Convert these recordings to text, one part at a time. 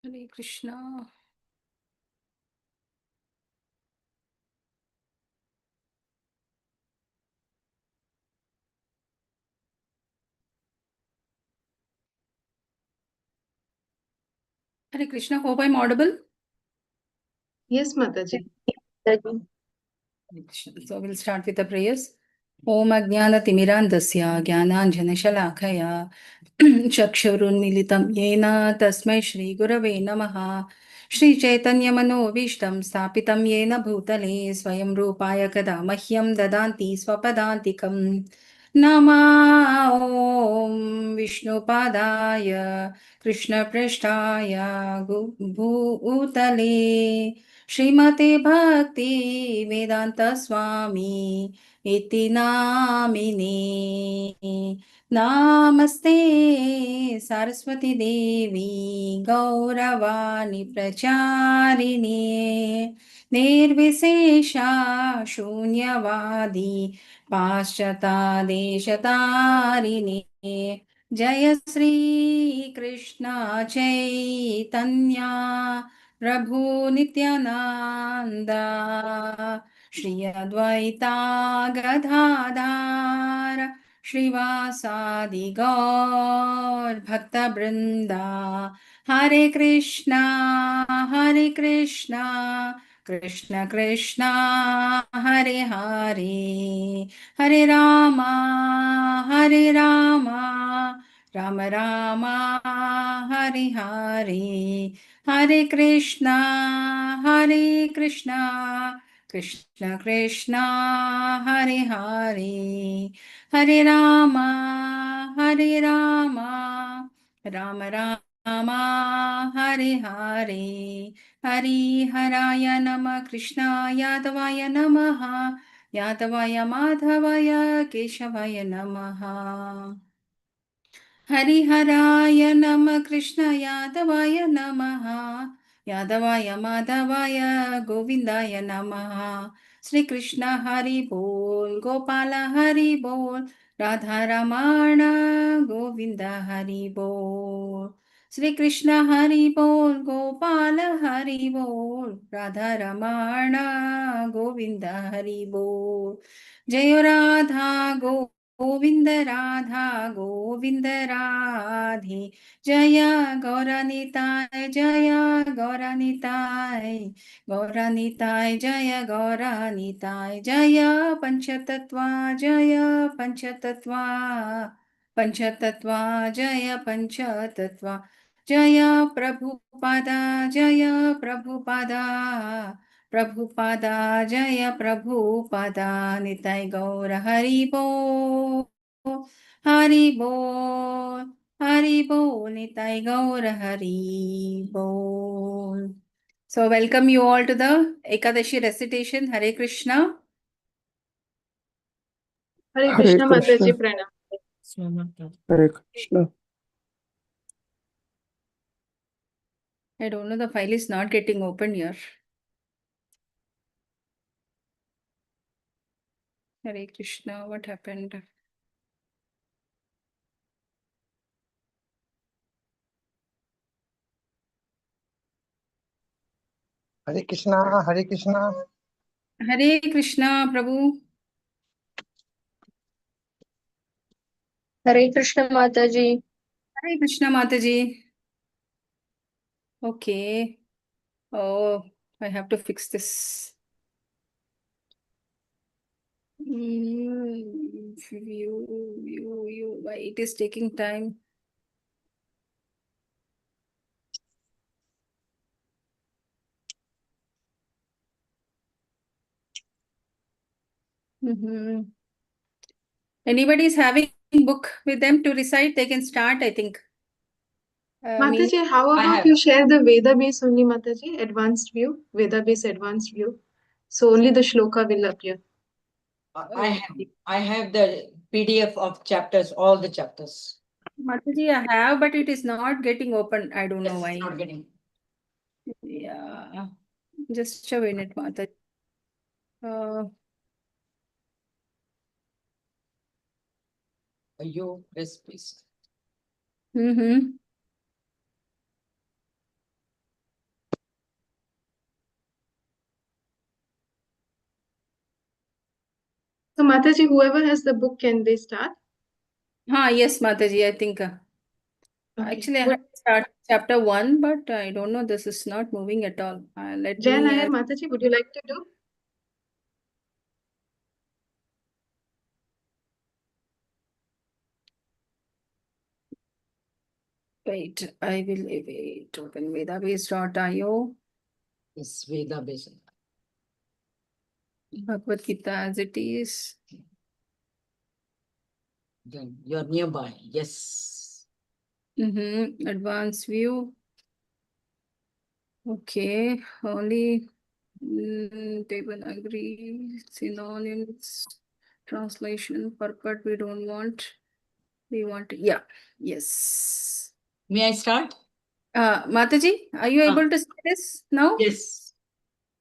हरे Krishna. Hare Krishna. Hope I'm audible. Yes, Mataji. So we'll start with the prayers. Om Ajnana-timirandasya Jnananjana-shalakaya Chakshurunmilitam Yena Tasmai Shri Gurave Namaha. Shri Chaitanya Manovistam Stapitam Yena Bhutale Swayam Rupaya Kada Mahyam Dadanti Swapadantikam. Nama Om Vishnupadaya Krishna Prishtaya Bhutale श्रीमते भक्ति वेदांत स्वामी इति नामिने। नामस्ते सरस्वती देवी गौरवाणी प्रचारिणे निर्विशेषा शून्यवादी पाश्चाता देशतारिणे। जय श्री कृष्ण चैतन्या प्रभु नित्यानंदा श्री अद्वैता गदाधार श्रीवासादि गौर भक्त वृंदा। हरे कृष्णा कृष्ण कृष्णा हरे हरे हरे रामा राम रामा हरे हरे हरे कृष्णा कृष्ण कृष्णा हरे हरे हरे रामा राम रामा हरे हरे हरि हराय नमः कृष्णाय यादवाय नमः यादवाय माधवाय केशवाय नमः। हरिहराय नमः कृष्ण यादवाय नमः यादवाय माधवाय गोविंदाय नमः। श्री कृष्ण हरि बोल गोपाल हरि बोल राधा रमण गोविंद हरि बोल। श्री कृष्ण हरि बोल गोपाल हरि बोल राधा रमण गोविंद हरि बोल। जय राधा गोविंद राधे जय गौरनिताय जय गौरनिताय जय पंचतत्वा जय पंचतत्वा जय प्रभुपादा जय प्रभुपादा निताय गौर हरि बोल निताय गौर हरि बोल। So welcome you all to the Ekadashi recitation. Hare Krishna. Hare Hare Krishna, Krishna. Mataji. Pranam. Hare Krishna. I don't know, the file is not getting open here. Hare Krishna, what happened? Hare Krishna. Hare Krishna. Hare Krishna, Prabhu. हरे कृष्ण माता जी। Hare Krishna, Mataji. Okay. Oh, I have to fix this. View. Why it is taking time? Anybody is having book with them to recite, they can start, I think. Mataji, how about you share the Veda base only, Mataji? Advanced view, Veda base advanced view. So only the shloka will appear. I have the PDF of chapters, all the chapters. Mataji, I have, but it is not getting open. I don't know Yes, why. it's not getting. Yeah. Just a minute, Mataji. You, yes, please. So Mataji, whoever has the book, can they start? Yes, Mataji, I think. Okay. Actually, I have to start chapter 1, but I don't know, this is not moving at all. Let Jai me. Nair, Mataji, would you like to do? Wait, I will wait. Open vedabase.io. Yes, Vedabase. Bhagavad Gita as it is. Then you're nearby. Yes. Advanced view. Okay, only table agree, synonyms, translation, purport we don't want. We want, yeah, yes. May I start? Mataji, are you able to see this now? Yes.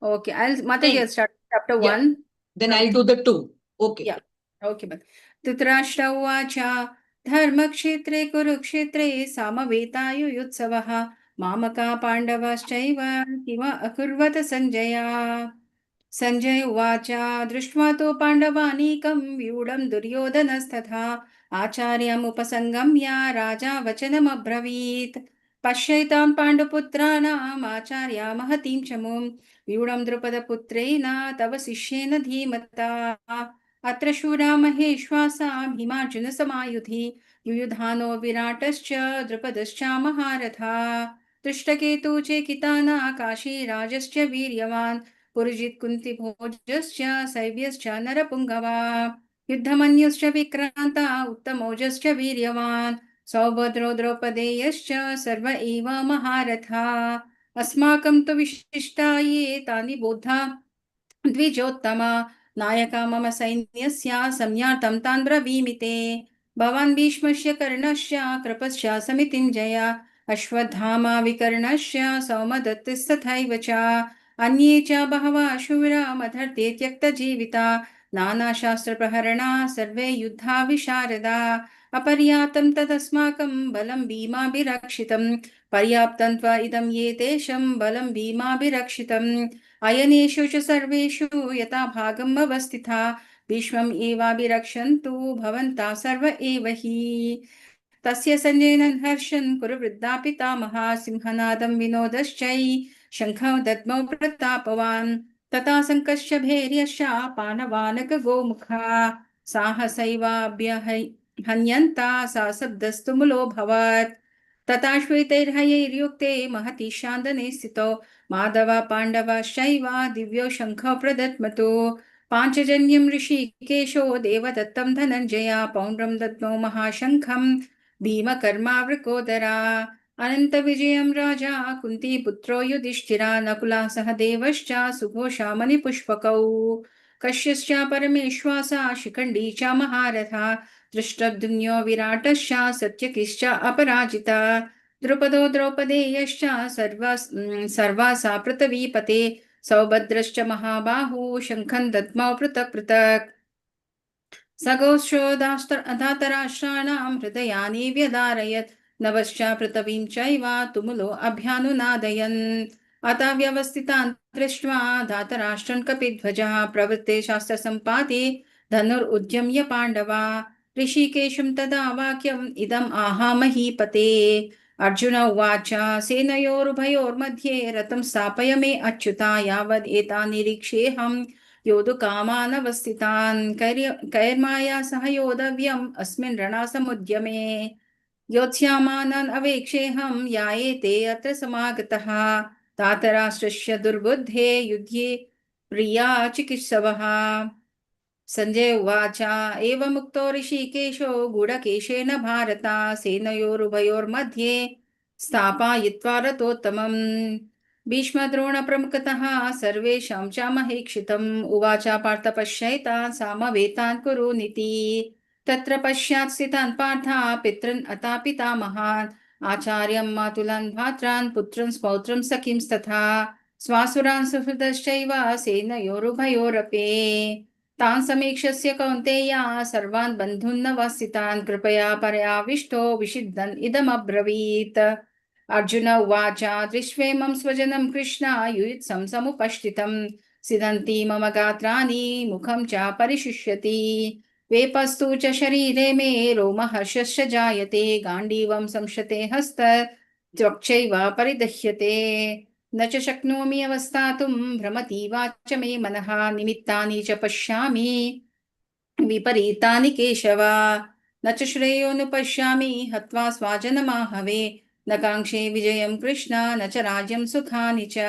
Okay, Mataji, I'll start chapter Yeah. 1. Then I'll do the 2. Okay. Yeah. Okay, but Dhritarashtra उवाच धर्मक्षेत्रे कुरुक्षेत्रे सामवेतायुयुत्सवः मामका पाण्डवाश्चैव किम अकुर्वत सञ्जय सञ्जय उवाच दृष्ट्वा तु पाण्डवानीकं व्यूढं दुर्योधनस्तथा आचार्यमुपसङ्गम्य राजा वचनमब्रवीत् पश्यैतां पाण्डुपुत्राणाम् आचार्या महतीं चमुं व्यूढं द्रुपदपुत्रेण तव शिष्येन धीमता अत्र शूरा महेश्वासा भीमार्जुनसमायुधि युयुधानो विराटश्च द्रुपदश्च महारथा दृष्टकेतु चेकिताना काशीराजश्च वीर्यवान् पुरुजित् कुन्तिभोजश्च शैव्यश्च नरपुङ्गवा युद्धमन्युश्च विक्रान्ता उत्तमौजश्च वीर्यवान् सौभद्रो द्रौपदेयश्च सर्व एव महारथा अस्माकं तु विशिष्टा ये तानि बोधा द्विजोत्तमा नायका मम सैन्यस्य संज्ञातं तान् ब्रवीमि ते भवान् भीष्मस्य कर्णस्य कृपश्च समितिञ्जय अश्वत्थामा विकर्णस्य सौमदत्तस्तथैव च अन्ये च बहवः शूरा मदर्थे त्यक्तजीविता नानाशास्त्रप्रहरणा सर्वे युद्धा विशारदा अपर्याप्तं तदस्माकं बलं भीमाभिरक्षितं पर्याप्तं त्वा इदं ये तेषं बलं भीमाभिरक्षितम् अयनेषु च सर्वेषु यथा भागम् अवस्थिता भीष्मम् एवाभिरक्षन्तु भवन्तः सर्व एव हि तस्य सञ्जयेन हर्षन् कुरुवृद्धा पितामहा सिंहनादं विनोदश्चै शङ्खं दद्मौ प्रतापवान् तथा सङ्कश्च भैर्यश्च पाणवानक गोमुखा साहसैवाभ्यहन्यन्ता सा शब्दस्तु मुलोऽभवत् तथा श्वेतैर्हयैर्युक्ते महति शान्दने स्थितौ माधव पाण्डवश्चैव दिव्यो शङ्खौ प्रदद्मतो पाञ्चजन्यं ऋषिकेशो देवदत्तं धनञ्जय पौण्ड्रं दद्मौ महाशङ्खं भीमकर्मावृकोदरा अनन्तविजयं राजा कुन्तीपुत्रो युधिष्ठिरा नकुला सह देवश्च सुघोषा मणिपुष्पकौ कश्यश्च परमेश्वासा शिखण्डी च महारथा दृष्टद्युम्नो विराटश्च सत्यकिश्च अपराजिता द्रुपदो द्रौपदेयश्च सर्वासा पृथिवीपते सौभद्रश्च महाबाहु शङ्खं दद्मौ पृथक् पृथक् सगोष्ठो धातराष्ट्राणां हृदयानि व्यधारयत् नवश्च पृथिवीं चैव तुमुलो अभ्यानुनादयन् अतः व्यवस्थितान् दृष्ट्वा धातराष्ट्रन् कपिध्वजः प्रवृत्ते शास्त्रसम्पाते धनुरुद्यम्य पाण्डवा ऋषिकेशं तदा वाक्यम् इदम् आह महीपते अर्जुन उवाच सेनयोरुभयोर्मध्ये रथं स्थापय मे अच्युता यावद् एतान् निरीक्ष्येऽहं योद्धुकामानवस्थितान् कैर्माया सह योद्धव्यम् अस्मिन् रणासमुद्यमे योत्स्यामानान् अवेक्षेऽहं यायेते अत्र समागतः धातराष्ट्रस्य दुर्बुद्धे युध्ये प्रिया चिकित्सवः सञ्जय उवाच एवमुक्तो ऋषिकेशो गूढकेशेन भारत सेनयोरुभयोर्मध्ये स्थापयित्वा रथोत्तमम् भीष्मद्रोणप्रमुखतः सर्वेषां च महेक्षितम् उवाच पार्थ पश्यैतान् सामवेतान् कुरुनिति तत्र पश्चात् स्थितान् पार्थः पितॄन् अथा पितामहान् आचार्यं मातुलान् भ्रात्रान् पुत्रं पौत्रं सखींस्तथा स्वासुरान् सुहृदश्चैव सेनयोरुभयोरपि तान् समीक्षस्य कौन्तेय सर्वान् बन्धून् नवस्थितान् कृपया पर्याविष्टो विषिद्धन् इदमब्रवीत् अर्जुन उवाच दृष्ट्वेमं स्वजनं कृष्ण युयुत्सं समुपस्थितं सिदन्ति मम गात्राणि मुखं च परिशुष्यति वेपस्तु च शरीरे मे रोमहर्षश्च जायते गाण्डीवं संशते हस्त त्वक्चैव परिदह्यते न च शक्नोमि अवस्थातुं भ्रमति वाच मे मनः निमित्तानि च पश्यामि विपरीतानि केशव न च श्रेयोनुपश्यामि हत्वा स्वाजनमाहवे न काङ्क्षे विजयं कृष्ण न च राज्यं सुखानि च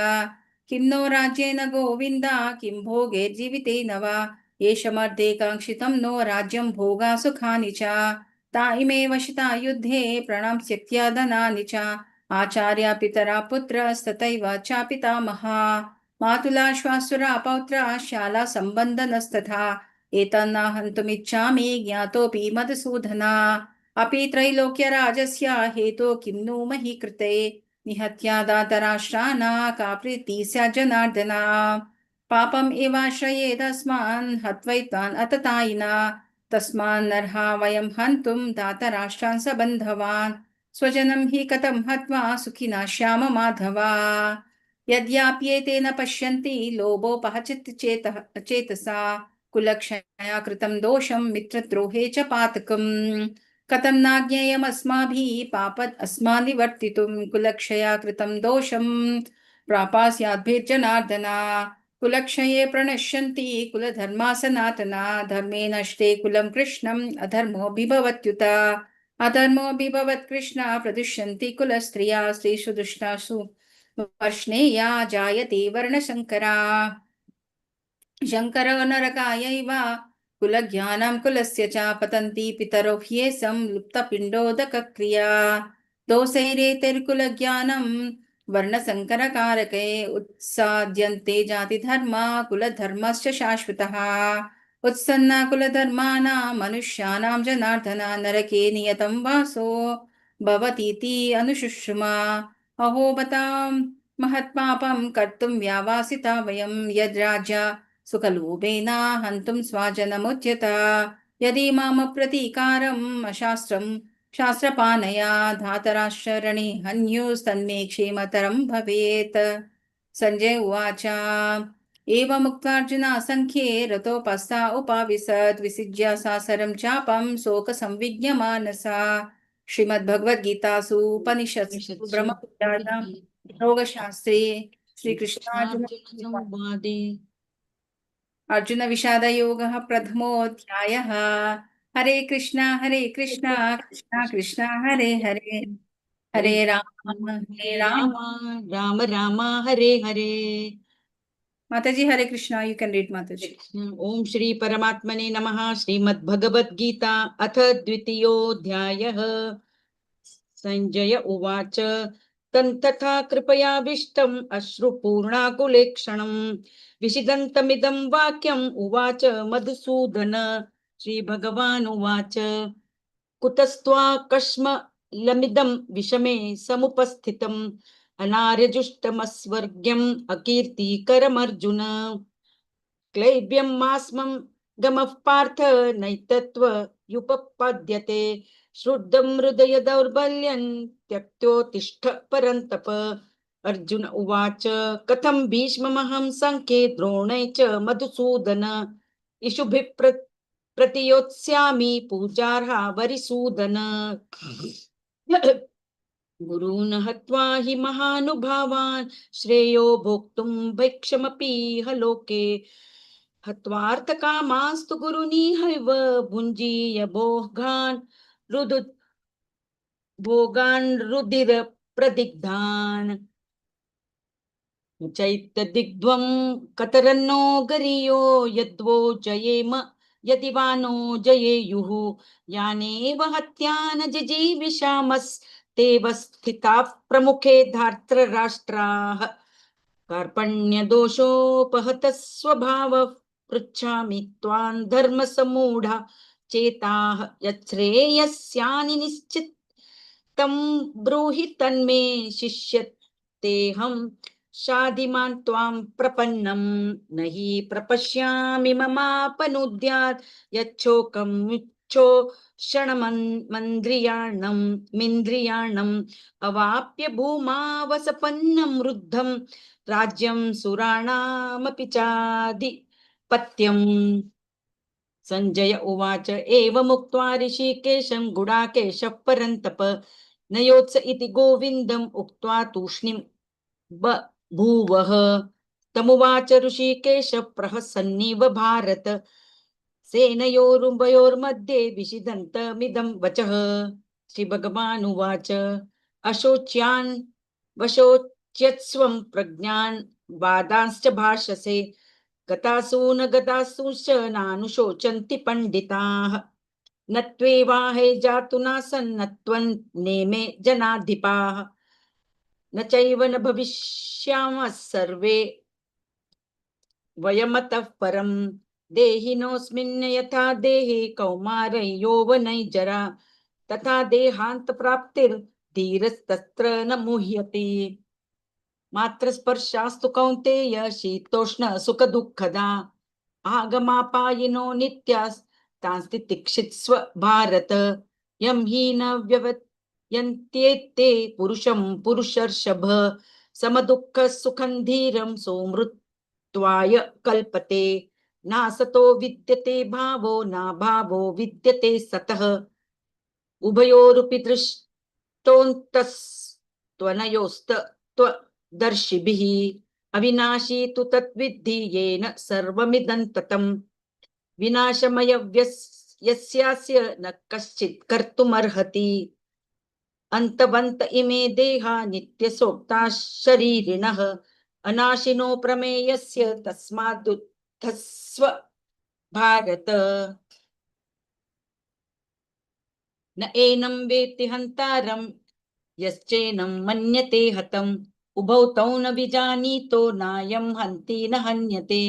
किं नो राज्येन गोविन्द किं भोगैर्जीवितेन वा एषमर्थे काङ्क्षितं नो राज्यं भोगा सुखानि च ता इमे वशिता युद्धे प्राणां त्यक्त्या धनानि च आचार्या पितरा पुत्रस्तथैव च पितामहा मातुला श्वासुरा पौत्रा शाला सम्बन्धनस्तथा एतन्न हन्तुमिच्छामि ज्ञातोऽपि मधुसूदना अपि त्रैलोक्यराजस्य हेतो किं नु मही कृते निहत्या दातराष्ट्राणा का प्रीतिः स्यात् जनार्दना पापम् एवाश्रयेदस्मान् हत्वैतान् अततायिना तस्मान्नर्हा वयं हन्तुं दातराष्ट्रान् सबन्धवान् स्वजनं हि कथं हत्वा सुखिना श्याम माधवा यद्याप्येतेन पश्यन्ति लोभोपहचित चेतसा कुलक्षया कृतं दोषं मित्रद्रोहे च पातकम् कथं नाज्ञेयमस्माभिः पापद् अस्मान् निवर्तितुं कुलक्षया कृतं दोषं प्रापास्याद्भिर्जनार्दना कुलक्षये प्रणश्यन्ति कुलधर्मा सनातना धर्मे नष्टे कुलं कृष्णम् अधर्मोऽभिभवत्युत अधर्मोऽभिभवत् कृष्ण प्रदुष्यन्ति कुलस्त्रिया स्त्रीषु दुष्टासु वर्ष्णेया जायते वर्णशङ्करा शङ्करो नरकायैव कुलज्ञानं कुलस्य च पतन्ति पितरो ह्येषं लुप्तपिण्डोदकक्रिया दोषैरेतैर्कुलज्ञानं वर्णसङ्करकारके उत्साद्यन्ते जातिधर्मा कुलधर्मश्च शाश्वतः उत्सन्ना कुलधर्माणां मनुष्याणां जनार्दन नरके नियतं वासो भवतीति अनुशुश्रुमा अहो बतां महत्पापं कर्तुं व्यावासिता वयं यद्राज्य सुखलोभेन हन्तुं स्वाजनमुच्यत यदि माम प्रतीकारम् अशास्त्रं शास्त्रपानया धातराशरणे हन्युस्तन्मे क्षेमतरं भवेत् सञ्जय उवाच एवमुक्त्वार्जुना सङ्ख्ये रतोपस्था उपाविशत् विसिज्य सासरं चापं शोकसंविज्ञमानसा श्रीमद्भगवद्गीतासु उपनिषत्सु ब्रह्मविद्यायां योगशास्त्रे श्रीकृष्णार्जुन संवादे अर्जुन विषाद योगः प्रथमोऽध्यायः हरे कृष्णा कृष्णा कृष्णा हरे हरे हरे राम राम राम हरे हरे माताजी हरे कृष्णा यू कैन रीड माताजी ओम श्री परमात्मने नमः श्रीमद् भगवद गीता अथ द्वितीयोऽध्यायः संजय उवाच तथा कृपयाविष्टम् अश्रुपूर्णाकुलेक्षणम् विषिदन्तमिदं वाक्यम् उवाच मधुसूदन श्रीभगवान् उवाच कुतस्त्वाकस्मलमिदं विषमे समुपस्थितम् अनार्यजुष्टमस्वर्ग्यम् अकीर्तिकरमर्जुन क्लैब्यं मास्मं गमः पार्थ नैतत्त्वयुपपद्यते श्रुद्धं हृदय दौर्बल्यं त्यक्त्योत्तिष्ठ परन्तप अर्जुन उवाच कथं भीष्ममहं सङ्ख्ये द्रोणै च मधुसूदन इषुभिः प्रतियोत्स्यामि पूजार्हा वरिसूदन गुरून् हत्वा हि महानुभावान् श्रेयो भोक्तुं भैक्षमपि लोके हत्वार्थकामास्तु गुरुनिहैव भुञ्जीय भोगान् रुधिर प्रदिग्धान् चैतदिग्ध्वं कतरन्नो गरियो यद्वो जयेम यदि वा नो जयेयुः यानेव हत्यान जिजीविषामस्तेव स्थिताः प्रमुखे धार्तराष्ट्राः कार्पण्यदोषोपहतः स्वभावः पृच्छामि त्वां धर्मसम्मूढा चेताः यच्छ्रेयस्यानि निश्चितं ब्रूहि तन्मे शिष्यतेऽहं शाधिमान् त्वां प्रपन्नं न हि प्रपश्यामि ममापनुद्यात् यच्छोकं मिन्द्रियाणम् अवाप्य भूमावसपन्नं रुद्धं राज्यं सुराणामपि चाधिपत्यम्। संजय उवाच एवमुक्त्वा ऋषिकेशं गुडाकेशः परन्तप न योत्स इति गोविन्दम् उक्त्वा तूष्णीं बभूवः। तमुवाच ऋषिकेश प्रहसन्निव भारत सेनयोरुभयोर्मध्ये विषिदन्तमिदं वचः। श्रीभगवानुवाच अशोच्यान् वशोच्यत्स्वं प्रज्ञान् वादांश्च भाषसे गतासु न गतासुश्च नानुशोचन्ति पंडिताः न त्वेवाहे जातु नासन् न त्वं नेमे जनाधिपाः न चैव न भविष्यामः सर्वे वयमतः परम् देहिनोऽस्मिन् यथा देहे कौमारै यौवनै जरा तथा देहान्त प्राप्तिर्धीरस्तत्र न मुह्यते मात्र स्पर्शास्तु कौन्तेय शीतोष्ण सुख दुःखदा आगमापायिनो नित्यास्तांस्ति तिक्षित्स्व भारत यं हि न व्यवत्यन्त्येते पुरुषं पुरुषर्षभ समदुःख सुखं धीरं सोमृत्वाय कल्पते नासतो विद्यते भावो न भावो विद्यते सतः उभयोरुपि दृष्टोऽन्तस्त्वनयोस्तत्त्वदर्शिभिः अविनाशी तु तद्विद्धि येन सर्वमिदं ततं विनाशमय यस्यास्य न कश्चित् कर्तुमर्हति अन्तवन्त इमे देहा नित्यसोक्ता शरीरिणः अनाशिनो प्रमेयस्य तस्मादुत्थस्व भारत न एनं वेत्ति हन्तारं यश्चैनं मन्यते हतम् उभौ तौ न विजानीतो नायं हन्ति न हन्यते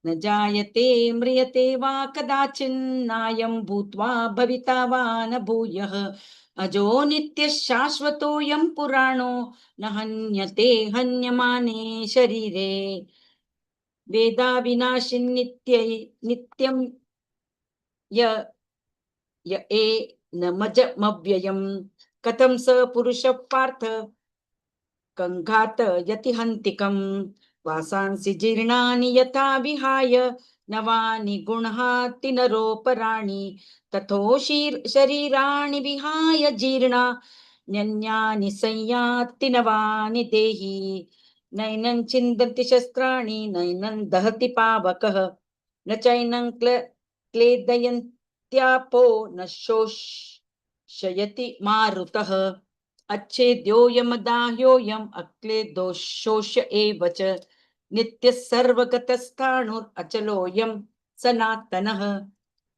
न जायते म्रियते वा कदाचिन्नायं भूत्वा भविता वा न भूयः अजो नित्यः शाश्वतोऽयं पुराणो न हन्यते हन्यमाने शरीरे वेदा विनाशिन्नित्यै नित्यं य एनमजमव्ययम् कथं स पुरुषः पार्थ कंघात यति हन्तिकम् वासांसि जीर्णानि यथा विहाय नवानि गुणहाति नरोपराणि शरीराणि विहाय जीर्णा न्यन्यानि संयाति नवानि देहि नैनं छिन्दन्ति शस्त्राणि नैनं दहति पावकः न चैनं क्लेदयन्त्यापो न शोषयति मारुतः अच्छेद्योऽयमदाह्योऽयम् अक्लेदो शोष्य एव च नित्यः सर्वगतस्थाणुर् अचलोऽयं सनातनः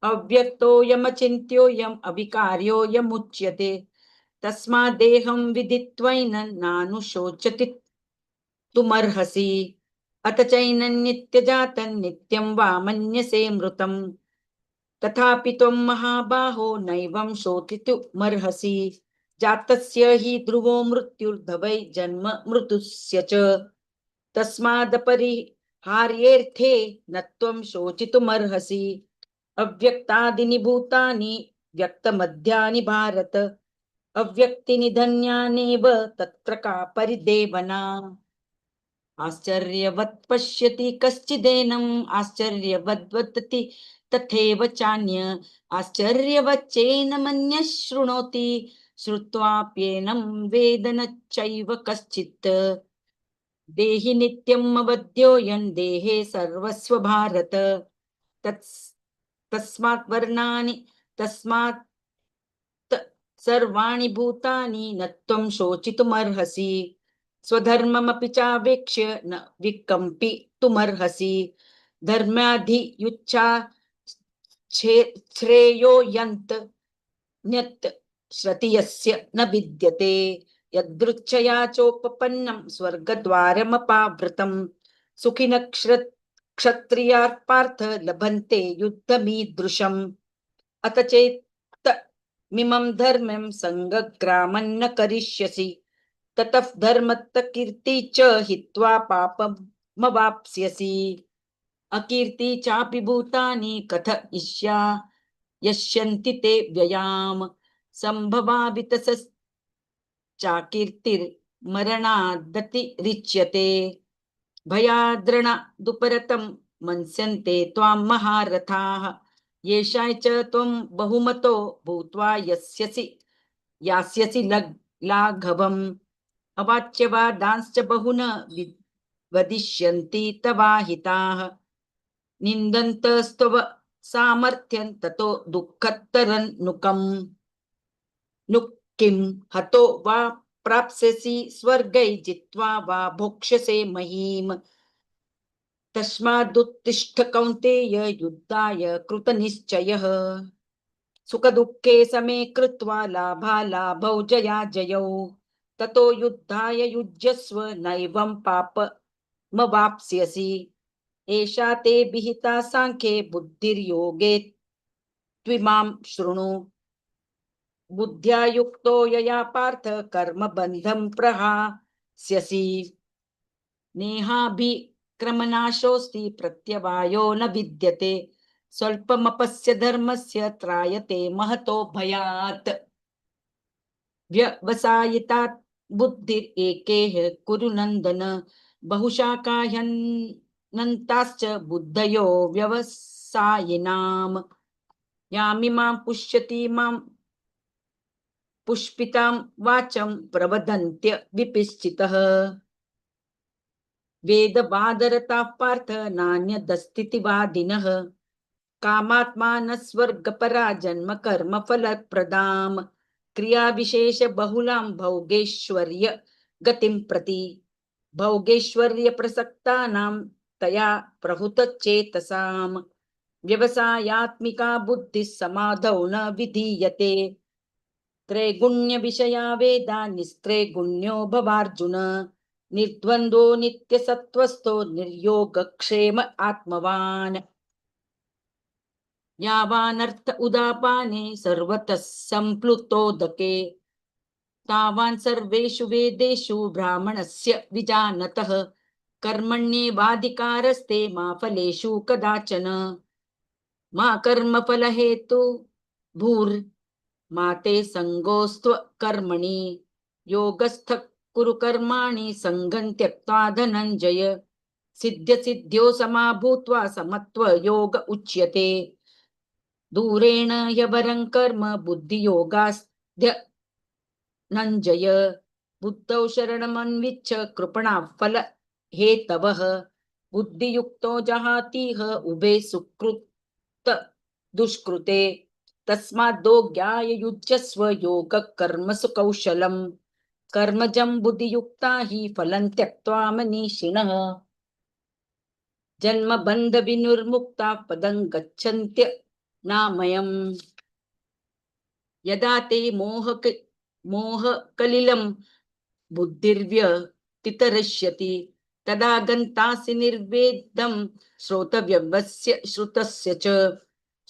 अव्यक्तोऽयमचिन्त्योऽयम् अविकार्योऽयमुच्यते तस्माद्देहं विदित्वैनं नानुशोचति तुमर्हसि अथ चैनं नित्यजातं नित्यं वा मन्यसे मृतम् तथापि त्वं महाबाहो नैवं शोचितुमर्हसि जातस्य हि ध्रुवो मृत्युर्धवै जन्म मृतुस्य च तस्मादपरिहार्येऽर्थे न त्वं शोचितुमर्हसि अव्यक्तादीनि भूतानि व्यक्तमध्यानि भारत अव्यक्तिनिधन्यानेव तत्र का परिदेवना आश्चर्यवत् पश्यति कश्चिदेनम् आश्चर्यवद् वदति तथैव चान्य आश्चर्यवच्चैनमन्यः शृणोति श्रुत्वाप्येनं वेद न चैव कश्चित् देहि नित्यम् अवध्योऽयं देहे सर्वस्व भारत तस्मात् सर्वाणि भूतानि न त्वं शोचितुमर्हसि स्वधर्ममपि चावेक्ष्य न विकम्पितुमर्हसि धर्माधियुच्चा श्रेयो यन्त न्यत् श्रुतियस्य न विद्यते यदृच्छया चोपपन्नं स्वर्गद्वारमपावृतं सुखिनः क्षत्रियाः पार्थ लभन्ते युद्धमीदृशम् अत चेत् मिमं धर्मं संग्रामं न करिष्यसि ततः धर्मत्त कीर्ति च हित्वा पापमवाप्स्यसि अकीर्ति चापि भूतानि कथयिष्या यस्यन्ति ते व्ययाम संभवावितसश्चाकीर्तिर् मरणादतिरिच्यते भयाद्रण दुपरतं मन्स्यन्ते त्वां महारथाः येषाय च त्वं बहुमतो भूत्वा यास्यसि लाघवम् अवाच्यवादांश्च बहुन वदिष्यन्ति तवाहिताः निन्दन्तस्त्वव सामर्थ्यं ततो दुःखतरन्नुकम् नुक्किं हतो वा प्राप्स्यसि स्वर्गै जित्वा वा भोक्ष्यसे महीम् तस्मादुत्तिष्ठ कौन्तेय युद्धाय कृतनिश्चयः सुखदुःखे समे कृत्वा लाभालाभौ जयाजयौ ततो युद्धाय युज्यस्व नैवं पापमवाप्स्यसि एषा ते विहिता सांख्ये बुद्धिर्योगे त्विमां शृणु बुद्ध्या युक्तो यया पार्थ कर्मबन्धं प्रहास्यसि नेहाभिक्रमनाशोऽस्ति प्रत्यवायो न विद्यते स्वल्पमपस्य धर्मस्य त्रायते महतो भयात् व्यवसायितात् बुद्धिरेकेह कुरु नन्दन बहुशाखाह्यनन्ताश्च बुद्धयो व्यवसायिनाम् यामिमां पुष्यति मां पुष्पितां वाचं प्रवदन्त्य विपिश्चितः वेदवादरताः पार्थ नान्यदस्तितिवादिनः कामात्मानः स्वर्गपरा जन्म कर्म फलप्रदाम् क्रियाविशेष बहुलां भोगेश्वर्य गतिं प्रति भोगेश्वर्य प्रसक्तानां तया प्रहुतचेतसाम् व्यवसायात्मिका बुद्धिः समाधौ न विधीयते त्रैगुण्य विषया वेदा निस्त्रैगुण्यो भवार्जुन निर्द्वन्द्वो नित्यसत्त्वस्थो निर्योगक्षेम आत्मवान् यावानर्थ उदापाने सर्वतः सम्प्लुतोदके तावान् सर्वेषु वेदेषु ब्राह्मणस्य विजानतः कर्मण्येवाधिकारस्ते मा फलेषु कदाचन मा कर्मफलहेतु भूर्मा ते संगोऽस्त्व कर्मणि योगस्थः कुरु कर्माणि संगं त्यक्त्वा धनञ्जय सिद्ध्यो समाभूत्वा समत्व योग उच्यते दूरेण ह्यवरं कर्म बुद्धियोगास्त्य नञ्जय बुद्धौ शरणमन्विच्छ कृपणा फल हेतवः बुद्धियुक्तो जहातीह उभे सुकृत दुष्कृते तस्माद्योग्याय युज्यस्व योग कर्मसु कौशलम् कर्मजं बुद्धियुक्ता हि फलं त्यक्त्वा मनीषिणः जन्म बंध विनिर्मुक्ता पदं गच्छन्त्य नामयम् यदा ते मोहकलिलं बुद्धिर्व्यतितरिष्यति तदा गन्तासि निर्वेदं श्रोतव्यस्य श्रुतस्य च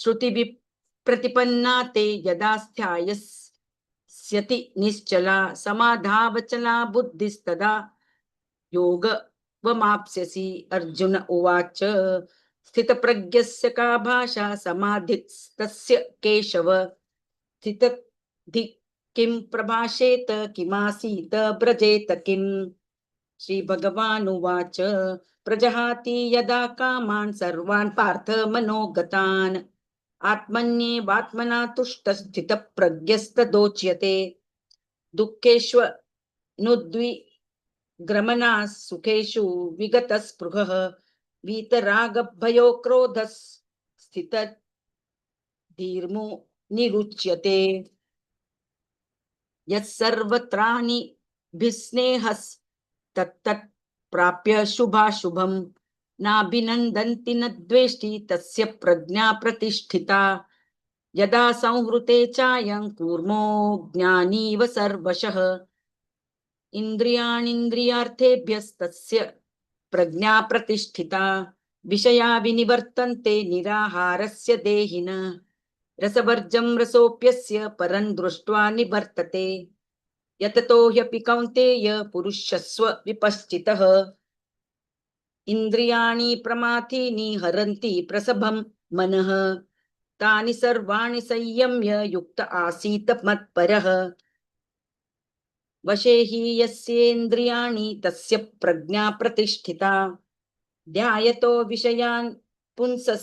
श्रुतिविप्रतिपन्ना ते यदा ध्यास्यति निश्चला समाधावचला बुद्धिस्तदा योगवमाप्स्यसि अर्जुन उवाच स्थितप्रज्ञस्य का भाषा समाधिस्तस्य केशव स्थितधि किं प्रभाषेत किमासीत ब्रजेत किम् श्रीभगवानुवाच प्रजहाति यदा कामान् सर्वान् पार्थ मनोगतान् आत्मन्येवात्मना तुष्टः स्थितप्रज्ञस्तदोच्यते दुःखेष्वनुद्विग्रमणा सुखेषु विगतस्पृहः वीतरागभयो क्रोधः स्थितधीर्मुनिरुच्यते यत्सर्वत्राणिभिस्नेहस्तत्तत् प्राप्य शुभाशुभं नाभिनन्दन्ति न द्वेष्टि तस्य प्रज्ञा प्रतिष्ठिता यदा संहृते चायं कूर्मो ज्ञानीव सर्वशः इन्द्रियाणीन्द्रियार्थेभ्यस्तस्य प्रज्ञा प्रतिष्ठिता विषया विनिवर्तन्ते निराहारस्य देहिन रसवर्जं रसोऽप्यस्य परं दृष्ट्वा निवर्तते यततो ह्यपि कौन्तेय पुरुषस्व विपश्चितः इन्द्रियाणि प्रमाथीनि हरन्ति प्रसभं मनः तानि सर्वाणि संयम्य युक्त आसीत मत्परः वशे हि यस्येन्द्रियाणि तस्य प्रज्ञा प्रतिष्ठिता ध्यायतो विषयान् पुंसः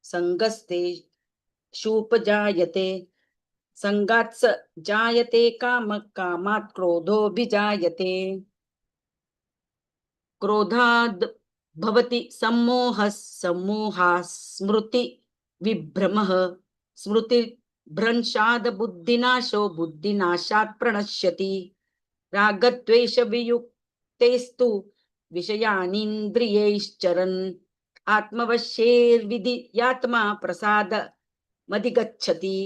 संगस्ते शूपजायते संगात् स जायते काम कामात् क्रोधोऽभिजायते क्रोधाद् भवति सम्मोहः सम्मोहात् स्मृति विभ्रमः स्मृतिभ्रंशात् बुद्धिनाशो बुद्धिनाशात् प्रणश्यति रागद्वेष वियुक्तेस्तु विषयानीन्द्रियैश्चरन् आत्मवश्यैर्विधियात्मा प्रसाद मधिगच्छति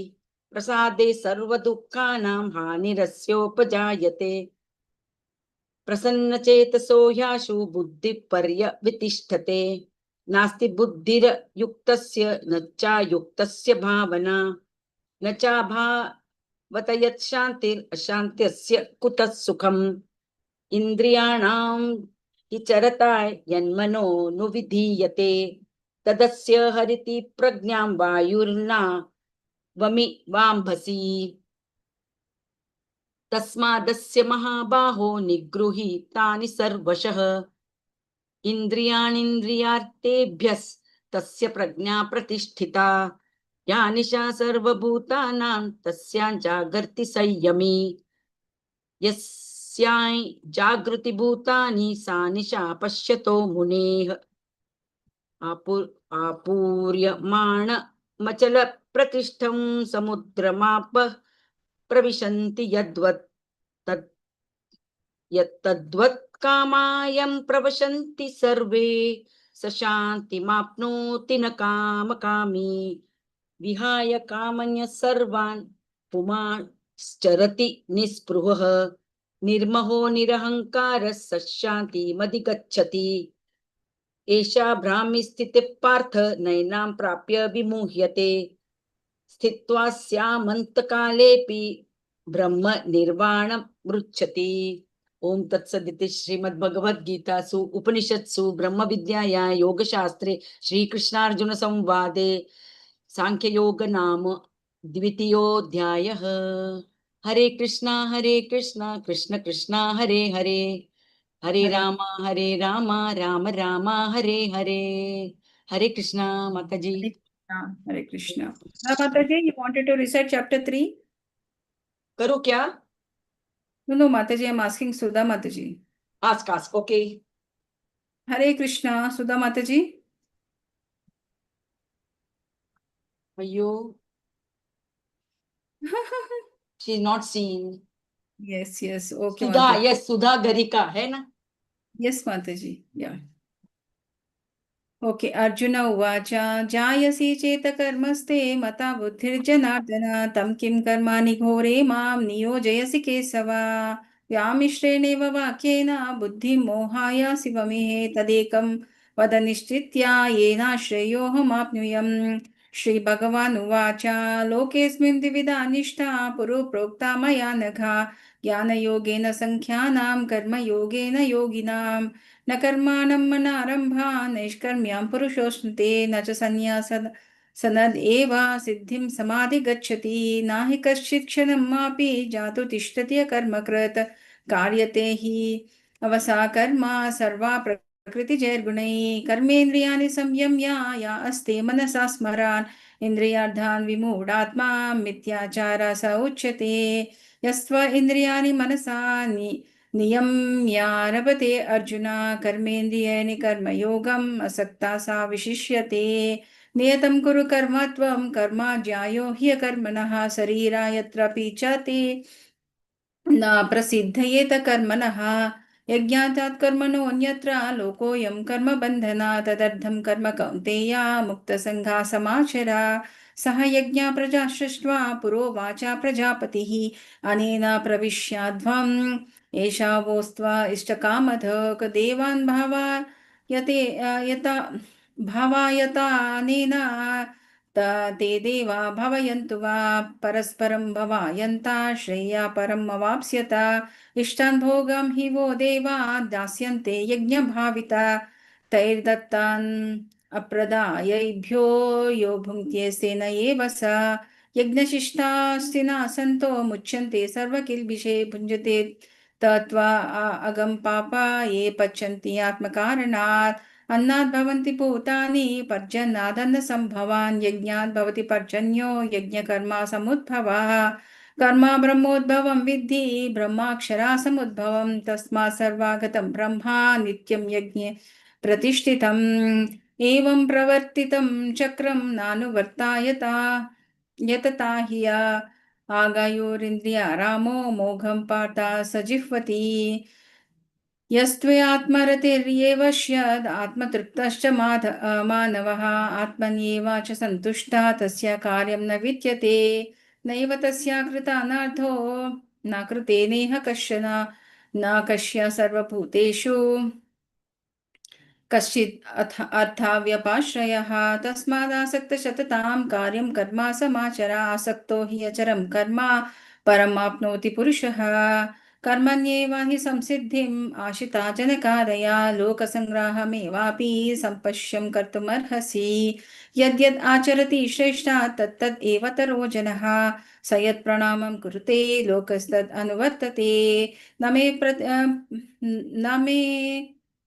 प्रसादे सर्वदुःखानां हानिरस्योपजायते प्रसन्नचेतसो ह्याशु बुद्धिपर्यवितिष्ठते नास्ति बुद्धिर्युक्तस्य न चायुक्तस्य भावना न चाभावत यत् शान्तिरशान्त्यस्य कुतः सुखम् इन्द्रियाणां हि चरता यन्मनो नुविधीयते तदस्य हरिति प्रज्ञां वायुर्ना वमि वाम्भसि तस्मादस्य महाबाहो निगृहीतानि सर्वशः इन्द्रियाणीन्द्रियार्थेभ्यस्तस्य प्रज्ञा प्रतिष्ठिता या निशा सर्वभूतानां तस्यां जागर्ति संयमी यस्यां जागृति भूतानि सा निशा पश्यतो मुनेः आपूर्यमाण मचल प्रतिष्ठं समुद्रमाप प्रविशन्ति यद्वत् यत्तद्वत् कामायं प्रवशन्ति सर्वे स शान्तिमाप्नोति न कामकामी विहाय कामन्य सर्वान् पुमांश्चरति निःस्पृहः निर्महो निरहङ्कारः स शान्तिमधिगच्छति एषा ब्राह्मी स्थितिः पार्थ नैनां प्राप्य विमुह्यते स्थित्वा स्यामन्तकालेऽपि ब्रह्म निर्वाणं मृच्छति। ओम तत्सदिति श्रीमद्भगवद्गीतासु उपनिषत्सु ब्रह्म विद्यायां योगशास्त्रे श्रीकृष्णार्जुन संवादे सांख्ययोग नाम द्वितीयोऽध्यायः। हरे कृष्णा कृष्ण कृष्णा हरे हरे हरे राम राम राम हरे हरे। हरे कृष्णा माताजी। Hare Krishna. Mataji, you wanted to recite chapter 3? करूं क्या? No, Mataji, I'm asking Sudha Mataji. Ask, okay. Hare Krishna, Sudha Mataji. Ayyo. She's not seen. Yes, okay. Sudha, Mataji. yes, Sudha Garika, hai na? Yes, Mataji, yeah. Okay, Arjuna Uvacha, Jayasi Cheta Karmaste, Mata Buddhirjanardana, Tam Kim Karmani Ghore Mam Niyojayasi Kesava, Vyamishreneva Vakyena, Buddhi Mohaya Sivame, Tadekam Vadanishchitya, Yena Shreyoham Apnuyam, Shri Bhagavan Uvacha, Lokesmin Divida Nishta, Puru Prokta Maya Nagha, Jnana Yogena Sankhyanam, Karma Yogena Yoginam, न कर्माणं मनारम्भा नैष्कर्म्यां पुरुषोऽश्नुते न च सन्न्यासद सनद् एव सिद्धिं समाधिगच्छति न हि कश्चित् क्षणमापि जातु तिष्ठति अकर्मकृत् कार्यते हि अवसा कर्म सर्वा प्रकृतिजैर्गुणैः कर्मेन्द्रियाणि संयम्य या अस्ते मनसा स्मरान् इन्द्रियार्थान् विमूढात्मा मिथ्याचारः स उच्यते यस्त्व इन्द्रियाणि मनसा नियम्यारभते अर्जुन कर्मेन्द्रियाणि कर्मयोगम् असक्ता सा विशिष्यते नियतं कुरु कर्म त्वं कर्म ज्यायो ह्यकर्मणः शरीरा यत्रापि च ते न प्रसिद्धयेत कर्मणः यज्ञात् कर्मणोऽन्यत्र लोकोऽयं कर्मबन्धना तदर्थं कर्म कौन्तेय मुक्तसङ्घा समाचरा सह यज्ञा प्रजा सृष्ट्वा पुरोवाचा प्रजापतिः अनेन प्रविश्याध्वम् एषा वोस्त्वा इष्टकामधक् देवान् भावायतानेन ते देवा भवयन्तु वा परस्परं भवायन्ता श्रेया परम् अवाप्स्यत इष्टान् भोगं हि वो देवा दास्यन्ते यज्ञभाविता तैर्दत्तान् अप्रदायैभ्यो यो भुङ्क्तेस्तेन एव स यज्ञशिष्टास्तिना सन्तो मुच्यन्ते सर्वकिल्बिषे भुञ्जते तत्वा अगम पापा ये पच्यन्ति आत्मकारणात् अन्नात् भवन्ति भूतानि पर्जन्यादन्न संभवान् यज्ञात् भवति पर्जन्यो यज्ञकर्मा समुद्भवः कर्म ब्रह्मोद्भवं विद्धि ब्रह्माक्षरा समुद्भवं तस्मात् सर्वागतं ब्रह्मा नित्यं यज्ञे प्रतिष्ठितम् एवं प्रवर्तितं चक्रं नानुवर्तायता यतता हि आगायोरिन्द्रियारामो मोघं पार्थ स जिह्वति यस्त्वयात्मरतिर्येवश्यद् आत्मतृप्तश्च मानवः आत्मन्येवाच सन्तुष्टः तस्य कार्यं न विद्यते नैव तस्या कृतानार्थो न कृतेनेह कश्चन न कस्य सर्वभूतेषु कश्चित् अर्थाव्यपाश्रयः तस्मादासक्तशततां कार्यं कर्म समाचर आसक्तो हि अचरं कर्म परमाप्नोति पुरुषः कर्मण्येव हि संसिद्धिम् आशिता जनकादया लोकसङ्ग्रहमेवापि सम्पश्यं कर्तुमर्हसि यद्यद् आचरति श्रेष्ठा तत्तद् एव तरो जनः स यत् प्रणामं कुरुते लोकस्तद् अनुवर्तते न मे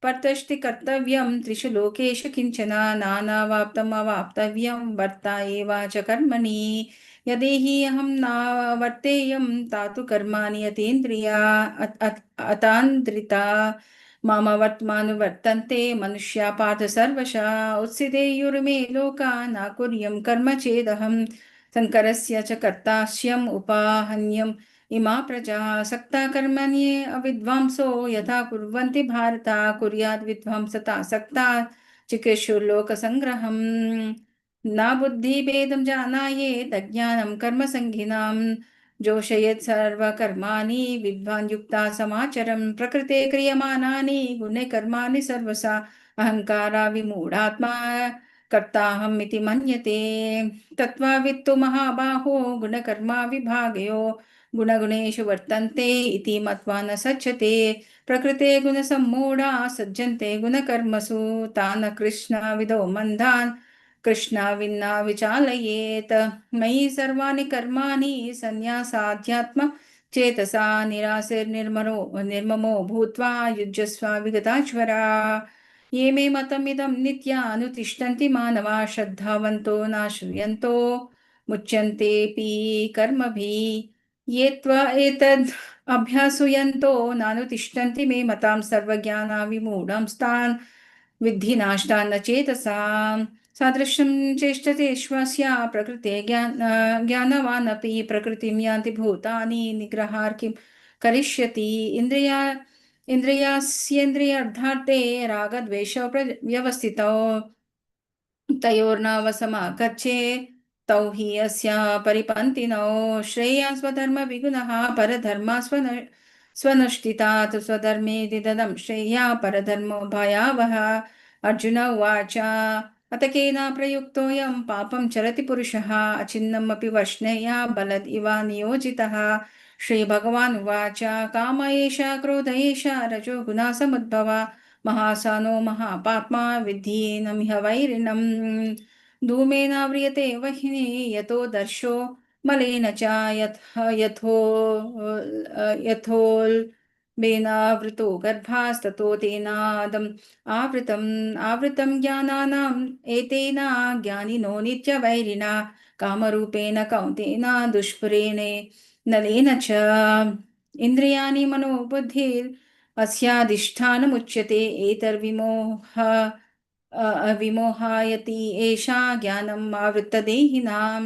पर्तष्टि कर्तव्यं त्रिषु लोकेषु किञ्चन नानावाप्तम् अवाप्तव्यं वर्ता एव च कर्मणि यदेहि अहं न वर्तेयं तातु कर्माणि अतीन्द्रिया अतान्द्रिता मम वर्त्मानुवर्तन्ते मनुष्या पार्थ सर्वशः उत्सितेयुर्मे लोका न कुर्यं कर्म चेदहं शङ्करस्य च कर्तास्यम् उपाहन्यम् इमा प्रजा सक्ता कर्मण्ये अविद्वांसो यथा कुर्वन्ति भारत कुर्याद् विद्वांसता सक्ता चिकीर्षुर्लोकसङ्ग्रहम् न बुद्धिभेदं जानायेत् अज्ञानं कर्मसङ्गिनां जोषयेत् सर्वकर्माणि विद्वान् युक्ता समाचरन् प्रकृते क्रियमाणानि गुणे कर्माणि सर्वसा अहङ्कारा विमूढात्मा कर्ताहम् इति मन्यते तत्त्ववित्तु महाबाहो गुणकर्मा विभागयो गुणगुणेषु वर्तन्ते इति मत्वा न सज्जते प्रकृते गुणसम्मूढा सज्जन्ते गुणकर्मसु तान् कृष्णविदो मन्दान् कृष्णविन्ना विचालयेत् मयि सर्वाणि कर्माणि सन्न्यासाध्यात्म चेतसा निर्ममो भूत्वा युज्यस्व विगताज्वरा ये मे मतमिदं नित्यानुतिष्ठन्ति मानवा श्रद्धावन्तो न श्रूयन्तो मुच्यन्तेऽपि कर्मभिः ये त्वा एतद् अभ्यासुयन्तो नानुतिष्ठन्ति मे मतां सर्वज्ञानाविमूढं स्तान् विद्धि नाष्टान्न चेतसाम् सादृशं चेष्टते श्वस्य प्रकृते ज्ञानवान् अपि प्रकृतिं यान्ति भूतानि निग्रहार् किं करिष्यति इन्द्रियास्येन्द्रियार्थार्थे रागद्वेषौ व्यवस्थितौ तयोर्नवसमागच्छे तौ हि अस्य परिपन्थिनौ श्रेया स्वधर्मविगुणः परधर्मा स्वनुष्ठितात् स्वधर्मे दिदं श्रेया परधर्मो भयावः अर्जुन उवाच अत केन प्रयुक्तोऽयं पापं चरति पुरुषः अचिन्नमपि वर्ष्णेया बलद् इव नियोजितः श्रीभगवान् उवाच काम एष क्रोध एष रजो गुणः समुद्भव महासानो महापाप्मा विद्धि नमिह वैरिणम् धूमेन व्रियते वह्नि यतो दर्शो मलेन च यथोल्बेनावृतो गर्भास्ततो तेनादम् आवृतं ज्ञानानाम् एतेन ज्ञानिनो नित्यवैरिणा कामरूपेण कौन्तेन दुष्पुरेण नलेन च इन्द्रियाणि मनोबुद्धिर् अस्याधिष्ठानमुच्यते विमोहायति एषा ज्ञानम् आवृत्तदेहिनां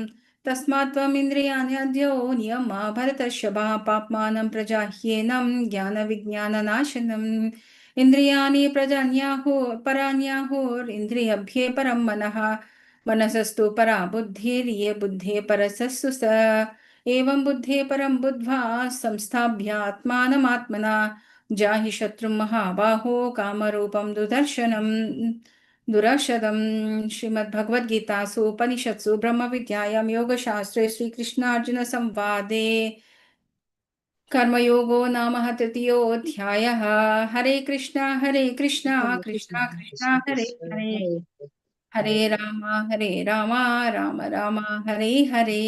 तस्मात् त्वम् इन्द्रियाणि अद्यो नियम भरतर्षभा पाप्मानं प्रजाह्येनं ज्ञानविज्ञाननाशनम् इन्द्रियाणि पराण्याहुरिन्द्रियभ्ये परं मनसस्तु परा बुद्धिर्ये बुद्धे परसस्तु स एवं बुद्धे परं बुद्ध्वा संस्थाभ्यात्मानमात्मना जाहि शत्रुं महाबाहो कामरूपं दुरशदं श्रीमद्भगवद्गीतासु उपनिषत्सु ब्रह्मविद्यायां योगशास्त्रे श्रीकृष्णार्जुनसंवादे कर्मयोगो नाम तृतीयोऽध्यायः हरे Krishna Krishna Krishna Hare Hare Hare Ram Ram Ram Hare Hare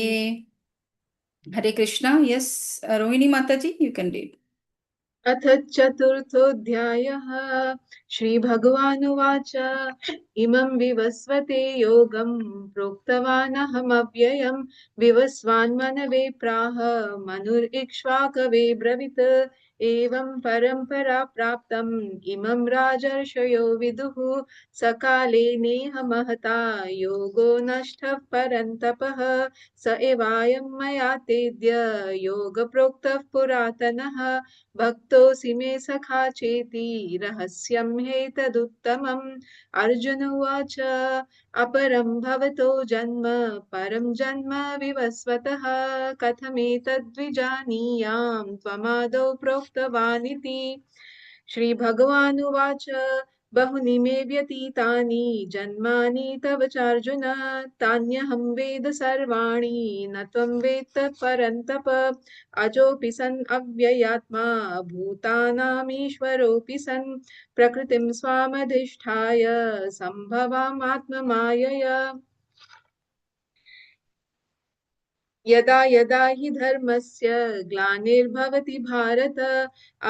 Hare Krishna. Yes, Rohini Mataji, you can read. अथ चतुर्थोऽध्यायः श्रीभगवानुवाच इमं विवस्वते योगं प्रोक्तवानहमव्ययं विवस्वान्मनवे प्राह मनुरिक्ष्वाकवे ब्रवीत् एवं परम्परा प्राप्तम् इमं राजर्षयो विदुः सकाले नेह महता योगो नष्टः परन्तपः स एवायं मया तेद्य योगप्रोक्तः पुरातनः भक्तोऽसि मे सखा चेति रहस्यं ह्येतदुत्तमम् अर्जुन उवाच अपरं भवतो जन्म परं जन्म विवस्वतः कथमेतद्विजानीयाम् त्वमादौ प्रोक्तवानिति श्रीभगवानुवाच बहुनि मे व्यतीतानि जन्मानि तव चार्जुन तान्यहं वेद सर्वाणि न त्वं वेत्त परन्तप अजोऽपि सन् अव्ययात्मा भूतानामीश्वरोऽपि सन् प्रकृतिं स्वामधिष्ठाय सम्भवामात्ममायया यदा यदा हि धर्मस्य ग्लानिर्भवति भारत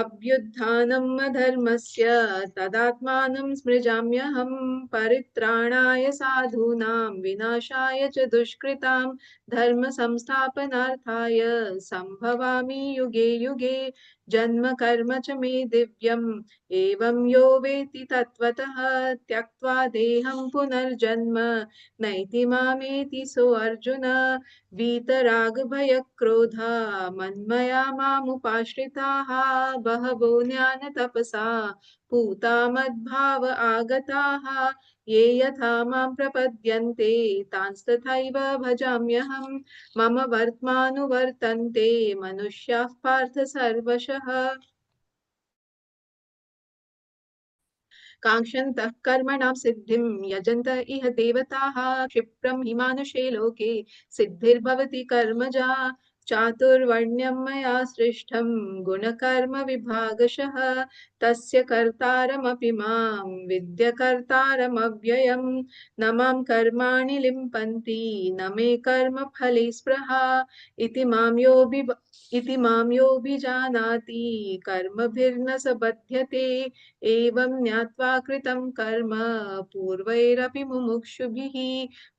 अभ्युत्थानम् अधर्मस्य तदात्मानं सृजाम्यहं परित्राणाय साधूनां विनाशाय च दुष्कृतां धर्म संस्थापनार्थाय सम्भवामि युगे युगे जन्म कर्म च मे दिव्यम् एवं यो वेत्ति तत्त्वतः त्यक्त्वा देहं पुनर्जन्म नैति मामेति सो अर्जुन वीतरागभयक्रोधा मन्मया मामुपाश्रिताः बहवो ज्ञानतपसा पूता मद्भाव आगताः ये यथा मां प्रपद्यन्ते तांस्तथैव भजाम्यहम् मम वर्त्मानुवर्तन्ते मनुष्याः पार्थ सर्वशः काङ्क्षन्तः कर्मणां सिद्धिं यजन्त इह देवताः क्षिप्रं हि मानुषे लोके सिद्धिर्भवति कर्मजा चातुर्वर्ण्यं मया सृष्टं गुणकर्म विभागशः तस्य कर्तारमपि मां विद्य कर्तारमव्ययं न मां कर्माणि लिम्पन्ति न मे कर्मफले स्पृहा इति मां योऽभिजानाति कर्मभिर्न स बध्यते एवं ज्ञात्वा कृतं कर्म पूर्वैरपि मुमुक्षुभिः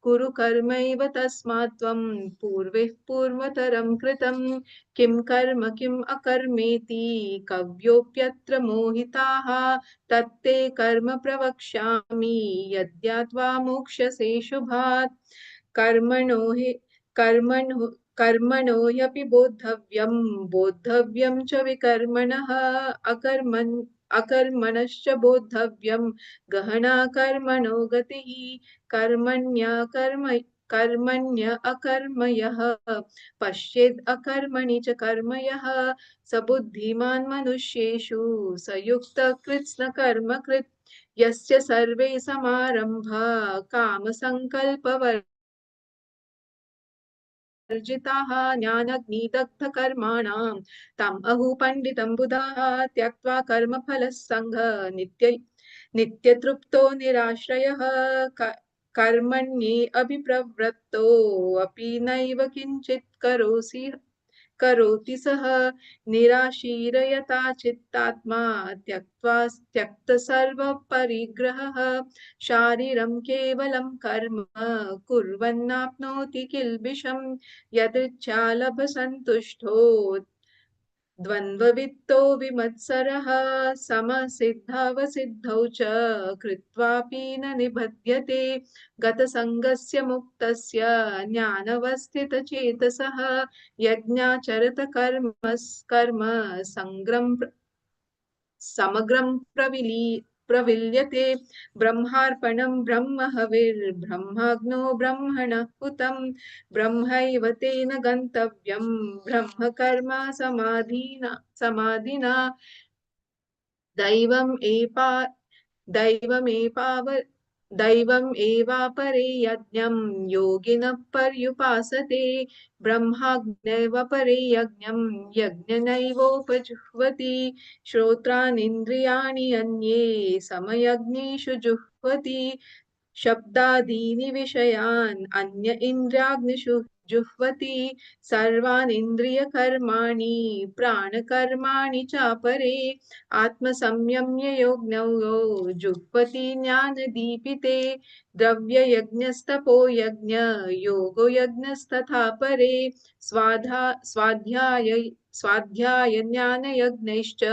कुरु कर्मैव तस्मात् त्वं पूर्वैः पूर्वतरं कृतं किं कर्म किम् अकर्मेति कव्योऽप्यत्र मोहिताः तत्ते कर्म प्रवक्ष्यामि यद्यात्वा मोक्ष्यसे शुभात् कर्मणो हि कर्मणो कर्मणो ह्यपि बोद्धव्यं च विकर्मणः अकर्मणश्च बोद्धव्यं गहना कर्मणो गतिः कर्मण्य अकर्मयः पश्येद् अकर्मणि च कर्म यः स बुद्धिमान् मनुष्येषु स युक्तः कृत्स्नकर्मकृत् यस्य सर्वे समारम्भा कामसङ्कल्पवर्जिताः ज्ञानग्निदग्धकर्माणां तम् अहु पण्डितं बुधाः त्यक्त्वा कर्मफलसङ्घ नित्यतृप्तो निराश्रयः कर्मण्ये अभिप्रवृत्तो अपि नैव किञ्चित् करोति सः निराशीरयता चित्तात्मा त्यक्तसर्वपरिग्रहः शारीरं केवलं कर्म कुर्वन्नाप्नोति किल्बिषं यदृच्छालभसन्तुष्टो द्वन्द्ववित्तो विमत्सरः समसिद्धावसिद्धौ च कृत्वापि न निबध्यते गतसङ्गस्य मुक्तस्य ज्ञानवस्थितचेतसः यज्ञाचरत कर्म समग्रं प्रविल्यते ब्रह्मार्पणं ब्रह्महविर्ब्रह्मग्नो ब्रह्मणः हुतं ब्रह्मैव तेन गन्तव्यं ब्रह्म कर्म समाधिना दैवम् एवापरे यज्ञं योगिनः पर्युपासते ब्रह्माग्नैव परे यज्ञं यज्ञनैवोपजुह्वति श्रोत्रानीन्द्रियाणि अन्ये समयज्ञेषु जुह्वति शब्दादीनि विषयान् अन्य इन्द्रियाग्निषु जुह्वति सर्वान् इन्द्रियकर्माणि प्राणकर्माणि चापरे आत्मसंयम्य योगो जुह्वति ज्ञानदीपिते द्रव्ययज्ञस्तपो यज्ञ योगो यज्ञस्तथा परे स्वाध्याय ज्ञानयज्ञैश्च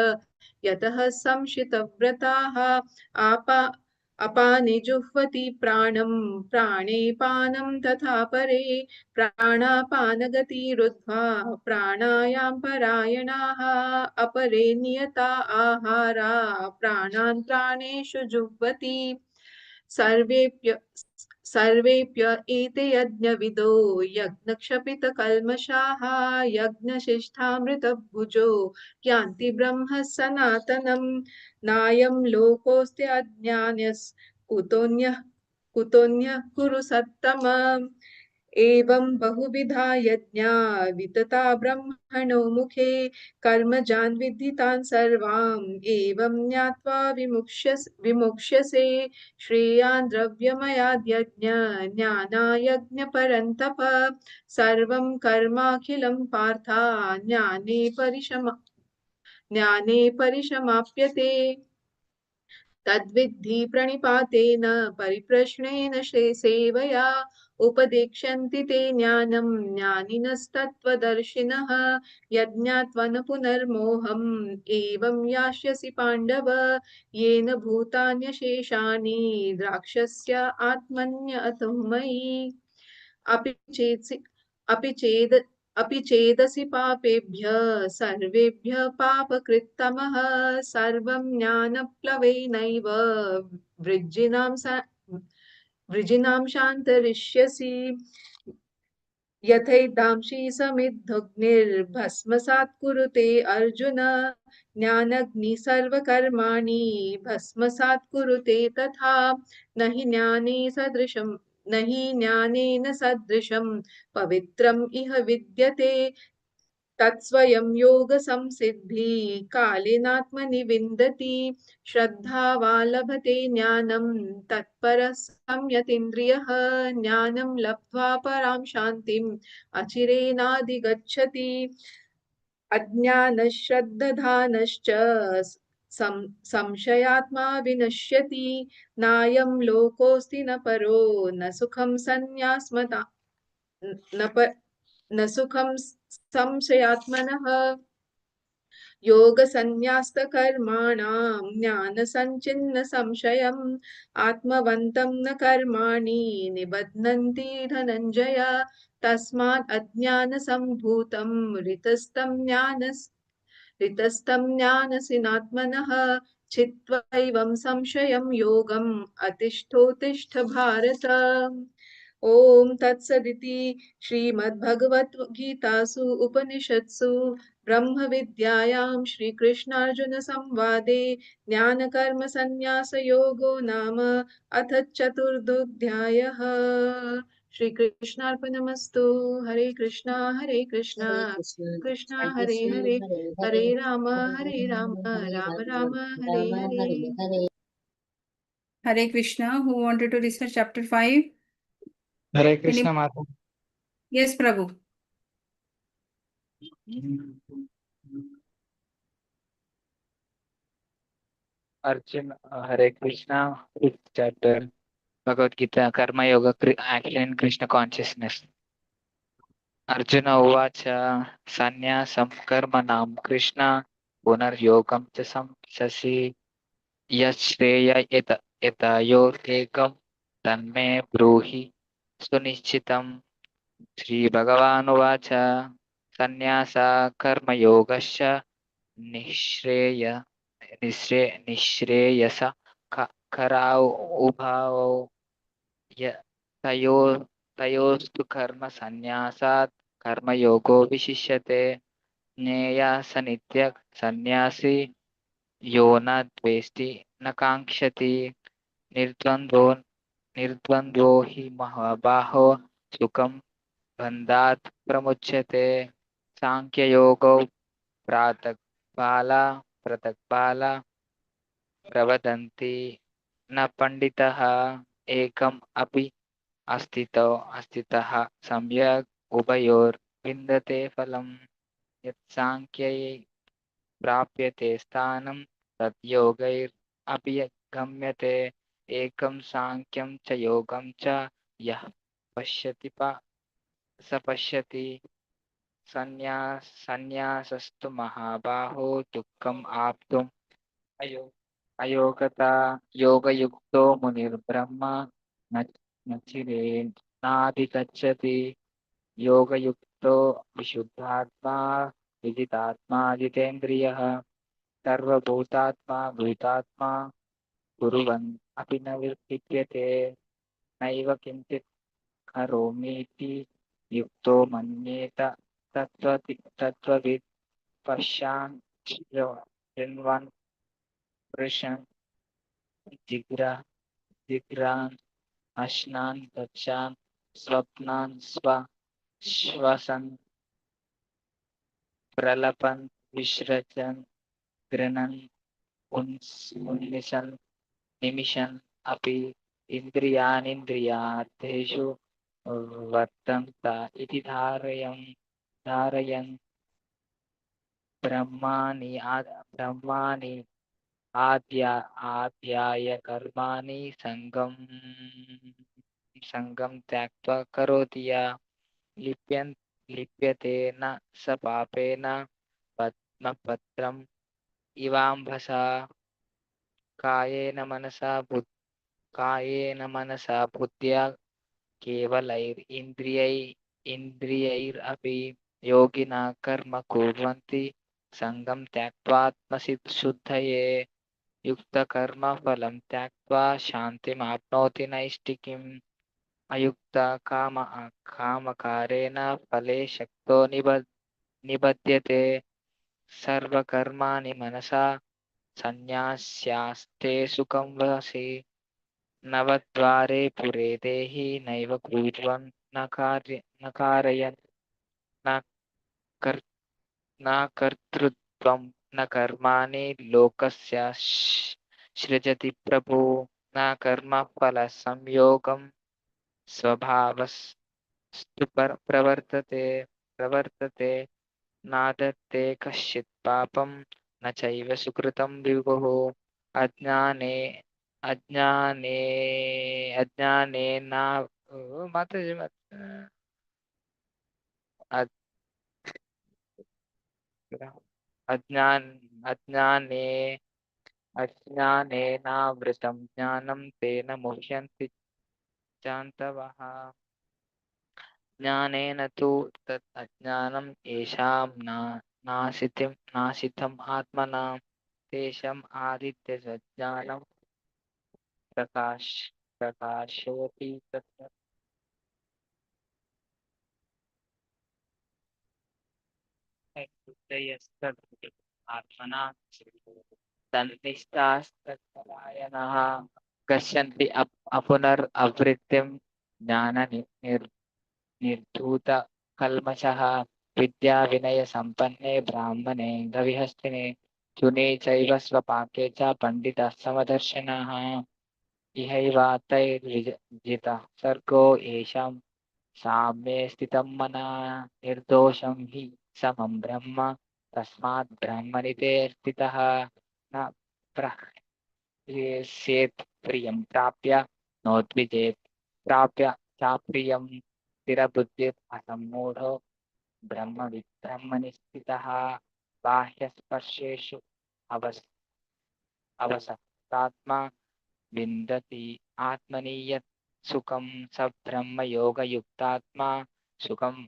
यतः संशितव्रताः अपाने जुह्वति प्राणं प्राणे पानं तथा परे प्राणापानगतिरुद्ध्वा प्राणायाम परायणाः अपरे नियता आहारा प्राणान् प्राणेषु जुह्वति सर्वेप्य एते यज्ञविदो यज्ञक्षपितकल्मषाः यज्ञशिष्टामृतभुजो यान्ति ब्रह्म सनातनम् नायं लोकोऽस्ति अज्ञानस् कुतोऽन्यः कुरु सत्तम एवं बहुविधा यज्ञा वितता ब्रह्मणो मुखे कर्मजान् विद्धितान् सर्वान् एवं ज्ञात्वा विमुक्ष्यसे श्रेयान् द्रव्यमयाद्यज्ञ ज्ञानायज्ञ परन्तप सर्वं कर्माखिलं पार्था ज्ञाने परिसमाप्यते तद्विद्धि प्रणिपातेन परिप्रश्नेन सेवया उपदेक्ष्यन्ति ते ज्ञानं ज्ञानिनस्तत्त्वदर्शिनः यज्ञात्वा न पुनर्मोहम् एवं यास्यसि पाण्डव येन भूतान्यशेषाणि द्राक्ष्यस्य आत्मन्यतो मयि अपि चेदसि पापेभ्यः सर्वेभ्यः पापकृत्तमः सर्वं ज्ञानप्लवेनैव वृजिनां शान्तरिष्यसि यथैदांशी समिद्धग्निर्भस्मसात् कुरुते अर्जुन ज्ञानग्नि सर्वकर्माणि भस्मसात् कुरुते तथा न हि ज्ञानेन सदृशं पवित्रम् इह विद्यते तत्स्वयं योगसंसिद्धि कालेनात्मनि विन्दति श्रद्धावा लभते ज्ञानं तत्परः संयतीन्द्रियः ज्ञानं लब्ध्वा परां शान्तिम् अचिरेणाधिगच्छति अज्ञानश्रद्धधानश्च संशयात्मा विनश्यति नायं लोकोऽस्ति न परो न सुखं न सुखं संशयात्मनः योगसन्न्यास्तकर्माणां ज्ञानसञ्चिन्न संशयम् आत्मवन्तं न कर्माणि निबध्नन्ति धनञ्जय तस्मात् अज्ञानसम्भूतं ऋतस्तं ज्ञानसिनात्मनः चित्वैवं संशयं योगम् अतिष्ठोत्तिष्ठ भारत ओम तत्सदिति श्रीमद्भगवद्गीतासु उपनिषत्सु ब्रह्म विद्यायां श्रीकृष्णार्जुन संवादे ज्ञानकर्म संन्यास योगो नाम अथ चतुर्थोऽध्यायः श्रीकृष्णार्पणमस्तु हरे Krishna Krishna Hare Hare Hare Ram Ram Ram Hare Hare Hare Krishna. Who wanted to recite chapter 5? Hare Krishna Mata. Yes, Prabhu. Arjun, Hare Krishna, fifth chapter, Bhagavad Gita, Karma Yoga, Action in Krishna Consciousness. Arjuna Uvacha, Sannyasam Karmanam Krishna, Punaryogam cha Samsasi, Yashreya Etayor Ekam, Tanme Bruhi, Sunichitam, Sri Bhagavan Uvacha, Sannyasa Karma Yogasya, निश्रेयस कराव उभाव तयोस्तु कर्म संन्यासात् कर्मयोगो विशिष्यते ज्ञेया स नित्य सन्यासी यो न द्वेष्टि न कांक्षति निर्द्वन्द्वो हि महाबाहो सुखं बन्धात् प्रमुच्यते सांख्ययोगो पृथक्बाला प्रवदन्ति न पंडितः एकम् अपि अस्तितः सम्यक् उभयोर्विन्दते फलम् यत्साङ्ख्यै प्राप्यते स्थानं तत् योगैरपि गम्यते एकं साङ्ख्यं च योगं च यः पश्यति स पश्यति संन्यासस्तु महाबाहो दुःखम् आप्तुम् अयोगता योगयुक्तो मुनिर्ब्रह्म न न चिरेणाधिगच्छति योगयुक्तो विशुद्धात्मा विजितात्मा जितेन्द्रियः सर्वभूतात्मा भूतात्मा कुर्वन् अपि न लिप्यते नैव किञ्चित् करोमीति युक्तो मन्येत तत्त्ववित् पश्यान् शृण्वन् पृशन् जिघ्रान् अश्नान् गच्छान् स्वप्नान् श्वसन् प्रलपन् विसृजन् गृह्णन् उन्निशन् निमिषन् अपि इन्द्रियाणीन्द्रियार्थेषु वर्तन्त इति धारयन् ब्रह्माणि आद्याय कर्माणि संगम त्यक्त्वा करोति या लिप्यते न स पापेन पद्मपत्रम् इवाम्भसा कायेन मनसा बुद्ध्या केवलैरिन्द्रियैरपि योगिना कर्म कुर्वन्ति संगम त्यक्त्वात्मशुद्धये युक्तकर्मफलं त्यक्त्वा शान्तिमाप्नोति नैष्ठिकीम् अयुक्त कामकारेण फले शक्तो निबध्यते सर्वकर्माणि मनसा सन्न्यास्यास्ते सुखं वसि नवद्वारे पुरे देहि नैव कुर्वन् न कारयन् न कर्तृत्वं न कर्माणि लोकस्य सृजति प्रभु न कर्मफलसंयोगं स्वभावस्तु प्रवर्तते नादत्ते कश्चित् पापं न चैव सुकृतं विभुः अज्ञाने अज्ञानेन माताजी अज्ञानेनावृतं ज्ञानं तेन मुह्यन्ति जान्तवः ज्ञानेन तु तत् अज्ञानं येषां नाशितम् आत्मना तेषाम् आदित्यज्ञानं प्रकाशयति तत्र आत्मना तन्निष्ठास्तत्परायणः गच्छन्ति अपुनरवृत्तिं निर्धूतकल्मषः विद्या विनय संपन्ने ब्राह्मणे गविहस्तिने शुने चैव स्वपाके च पंडितः समदर्शनः इहैवातैर्विजितः सर्गो येषां साम्ये स्थितं मनः निर्दोषं हि समं ब्रह्म तस्मात् ब्रह्मणि ते स्थितः न प्रह्यस्येत् प्रियं प्राप्य नोद्विजेत् प्राप्य चाप्रियं स्थिरबुद्धिः असम्मूढो ब्रह्मणि स्थितः बाह्यस्पर्शेषु अवसक्तात्मा विन्दति आत्मनि यत् सुखं स ब्रह्मयोगयुक्तात्मा सुखं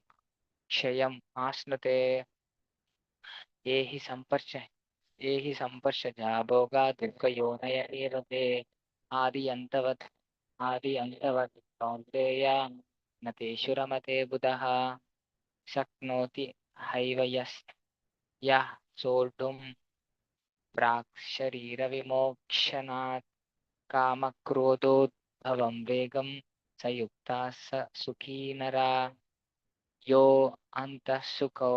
क्षयम् आश्नुते ये हि संपर्शजा भोगा दुःखयोनय एव ते आदि अन्तवत् कौन्तेय न तेषु रमते बुधः शक्नोति हैव यः सोढुं प्राक् शरीरविमोक्षणात् कामक्रोधोद्भवं वेगं स युक्ता स सुखी नरा यो अन्तः सुखो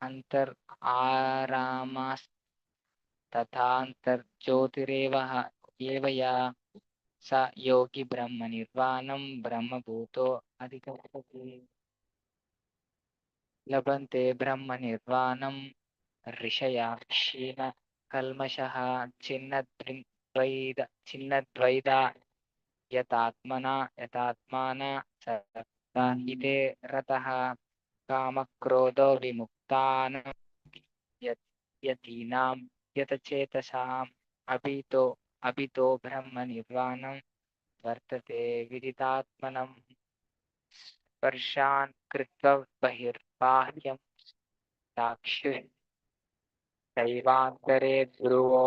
अन्तर् आरामस्तथान्तर्ज्योतिरेव या स योगी ब्रह्म निर्वाणं ब्रह्मभूतो अधिगच्छति लभन्ते ब्रह्मनिर्वाणं ऋषया क्षीण कल्मषः छिन्नद्वैदा यतात्माना सत्ताहिते रतः कामक्रोधो विमुक्तान् यतीनां यतचेतसाम् अभितो ब्रह्मनिर्वाणं वर्तते विदितात्मनं स्पर्शान् कृत्वा बहिर्बाह्यं चैवान्तरे ध्रुवो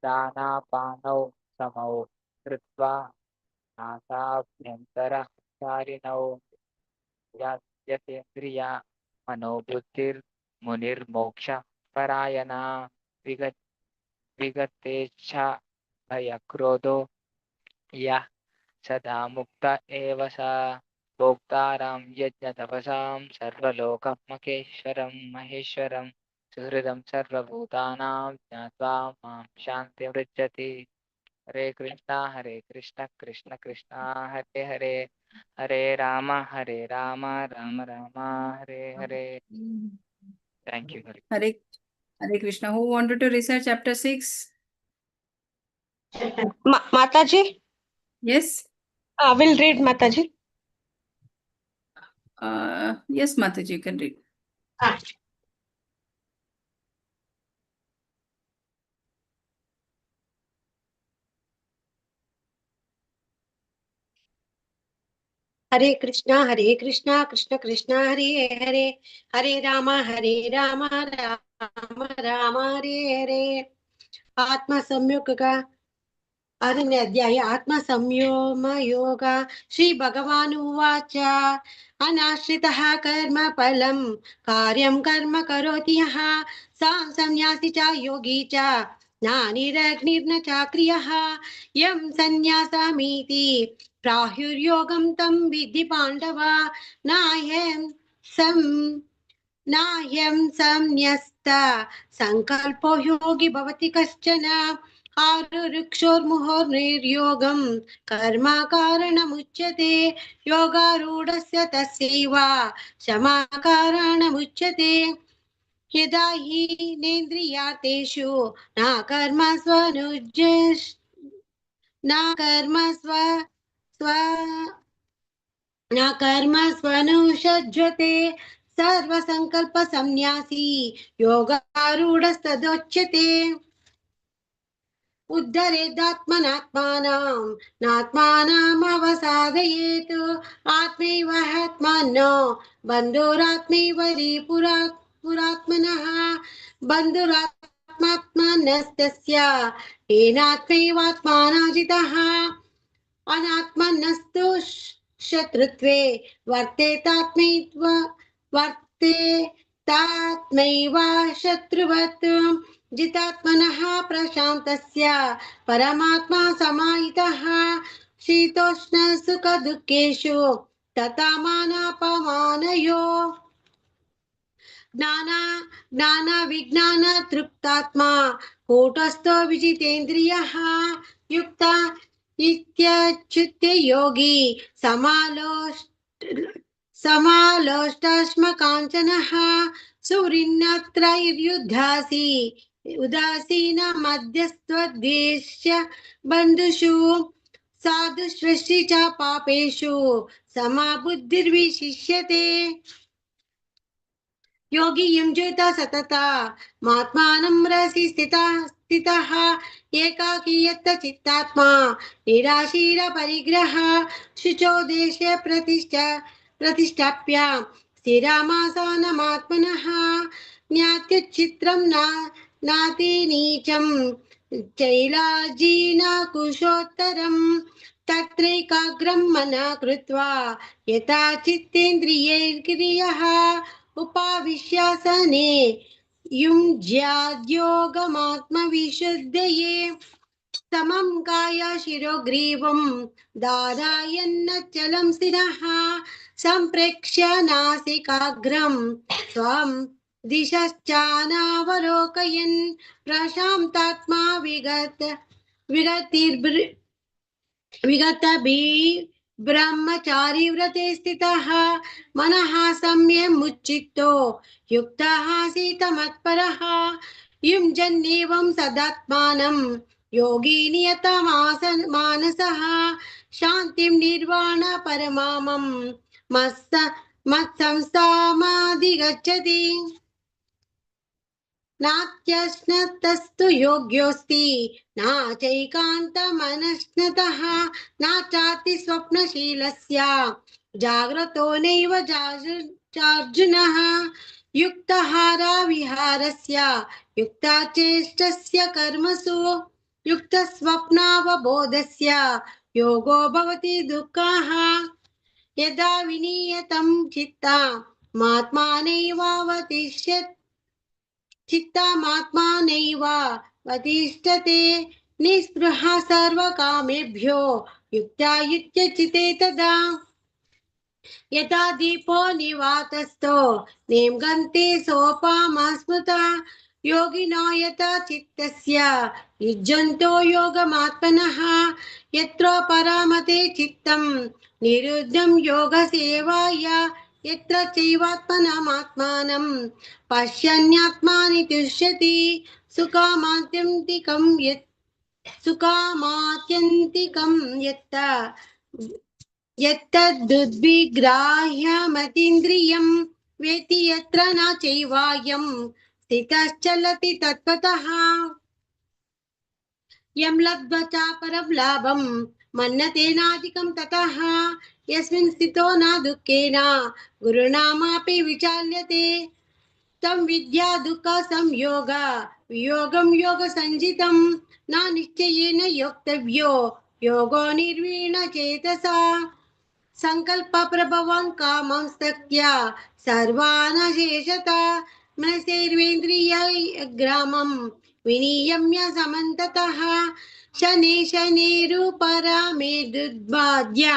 दानापानौ समौ कृत्वा नासाभ्यन्तरचारिणौ यतेन्द्रिया मनोबुद्धिर्मुनिर्मोक्ष परायणा विगतेच्छा भयक्रोधो यः सदा मुक्त एव स भोक्तारां यज्ञतपसां महेश्वरं सुहृदं सर्वभूतानां ज्ञात्वा मां शान्तिमृच्छति। हरे Krishna Krishna Krishna Hare Hare Hare Ram Ram Ram Hare Hare. Thank you. Hare Hare Krishna. Who wanted to recite chapter 6? Mataji, Yes. I will read Mataji. Yes, Mataji, you can read. Hare Krishna, Krishna Krishna, Hare Hare, Hare Rama, Rama Rama, Hare Hare. Atma Samyuga अरण्यध्याय आत्मसंयम योग श्री भगवान् उवाच अनाश्रितः कर्म फलं कार्यं कर्म करोति यः सा संन्यासी च योगी च ज्ञानिरग्निर्न चाक्रियः यं संन्यासामीति प्राहुर्योगं तं विद्धि पाण्डव नाह्यं संन्यस्त संकल्पो योगी भवति कश्चन आरुरुक्षोर्मुहुर्निर्योगं कर्म कारणमुच्यते योगारूढस्य तस्यैव क्षमा कारणमुच्यते यदा हि नेन्द्रियार्थेषु न कर्म स्वनुषज्यते सर्वसंकल्प संन्यासी योगारूढस्तदोच्यते उद्धरेदात्मनात्मानं नात्मानमवसादयेत् आत्मैव ह्यात्मनो बन्धुरात्मैव पुरात्मनः बन्धुरात्मात्मनस्तस्य येनात्मैवात्मानः जितः अनात्मनस्तु शत्रुत्वे वर्तेतात्मैव शत्रुवत् जितात्मनः प्रशान्तस्य परमात्मा समाहितः शीतोष्ण सुख दुःखेषु तथा मानापमानयो ज्ञान विज्ञान तृप्तात्मा कूटस्थो विजितेन्द्रियः युक्ता इत्युच्यते योगी समालोष्टाश्मकाञ्चनः सुहृन्नत्रैर्युद्धासि उदासीन मध्यस्त्वद्वेष्य बन्धुषु साधुष्वसि च पापेषु समाबुद्धिर्विशिष्यते योगी युञ्जत सतता मात्मानं रसि स्थितः एकाकी यत्त चित्तात्मा निराशीर परिग्रह शुचो देशे प्रतिष्ठाप्य स्थिरामासानमात्मनः ज्ञात्युच्चित्रं नाति नीचं चैलाजीन कुशोत्तरं तत्रैकाग्रं मनः कृत्वा यथा चित्तेन्द्रियैर्क्रियः उपाविश्यासने युञ्ज्याद्योगमात्मविशुद्धये समं काय शिरोग्रीवं धारयन्नचलं शिरः सम्प्रेक्ष्य नासिकाग्रं स्वं दिशश्चानवलोकयन् प्रशान्तात्मा विगतभिः ब्रह्मचारी व्रते स्थितः मनः संयमुच्चित्तो युक्तः सीतमत्परः युञ्जन्नेवं सदात्मानं योगी नियतमानसः शान्तिं निर्वाण परमामं मत्संस्थामाधिगच्छति नात्यश्नतस्तु योग्योऽस्ति नाचैकान्तमनश्नतः नाचाति स्वप्नशीलस्य जाग्रतो नैव चार्जुनः युक्तहाराविहारस्य युक्ताचेष्टस्य कर्मसु युक्तस्वप्नावबोधस्य योगो भवति दुःखः यदा विनीयतं चित्तमात्मानैव वतिष्ठते निःस्पृहा सर्वकामेभ्यो युक्ता युज्यचिते तदा यथा दीपो निवातस्थो नेमगन्ते सोपामा स्मृता योगिनो यथा चित्तस्य युज्यन्तो योगमात्मनः यत्र परामते चित्तं निरुद्धं योगसेवाया यत्र चैवात्मनमात्मानं पश्यन्यात्मानि तुष्यति सुखमात्यन्तिकं यत्त यत्तदुद्विग्राह्यमतीन्द्रियं वेति यत्र न चैवायं स्थितश्चलति तत्त्वतः यं लब्ध्वा च परं लाभं मन्यतेनाधिकं ततः यस्मिन् स्थितो न दुःखेन गुरुणामापि विचाल्यते तं विद्या दुःख संयोग वियोगं योगसञ्जितं न निश्चयेन योक्तव्यो योगो निर्वीण चेतसा संकल्प प्रभवान् कामं त्यक्त्वा सर्वानशेषता मनसैर्वेन्द्रियग्रामं विनियम्य समन्ततः शनेरूपरामे दुर्बाध्य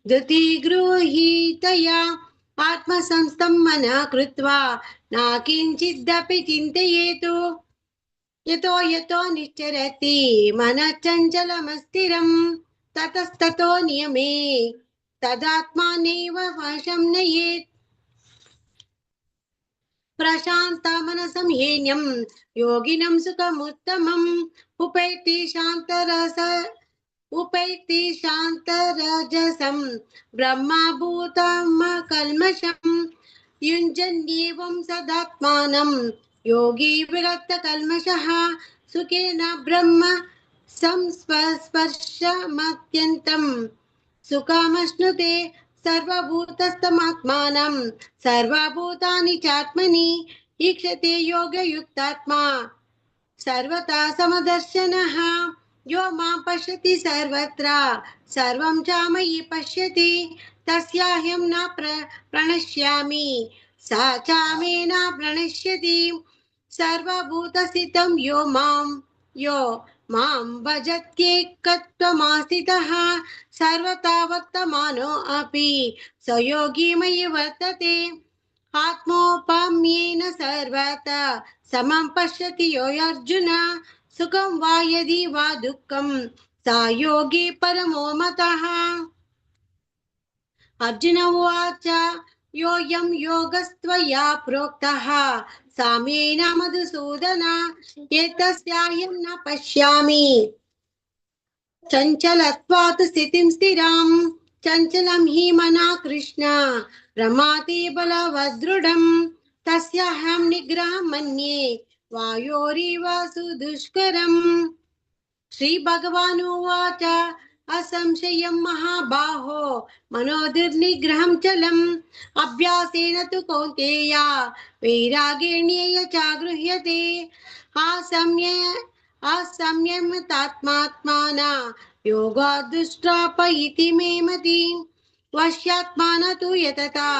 धृतिगृहीतया आत्मसंस्थं मनः कृत्वा न किञ्चिदपि चिन्तयेतु यतो यतो निश्चरति मनः चञ्चलमस्थिरं ततस्ततो नियमे तदात्मानैव वशं नयेत् प्रशान्तमनसं ह्येनं योगिनं सुखमुत्तमम् उपैति शान्तरजसं ब्रह्मभूतमकल्मषं युञ्जन्नेवं सदात्मानं योगी विरक्तकल्मषः सुखेन ब्रह्म संस्पर्शमत्यन्तं सुखमश्नुते सर्वभूतस्थमात्मानं सर्वभूतानि चात्मनि ईक्षते योगयुक्तात्मा सर्वथा समदर्शनः यो मां पश्यति सर्वत्र सर्वं च मयि पश्यति तस्याहं न प्रणश्यामि सा च मे न प्रणश्यति सर्वभूतस्थितं यो मां भजत्येकत्वमास्थितः सर्वथा वर्तमानो अपि स योगी मयि वर्तते आत्मोपम्येन सर्वथा समं पश्यति यो अर्जुन सुखं वा यदि वा दुःखं सा योगी परमो मतः अर्जुन उवाच योऽयं योगस्त्वया प्रोक्तः साम्येन मधुसूदन एतस्याहं न पश्यामि चञ्चलत्वात् स्थितिं स्थिरां चञ्चलं हि मनः कृष्ण प्रमाति बलवदृढं तस्याहं निग्रहं मन्ये वायोरिव सुदुष्करम् श्रीभगवानुवाच असंशयं महाबाहो मनोदुर्निग्रहं चलम् अभ्यासेन तु कौन्तेय वैराग्येण च गृह्यते असंयमतात्मात्माना योगात् दुष्टापयिति मे मति वश्यात्माना तु यतता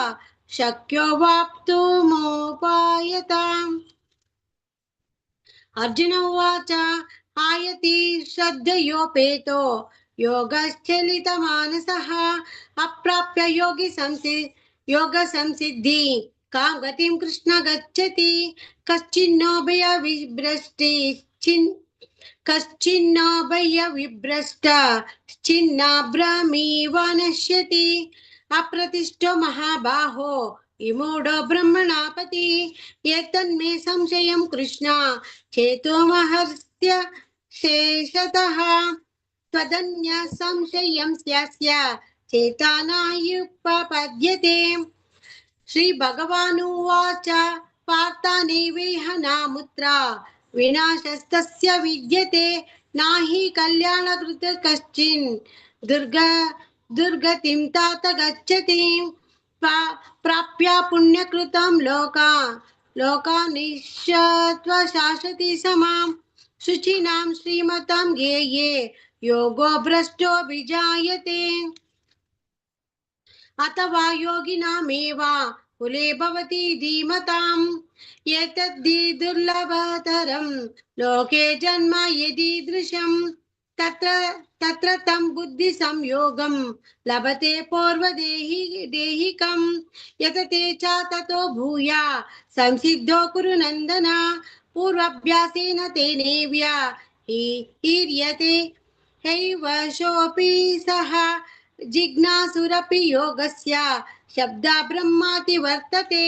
शक्यो वाप्तुमुपायताम् अर्जुन उवाच आयति श्रद्धयोपेतो योगश्चलितमानसः अप्राप्य योगसंसिद्धि कां गतिं कृष्ण गच्छति कश्चिन्नो भयविभ्रष्टि कश्चिन्न भयविभ्रष्ट छिन्नाभ्रमीव नश्यति अप्रतिष्ठो महाबाहो विमूढो ब्रह्मणापति एतन्मे संशयं कृष्ण चेतोमहर्त्य शेषतः त्वदन्य संशयं स्यास्य चेतानायुपपद्यते श्रीभगवानुवाच पार्थानैवेह नामुत्रा विनाशस्तस्य विद्यते नाहि कल्याणकृत कश्चिन् दुर्गतिं तात गच्छति प्राप्य पुण्यकृतं लोकानिश्चत्वशाश्वती समां शुचीनां श्रीमतां गेये योगो भ्रष्टो विजायते अथवा योगिनामेव कुले भवति धीमताम् एतद्धि दुर्लभतरं लोके जन्म यदीदृशं तत्र तं बुद्धि संयोगं लभते देहिकं यतते च ततो भूया संसिद्धो कुरु नन्दन पूर्वाभ्यासेन तेनेव्य हीर्यते हैवशोऽपि सः जिज्ञासुरपि योगस्य शब्दा ब्रह्माति वर्तते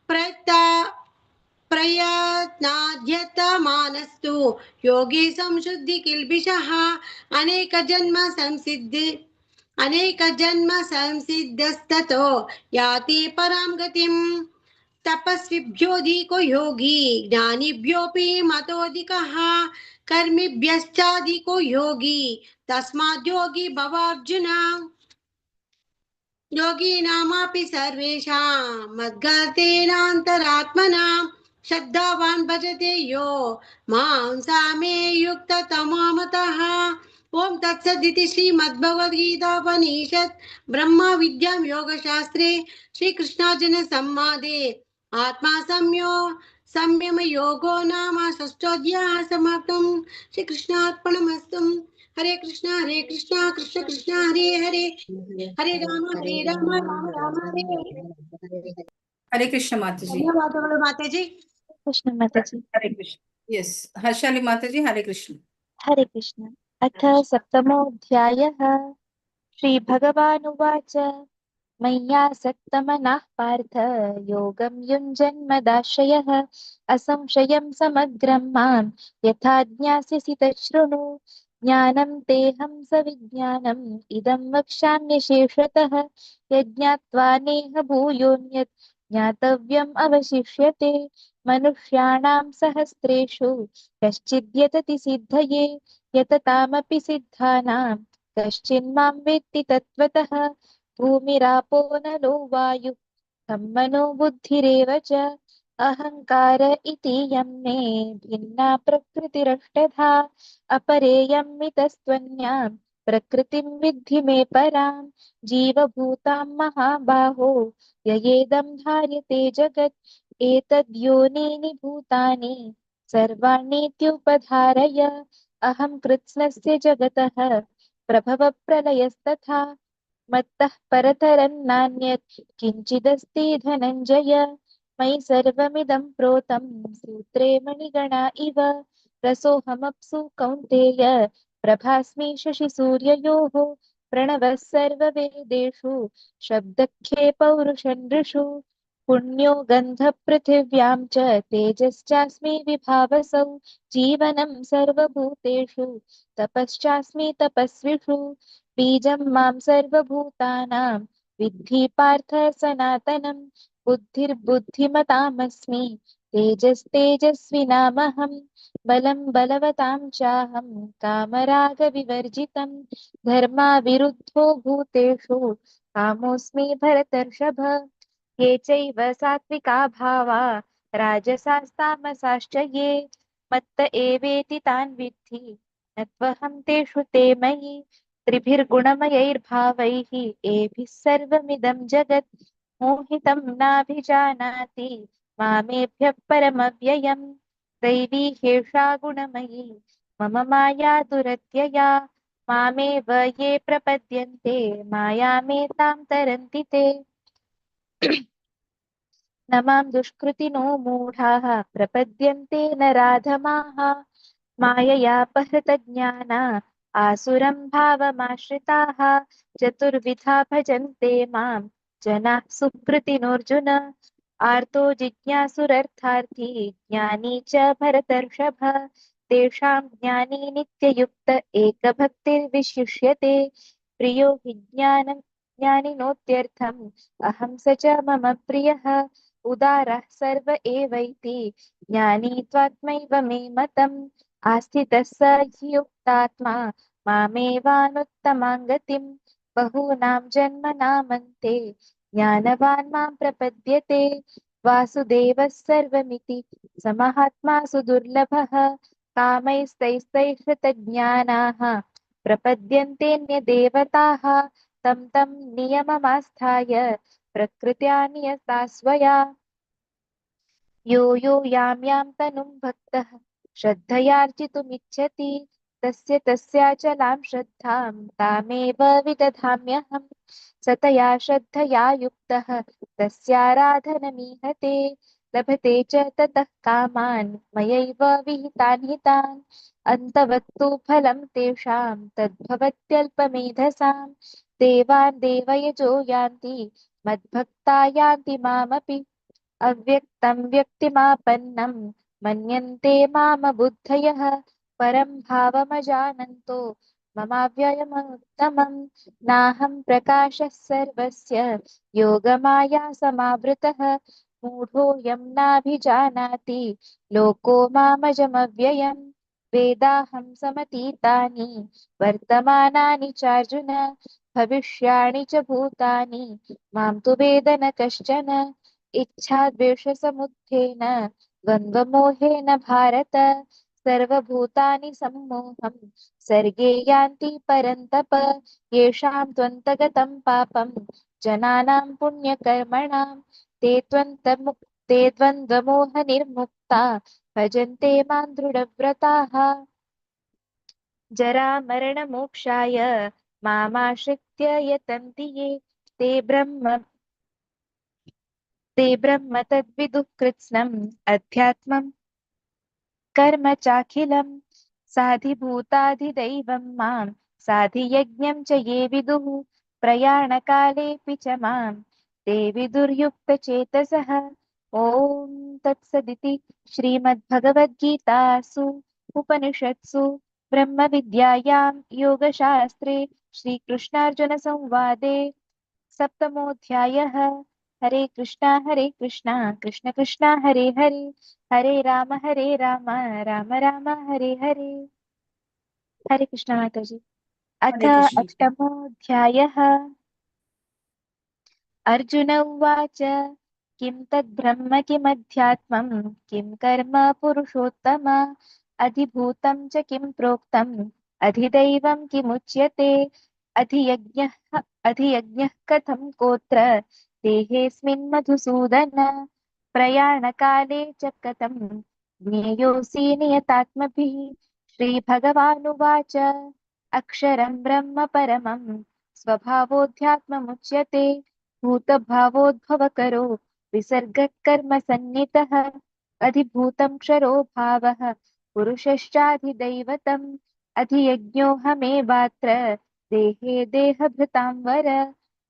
प्रयत्नाद्यतमानस्तु योगी संशुद्धि किल्बिषः अनेक जन्म संसिद्धस्ततो याति परां गतिम् तपस्विभ्योऽधिको योगी ज्ञानिभ्योऽपि मतोऽधिकः कर्मिभ्यश्चाधिको योगी तस्माद् योगी भवार्जुन योगिनामपि सर्वेषां मद्गतेनान्तरात्मना श्रद्धावान् भजते यो मां सा मे युक्ततमो मतः ओम तत्सदिति श्रीमद्भगवद्गीतापनिषत् ब्रह्म विद्यां योगशास्त्रे श्रीकृष्णार्जुन संवादे आत्मा संयम योगो नाम षष्ठोऽध्यायः समाप्तम्। श्रीकृष्णार्पणमस्तु। हरे कृष्णा कृष्ण कृष्ण हरे हरे हरे राम राम राम हरे हरे। हरे कृष्ण माता जी। ಧನ್ಯವಾದಗಳು ಮಾತಾಜಿ. कृष्ण माताजी। हरे कृष्ण। यस, हर्षाली माता जी, हरे कृष्ण। हरे कृष्ण। अथ सप्तमोऽध्यायः। श्रीभगवानुवाच मय्यासक्तमनः पार्थ योगं युञ्जन्मदाश्रयः असंशयं समग्रं मां यथा ज्ञास्यसि तच्छृणु ज्ञानं तेऽहं सविज्ञानम् इदं वक्ष्याम्यशेषतः यज्ञात्वा नेह भूयोऽन्यत् ज्ञातव्यम् अवशिष्यते मनुष्याणां सहस्रेषु कश्चिद्यतति सिद्धये यततामपि सिद्धानां कश्चिन्मां वेत्ति तत्त्वतः भूमिरापो नलो वायुः खं मनो बुद्धिरेव च अहङ्कार इति यं मे भिन्ना प्रकृतिरष्टधा अपरेयमितस्त्वन्यां प्रकृतिं विद्धि मे परां जीवभूतां महाबाहो ययेदं धार्यते जगत् एतद्योनीनि भूतानि सर्वाणीत्युपधारय अहं कृत्स्नस्य जगतः प्रभवप्रलयस्तथा मत्तः परतरं नान्यत् किञ्चिदस्ति धनञ्जय मयि सर्वमिदं प्रोतं सूत्रे मणिगणा इव रसोऽहमप्सु कौन्तेय प्रभास्मि शशिसूर्ययोः प्रणवः सर्ववेदेषु शब्दखे पौरुषनृषु पुण्यो गन्धपृथिव्यां च तेजश्चास्मि विभावसौ जीवनं सर्वभूतेषु तपश्चास्मि तपस्विषु बीजं मां सर्वभूतानां विद्धि पार्थ सनातनं बुद्धिर्बुद्धिमतामस्मि तेजस्तेजस्विनामहं बलं बलवतां चाहं कामरागविवर्जितं धर्माविरुद्धो भूतेषु कामोऽस्मि भरतर्षभ ये चैव सात्विका भावा राजसास्तामसाश्च ये मत्त एवेति तान् विद्धि न त्वहं तेषु ते मयि त्रिभिर्गुणमयैर्भावैः एभिः सर्वमिदं जगत् मोहितं नाभिजानाति मामेभ्यः परमव्ययम् दैवी ह्येषा गुणमयी मम माया दुरत्यया मामेव ये प्रपद्यन्ते मायामेतां तरन्ति ते न मां दुष्कृतिनो मूढाः प्रपद्यन्ते न राधमाः माययापहृतज्ञाना आसुरं भावमाश्रिताः चतुर्विधा भजन्ते मां जनाः सुकृतिनोऽर्जुन आर्तो जिज्ञासुरर्थार्थी ज्ञानी च भरतर्षभ तेषां ज्ञानी नित्ययुक्त एकभक्तिर्विशिष्यते प्रियो हि ज्ञानिनोत्यर्थम् अहं स च मम प्रियः उदारः सर्व एवैति ज्ञानी त्वात्मैव मे मतम् आस्थितः स हि युक्तात्मा मामेवानुत्तमां गतिम् बहूनां जन्मनामन्ते ज्ञानवान् मां प्रपद्यते वासुदेवः सर्वमिति समहात्मा सुदुर्लभः कामैस्तैस्तैहृतज्ञानाः प्रपद्यन्तेऽन्यदेवताः तं तं नियममास्थाय प्रकृत्या नियता स्वया यो यो यां यां तनुं भक्तः श्रद्धयार्जितुमिच्छति तस्य तस्याचलां श्रद्धां तामेव विदधाम्यहम् सतया श्रद्धया युक्तः तस्याराधनमीहते लभते च ततः कामान् मयैव विहितान् हितान् अन्तवत्तु फलं तेषां तद्भवत्यल्पमेधसाम् देवान् देवयजो यान्ति मद्भक्ता यान्ति मामपि अव्यक्तं व्यक्तिमापन्नं मन्यन्ते मामबुद्धयः परं भावमजानन्तो ममाव्ययमुत्तमम् नाहं प्रकाशः सर्वस्य योगमाया समावृतः मूढोऽयं नाभिजानाति लोको मामजमव्ययम् वेदाहं समतीतानि वर्तमानानि चार्जुन भविष्याणि च भूतानि मां तु वेद न कश्चन इच्छाद्वेषसमुत्थेन द्वन्द्वमोहेन भारत सर्वभूतानि सम्मोहं सर्गे यान्ति परन्तप येषां त्वन्तगतं पापं जनानां पुण्यकर्मणां ते द्वन्द्वमोहनिर्मुक्ता भजन्ते मां दृढव्रताः जरामरणमोक्षाय मामाश्रित्य यतन्ति ये ते ब्रह्म तद्विदुः कृत्स्नम् अध्यात्मं कर्म चाखिलम् साधिभूताधिदैवं मां साधियज्ञं च ये विदुः प्रयाणकालेऽपि च मां ते विदुर्युक्तचेतसः ॐ तत्सदिति श्रीमद्भगवद्गीतासु उपनिषत्सु ब्रह्मविद्यायां योगशास्त्रे श्रीकृष्णार्जुनसंवादे सप्तमोऽध्यायः हरे कृष्णा कृष्ण कृष्णा हरे हरे हरे राम राम राम हरे हरे हरे कृष्ण माताजी अथ हरे कृष्ण। अष्टमोऽध्यायः अर्जुन उवाच किं तद्ब्रह्म किमध्यात्मं किं कर्म पुरुषोत्तम अधिभूतं च किं प्रोक्तम् अधिदैवं किमुच्यते अधियज्ञः कथं कोत्र देहेऽस्मिन् मधुसूदन प्रयाणकाले च कथं ज्ञेयोऽसि नियतात्मभिः श्रीभगवानुवाच अक्षरं ब्रह्म परमं स्वभावोऽध्यात्ममुच्यते भूतभावोद्भवकरो विसर्गः कर्मसन्नितः अधिभूतं क्षरो भावः पुरुषश्चाधिदैवतम् अधियज्ञोऽहमेवात्र देहे देहभृतां वर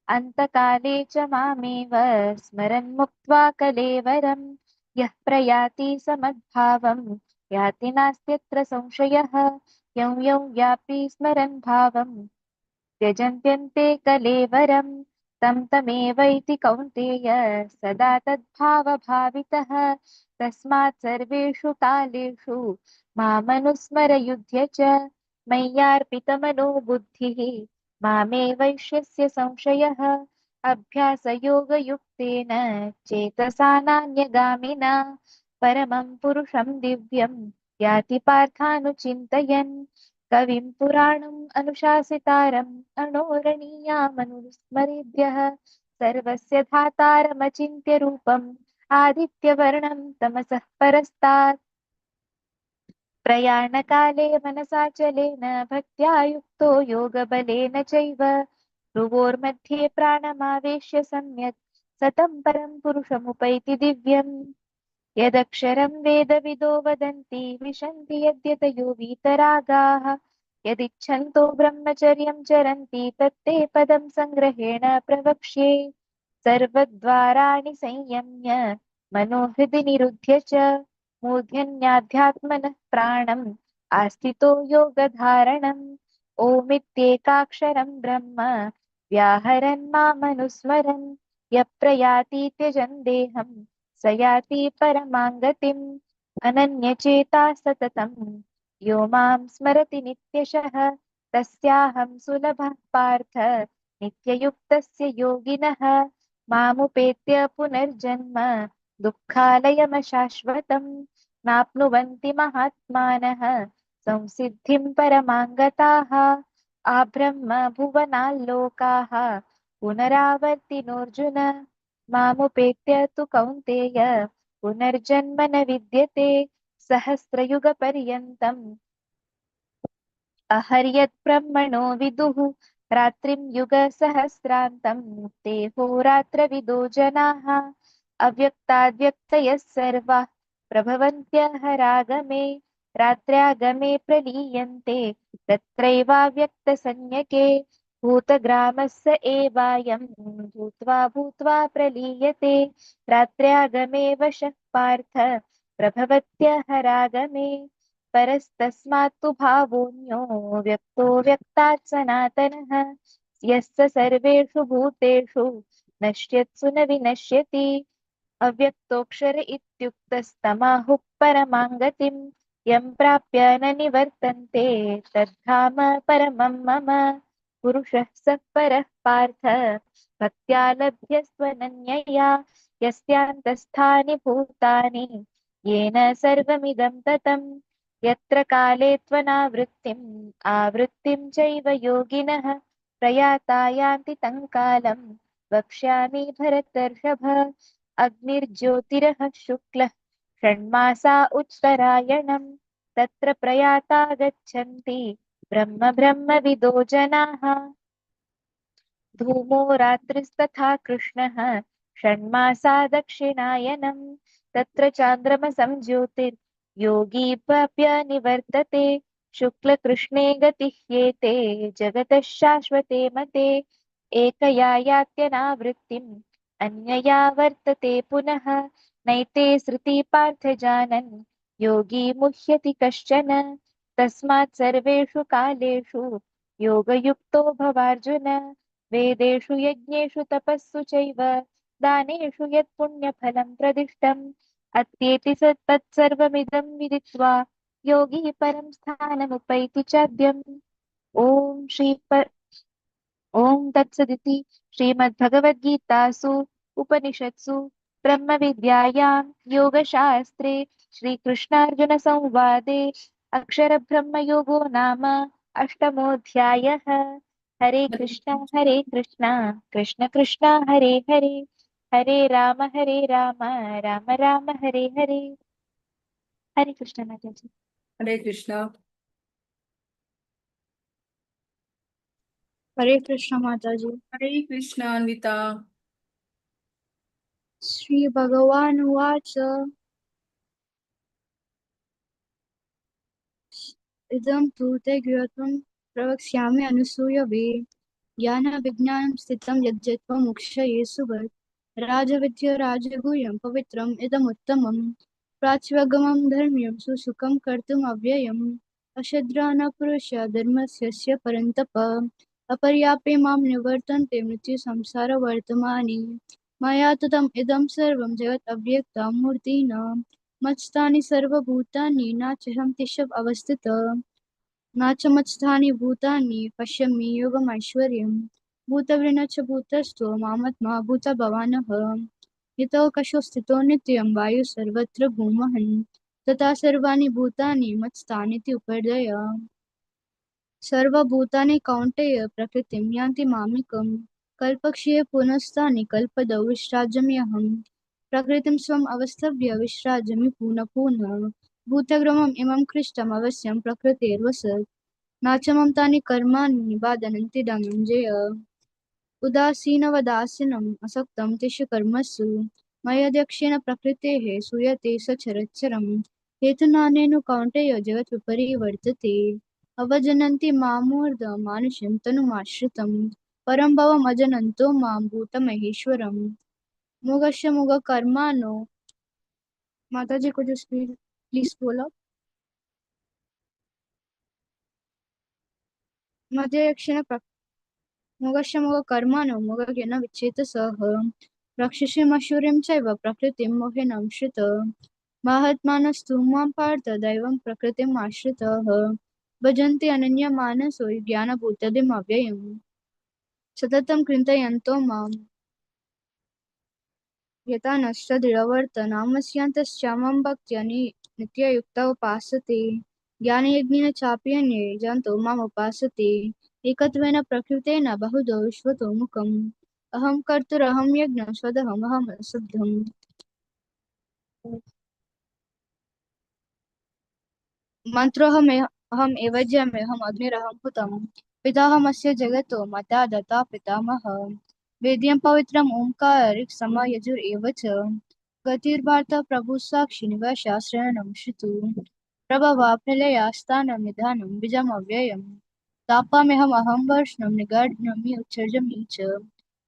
अन्तकाले च मामेव स्मरन् मुक्त्वा कलेवरं यः प्रयाति समद्भावं याति नास्त्यत्र संशयः यं यं यापि स्मरन् भावं त्यजन्त्यन्ते कलेवरम् तं तमेवैति कौन्तेय सदा तद्भावभावितः तस्मात् सर्वेषु कालेषु मामनुस्मर युध्य च मय्यार्पितमनो बुद्धिः मामे वैश्यस्य संशयः अभ्यासयोगयुक्तेन चेतसा नान्यगामिना परमं पुरुषं दिव्यं याति पार्थानुचिन्तयन् कविं पुराणम् अनुशासितारम् अणोरणीयामनुस्मरेद्यः सर्वस्य धातारमचिन्त्य रूपम् आदित्यवर्णं तमसः परस्तात् प्रयाणकाले मनसाचलेन भक्त्या युक्तो योगबलेन चैव भ्रुवोर्मध्ये प्राणमावेश्य सम्यक् सतं परं पुरुषमुपैति दिव्यम् यदक्षरं वेदविदो वदन्ति विशन्ति यद्यतयो वीतरागाः यदिच्छन्तो ब्रह्मचर्यं चरन्ति तत्ते पदं संग्रहेण प्रवक्ष्ये सर्वद्वाराणि संयम्य मनोहृदि निरुध्य च मूर्धन्याध्यात्मनः प्राणम् आस्थितो योगधारणम् ओमित्येकाक्षरं ब्रह्म व्याहरन् मामनुस्मरन् यः प्रयाति त्यजन् देहं स याति परमां गतिम् अनन्यचेता सततं यो मां स्मरति नित्यशः तस्याहं सुलभः पार्थ नित्ययुक्तस्य योगिनः मामुपेत्य पुनर्जन्म दुःखालयमशाश्वतम् नाप्नुवन्ति महात्मानः संसिद्धिं परमां गताः आब्रह्म भुवनाल्लोकाः पुनरावर्तिनोऽर्जुन मामुपेत्य तु कौन्तेय पुनर्जन्म न विद्यते सहस्रयुगपर्यन्तम् अहर्यद्ब्रह्मणो विदुः रात्रिं युगसहस्रान्तं ते होरात्रविदो जनाः अव्यक्ताद्व्यक्तयः सर्वाः प्रभवन्त्यहरागमे रात्र्यागमे प्रलीयन्ते तत्रैवाव्यक्तसंज्ञके भूतग्रामस्य एवायं भूत्वा भूत्वा प्रलीयते रात्र्यागमे वशः पार्थ प्रभवत्यहरागमे परस्तस्मात् तु भावोऽन्यो व्यक्तो व्यक्तात् सनातनः यस्य सर्वेषु भूतेषु नश्यत्सु न विनश्यति अव्यक्तोऽक्षर इत्युक्तस्तमाहुः परमां गतिम् यं प्राप्य न निवर्तन्ते तद्धाम परमं मम पुरुषः सः परः पार्थ भक्त्या लभ्यस्त्वनन्यया यस्यान्तस्थानि भूतानि येन सर्वमिदं ततं यत्र काले त्वनावृत्तिम् आवृत्तिं चैव योगिनः प्रयाता यान्ति तं कालं वक्ष्यामि भरतर्षभ अग्निर्ज्योतिरः शुक्लः षण्मासा उत्तरायणं तत्र प्रयाता गच्छन्ति ब्रह्म ब्रह्मविदो जनाः धूमो रात्रिस्तथा कृष्णः षण्मासा दक्षिणायनं तत्र चान्द्रमसं ज्योतिर्योगी प्राप्य निवर्तते शुक्लकृष्णे गतिह्येते जगतः शाश्वते मते एकया यात्यनावृत्तिम् अन्यया वर्तते पुनः नैते सृति पार्थ जानन् योगी मुह्यति कश्चन तस्मात् सर्वेषु कालेषु योगयुक्तो भवार्जुन वेदेषु यज्ञेषु तपस्सु चैव दानेषु यत् पुण्यफलं प्रदिष्टम् अत्येति तत्सर्वमिदं विदित्वा योगी परं स्थानमुपैति चाद्यम् ॐ तत्सदिति श्रीमद्भगवद्गीतासु उपनिषत्सु ब्रह्मविद्यायां योगशास्त्रे श्रीकृष्णार्जुनसंवादे अक्षरब्रह्मयोगो नाम अष्टमोऽध्यायः हरे कृष्ण कृष्ण कृष्ण हरे हरे हरे राम राम राम हरे हरे हरे कृष्ण माताजी हरे कृष्ण हरे कृष्ण माताजी। हरे कृष्ण अन्विता श्री भगवानुवाच इदं तु ते गृहीत्वं प्रवक्ष्यामि अनुसूयवे ज्ञानविज्ञानं स्थितं यज्जत्वमुक्षये सुवत् राजविद्या राजगुह्यं पवित्रम् इदमुत्तमं प्राच्यगमं धर्म्यं सुसुखं कर्तुम् अव्ययम् अशद्रानपुरुषया धर्मस्य परन्तप अपर्याप्य मां निवर्तन्ते मृत्युसंसारवर्तमानि मया ततम् इदं सर्वं जगत् अव्यक्तं मूर्तिना मत्स्थानि सर्वभूतानि न चहं तिष्ठप् अवस्थितः न च मत्स्थानि भूतानि पश्यमि योगमैश्वर्यं भूतविन च भूतस्थो मामत्मा भूतभवानः यतो कशो स्थितो नित्यं वायुः सर्वत्र भूमहन् तथा सर्वाणि भूतानि मत्स्थानीति उपादेय सर्वभूतानि कौन्तेय प्रकृतिं यान्ति मामिकं कल्पक्षये पुनस्तानि कल्पदौ विश्राजम्यहं प्रकृतिं स्वम् अवस्थव्य विश्राजमि पुनः पुनः भूतग्रमम् इमं कृष्टम् अवश्यं प्रकृतेर्वसत् न च मम तानि कर्माणि बाधन्ति धनञ्जय उदासीनवदासीनम् असक्तं तेषु कर्मसु मय्यध्यक्षेण प्रकृतेः सूयते सचरच्चरम् हेतुनानेन कौन्तेय जगत् विपरिवर्तते अवजनन्ति मामूर्ध मानुषं तनुमाश्रितं परं भवमजनन्तो मां भूतमहेश्वरम् मुगस्य मुगकर्माणो माताजी को just प्लीज बोलो मध्ययक्षेण मुगस्य मुगकर्माणो मुगकेन विच्छेदसः राक्षसीमशूरीं चैव प्रकृतिं मोहेन श्रित महात्मानस्तु मां पार्थ दैवं प्रकृतिम् आश्रितः भजन्ति अनन्यमानसो ज्ञानभूतदिम् अव्ययम् सततं चिन्तयन्तो मां यथा नश्च दृढवर्तनामस्यान्तश्चामं भक्त्या नित्ययुक्ता उपासते ज्ञानयज्ञेन चाप्यन्ये जानतो माम् उपासते एकत्वेन प्रकृतेन बहुधो विश्वतो मुखम् अहं कर्तुरहं यज्ञं स्वदहमहं शुद्धम् मन्त्रोऽहम् एव ज्याम्यहम् अग्निरहं हुतं पिताहमस्य जगतो मता दत्ता पितामहः वेद्यं पवित्रम् ओंकार समयजुरेव च गतिर्वार्ता प्रभु साक्षी निवासाश्रयणं श्रुतु प्रभवा प्रलयास्तानं निधानं बीजमव्ययम् तापाम्यहमहं वर्ष्णं निगाढ्यमि उत्सर्जमि च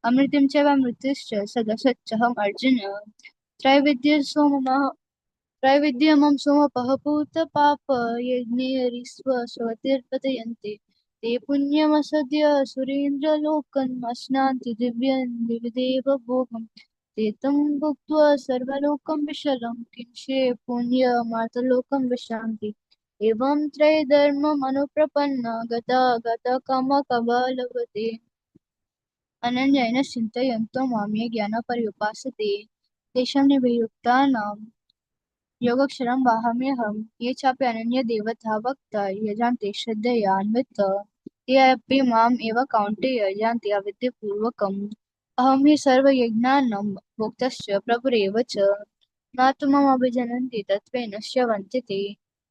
अमृतं च वा मृत्युश्च सदसच्चहम् अर्जुन त्रैविद्यमं सोमपः पूतपाप यज्ञेरिस्व स्वतिर्पतयन्ते ते पुण्यमसद्य सुरेन्द्रलोकन् अश्नान्ति दिव्यं दिविदेव भोगम् ते तं भुक्त्वा सर्वलोकं विशलं किंशे पुण्यमार्तलोकं विशान्ति एवं त्रैधर्ममनुप्रपन्ना गता गता कामकबलवते अनन्येन चिन्तयन्तो मां ये ज्ञानपर्युपासते तेषां निवृत्तानां योगक्षरं वाहम्यहं ये चापि अनन्यदेवता भक्ता यजान्ते श्रद्धयान्वित ते अपि माम् एव कौन्तेय यान्ति अविद्यापूर्वकम् अहं हि सर्वयज्ञानां भोक्तश्च प्रभुरेव च न तु माम् अभिजनन्ति तत्त्वेन श्रवन्ति ते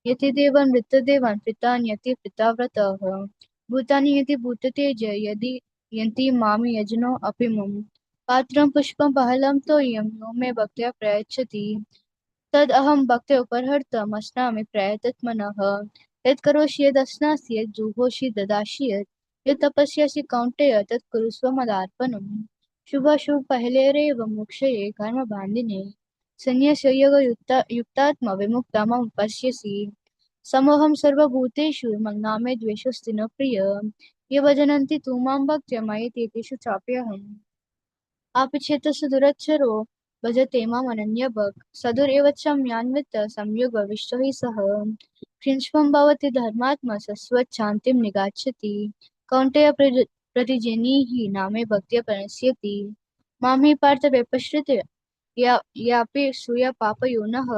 यति देवान् मृतदेवान् पितान्यति पिताव्रतः भूतानि यति भूततेज यदि यन्ति मां यजनो अपि मम पात्रं पुष्पं पहलं तोयं नो मे भक्त्या प्रयच्छति तदहं भक्त्या उपहर्तुम् अस्नामि प्रयतात्मनः यत् करोषि यदश्नासि यत् जुहोषि ददासि यत् तपस्यासि कौन्तेय तत् कुरुष्व मदार्पणम् शुभाशुभफलैरेव मोक्षये कर्मबान्धिने संन्यासयोगयुक्तात्मा विमुक्ता माम् उपास्यसि समोऽहं सर्वभूतेषु मन्नामे द्वेषोऽस्ति न प्रिय ये भजन्ति तु मां भक्त्या मयि तेषु चाप्यहम् आपचित्तस्य दुरक्षरो भजते माम् अनन्यभक् सदुरेव च म्यान्वित संयोगविष्टो हि सः क्षिण्वं भवति धर्मात्मा सस्वच्छान्तिं निगाच्छति कौन्तेय प्रतिजनीः नामे भक्त्या प्रणश्यति मां हि पार्थ व्यपश्यते यापि सूया पापयोनः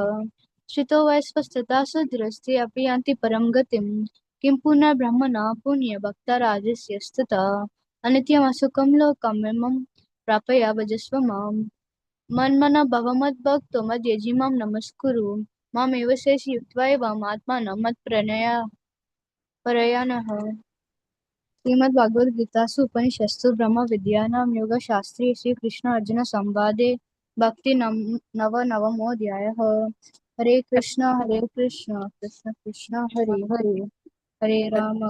श्रितो वैश्वस्तथा सुधृस्ते अपि यान्ति परं गतिं किं पुनर्ब्रह्मणा पुण्यभक्ताराजस्य स्तता अनित्यमसुखं लोकं इमं प्रापया भजस्व माम् मन्मना भव मद्भक्तो मद्यजी मां नमस्कुरु मामेव शेषि युक्त्वा एवम् आत्मानं मत्परायणः श्रीमद्भगवद्गीतासु उपनिषत्सु ब्रह्मविद्यानां योगशास्त्रे श्रीकृष्ण अर्जुन संवादे भक्ति नवमोऽध्यायः हरे कृष्ण कृष्ण कृष्ण हरे हरे हरे राम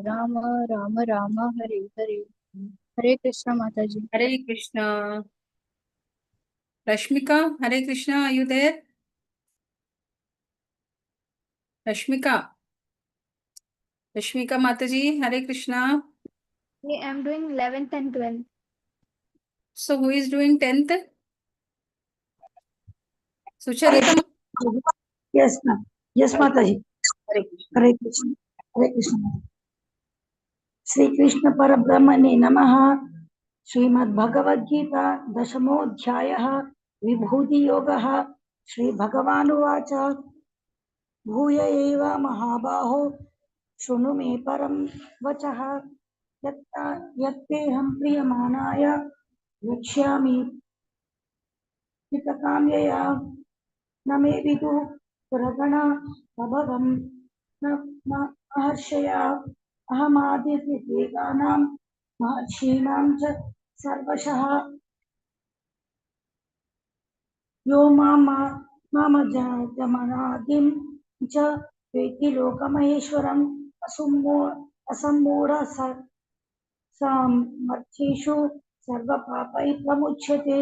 राम राम हरे हरे हरे कृष्ण माताजी हरे Krishna Rashmika, Hare Krishna, are you there? Rashmika Mataji, Hare Krishna. I am doing 11th and 12th. So who is doing 10th? Sucharita. Yes, ma'am. Yes, Mataji. Hare Krishna. Hare Krishna. Hare Krishna. Sri Krishna Parabrahmane Namaha. Srimad Bhagavad Gita Dashamodhyayah Vibhuti Yogaha Sri Bhagavanuvacha Bhuya eva Mahabaho Shunu me param vachaha yatteham priyamanaya Vichyami Hitakamyaya Name vidu Puragana Abhavam Maharshaya Ahamaditviganam Maharshinam cha Sarvashaha यो मामजमनादिं च वेत्ति लोकमहेश्वरम् असम्मूढ समर्थ्येषु सर्वपापैः प्रमुच्यते।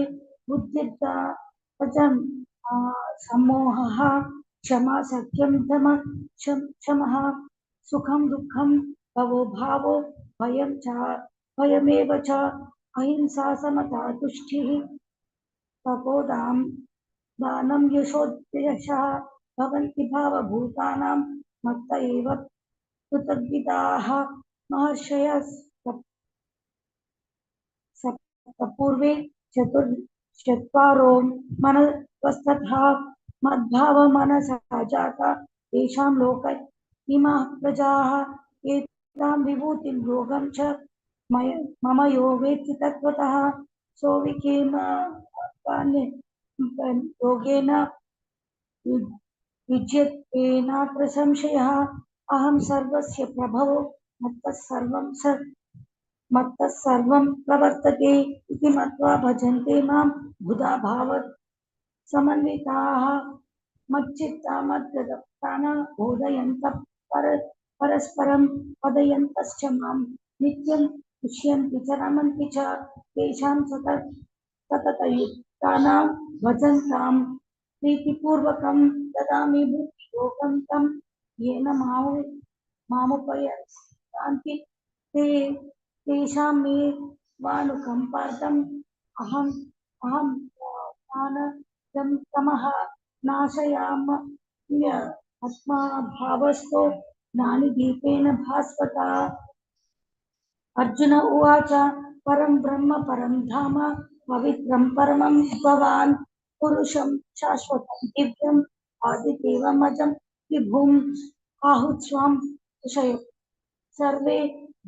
बुद्धिर्दावजम् सम्मोहः क्षमा सत्यं शमः सुखं दुःखं भवो भावो भयमेव च अहिंसा समता तुष्टिः तपोदानं दानं यशोद्यशः भवन्ति भावभूतानां मत्त एव कृतज्ञताः महर्षयः सप्तपूर्वे चत्वारो मनस्तथा मद्भावमनसा जाता तेषां लोक इमाः प्रजाः एतां विभूतिं योगं च मम यो वेत्ति तत्त्वतः सोऽविकेम योगेन विज्यतेनात्र संशयः अहं सर्वस्य प्रभवो मत्तः सर्वं प्रवर्तते इति मत्वा भजन्ते मां बुधा भावत् समन्विताः मच्चित्ता मद्गतप्राणा बोधयन्तः परस्परं वदयन्तश्च मां नित्यं तुष्यन्ति च रमन्ति च तेषां सततयुक्तानां भजन्तां प्रीतिपूर्वकं ददामि बुद्धियोगं तं येन मामुपयान्ति तेषां मे वानुकम्पार्थम् अहं तमः नाशयाम्य आत्मा भावस्तो ज्ञानिदीपेन भास्वता। अर्जुन उवाच परं ब्रह्म परं धाम पवित्रं परमं भवान् पुरुषं शाश्वतं दिव्यम् आदिदेवमजं विभुम् आहुस्वां ऋषयो सर्वे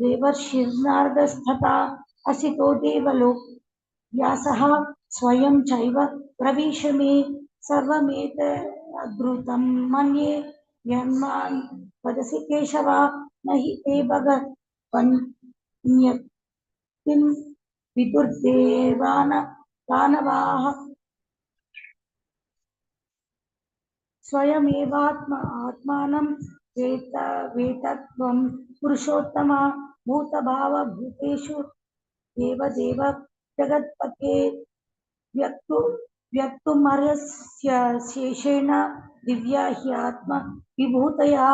देवर्षिर्नारदस्तथा असितो देवलो व्यासः स्वयं चैव प्रविश मे सर्वमेतद्रुतं मन्ये यन्मां वदसि केशव न हि ते भगवन्यत्किं विदुर्देवानदानवाः स्वयमेवात्मानं वेतत्वं पुरुषोत्तम भूतभावभूतेषु देवदेव जगत्पते व्यक्तुमर्हस्य शेषेण दिव्या ह्यात्मा विभूतया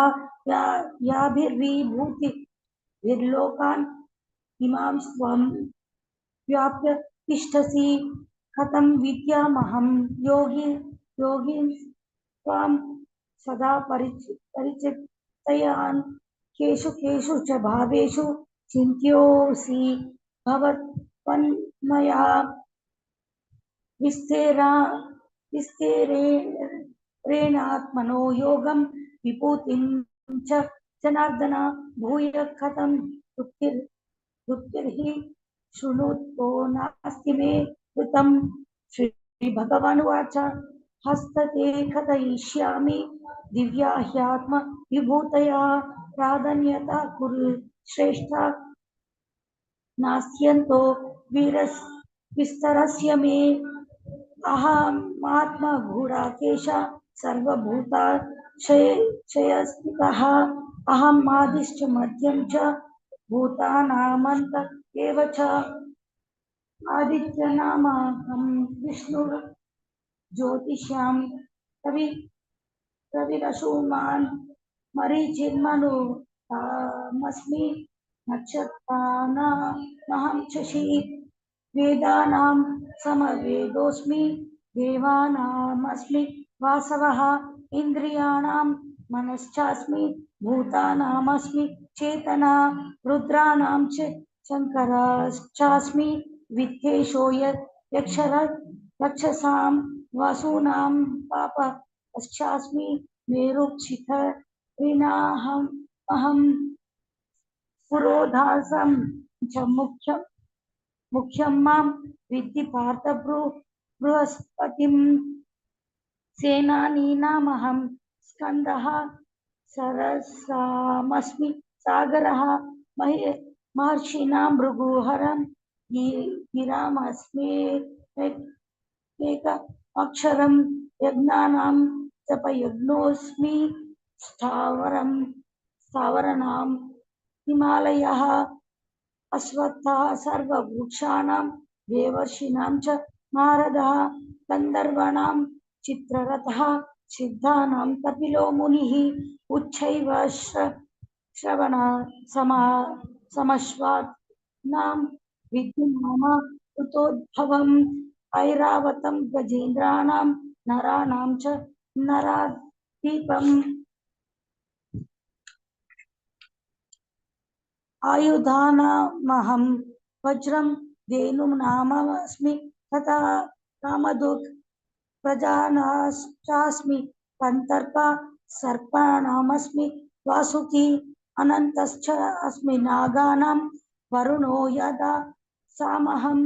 याभिर्विभूतिभिर्लोकान् इमां स्वं व्याप्य तिष्ठसि कथं विद्यामहं योगिन् त्वां सदा परिचितयान् केषु केषु च भावेषु चिन्त्योऽसि भवत्वन्मया विस्तेरेणात्मनो योगं विभूतिं च जनार्दन भूय कथं तृप्तिर्हि शृणुतो नास्ति मे कृतं। श्रीभगवानुवाच हस्तते कथयिष्यामि दिव्या ह्यात्म विभूतया प्राधान्यता कुरु श्रेष्ठा नास्त्यन्तो विस्तरस्य मे अहमात्मगुडाकेश सर्वभूताशयस्थितः अहं आदिश्च मध्यं च भूतानामन्त एव च आदित्यनामहं विष्णुः ज्योतिष्यां रविरसुमान् मरीचिर्मरुतामस्मि नक्षत्राणामहं शशि वेदानां समवेदोऽस्मि देवानामस्मि वासवः इन्द्रियाणां मनश्चास्मि भूतानामस्मि चेतना रुद्राणां च शङ्करश्चास्मि विद्येशो यक्षसां वसूनां पापश्चास्मि मेरुशिखरिणाहम् पुरोधासं च मुख्यं मां विद्धि पार्थ बृहस्पतिं सेनानीनामहं स्कन्दः सरसामस्मि सागरः महर्षीणां भृगुहरं गिरामस्मि अक्षरं यज्ञानां जपयज्ञोऽस्मि स्थावरनां हिमालयः अश्वत्थः सर्ववृक्षाणां देवर्षीणां च नारदः गन्धर्वाणां चित्ररथः सिद्धानां कपिलो मुनिः उच्चैः श्रवण समश्वानां विद्युन्नाम ऋतोद्भवम् ऐरावतं गजेन्द्राणां नराणां च नरादीपम् आयुधानामहं वज्रं धेनुर्नामस्मि तथा कामधुक् प्रजानाश्चास्मि कन्तर्पा सर्पाणामस्मि वासुकी अनन्तश्च अस्मि नागानां वरुणो यदा सामहं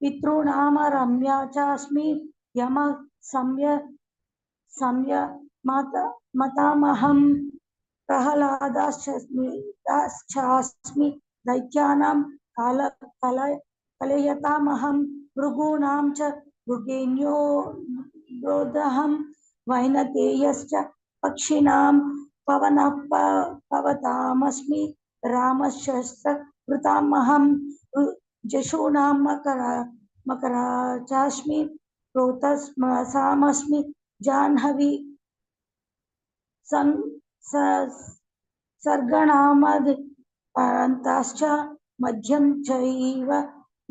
पितॄणामरम्या चास्मि यमः सम्य मतामहं प्रह्लादाश्चास्मि दैत्यानां कलयतामहं भृगूणां च मृगेन्योदहं वैनतेयश्च पक्षिणां पवनः पवतामस्मि रामश्चक्रतामहं जशूनां मकरा चास्मि प्रोतसामस्मि जाह्नवी सर्गणामदिताश्च मध्यं चैव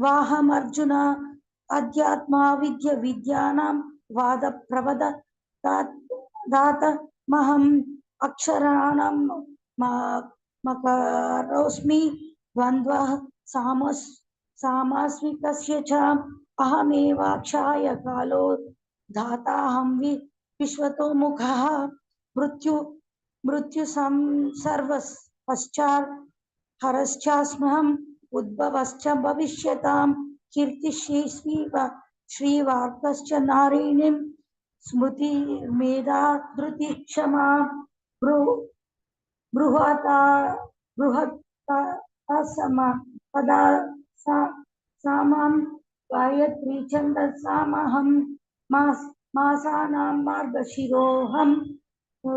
वाहमर्जुन अध्यात्मा विद्यानां वादप्रवद दातमहम् अक्षराणां मकरोऽस्मि द्वन्द्वः सामास्मिकस्य च अहमेवाक्षाय कालो धाताहं विश्वतो मुखः मृत्यु सर्वपश्चात् हरश्चास्म्यहम् उद्भवश्च भविष्यताम् कीर्तिश्रीवार्तश्च नारीणीं स्मृतिर्मेधा धृतिः क्षमा पदा सामां गायत्री छन्दसामहं मासानां मार्गशिरोऽहं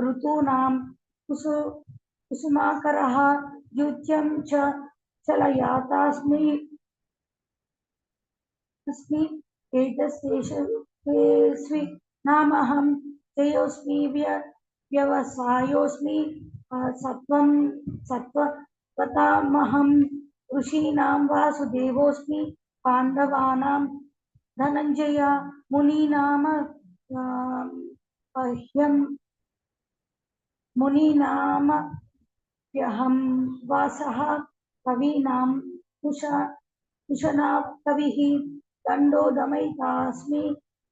ऋतूनां कुसुमाकरः युज्यं च चलयातास्मि तेजस्वी नामहं तेयोस्मि व्यवसायोस्मि सत्त्वतामहं ऋषीणां वासुदेवोऽस्मि पाण्डवानां धनञ्जय मुनीनां मुनीनामप्यहं वासः कवीनां कुशना कविः दण्डोदमयितास्मि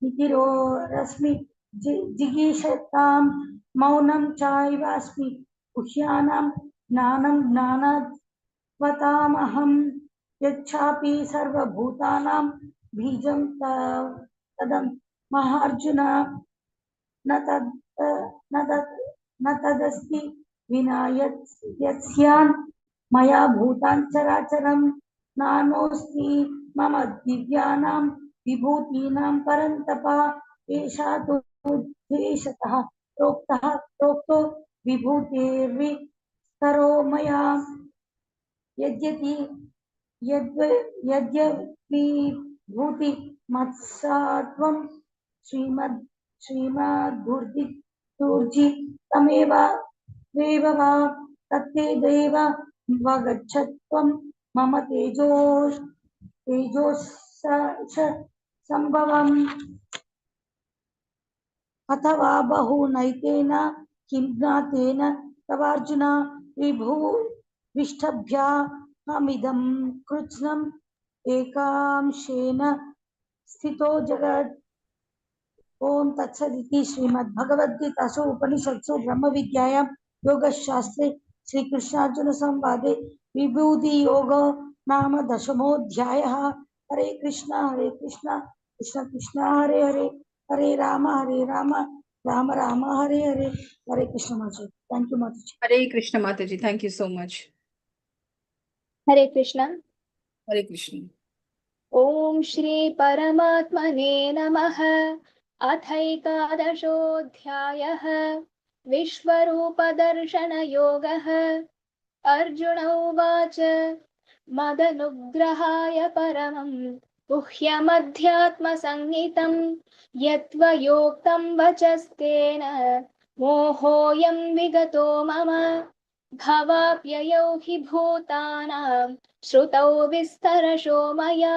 नितिरोरस्मि जिगीषतां मौनं चाैवास्मि गुह्यानां ज्ञानं ज्ञानवतामहं यच्छापि सर्वभूतानां बीजं तदं महार्जुन न तदस्ति विना यत्स्यान् मया भूतान् चराचरं नानोऽस्ति मम दिव्यानां विभूतीनां परन्तप एषा तु देशतः प्रोक्तो विभूतेर्विस्तरो मया यद्यपि भूति मत्सत्वं श्रीमद्दुर्जि तमेव वा तत्ते देव वगच्छत्वं मम तेजोसंभवम् अथवा बहुनैतेन किं ज्ञातेन तवार्जुन विष्टभ्याहमिदं कृत्स्नम् एकांशेन स्थितो जगत्। ओम तत्सदिति श्रीमद्भगवद्गीतासु उपनिषत्सु ब्रह्मविद्यायां योगशास्त्रे श्रीकृष्णार्जुन संवादे विभूति योगो नाम दशमोऽध्यायः। हरे कृष्ण कृष्ण कृष्ण हरे हरे हरे राम राम राम हरे हरे। हरे कृष्ण माता। थैंक यू माता जी। हरे कृष्ण माता जी, थैंक यू सो मच। हरे कृष्ण। हरे कृष्ण। ॐ श्री परमात्मने नमः। अथैकादशोऽध्यायः विश्वरूपदर्शनयोगः। अर्जुन उवाच मदनुग्रहाय परमं गुह्यमध्यात्मसंहितं यत्त्वयोक्तं वचस्तेन मोहोऽयं विगतो मम। भवाप्ययौ हि भूतानां श्रुतौ विस्तरशो मया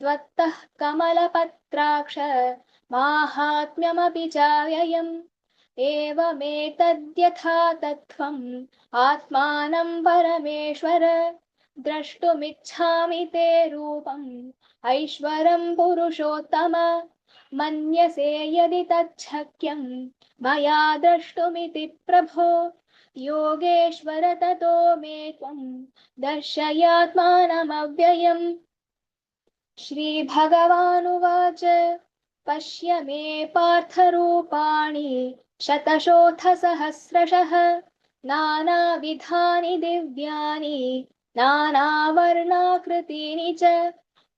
त्वत्तः कमलपत्राक्ष माहात्म्यमपि चाव्ययम्। एवमेतद्यथा तत्त्वम् आत्मानं परमेश्वर द्रष्टुमिच्छामि ते रूपम् ऐश्वरं पुरुषोत्तम। मन्यसे यदि तच्छक्यं मया द्रष्टुमिति प्रभो योगेश्वर ततो मे त्वं दर्शयात्मानमव्ययम्। श्रीभगवानुवाच पश्य मे पार्थरूपाणि शतशोऽथ सहस्रशः नानाविधानि दिव्यानि नानावर्णाकृतीनि च।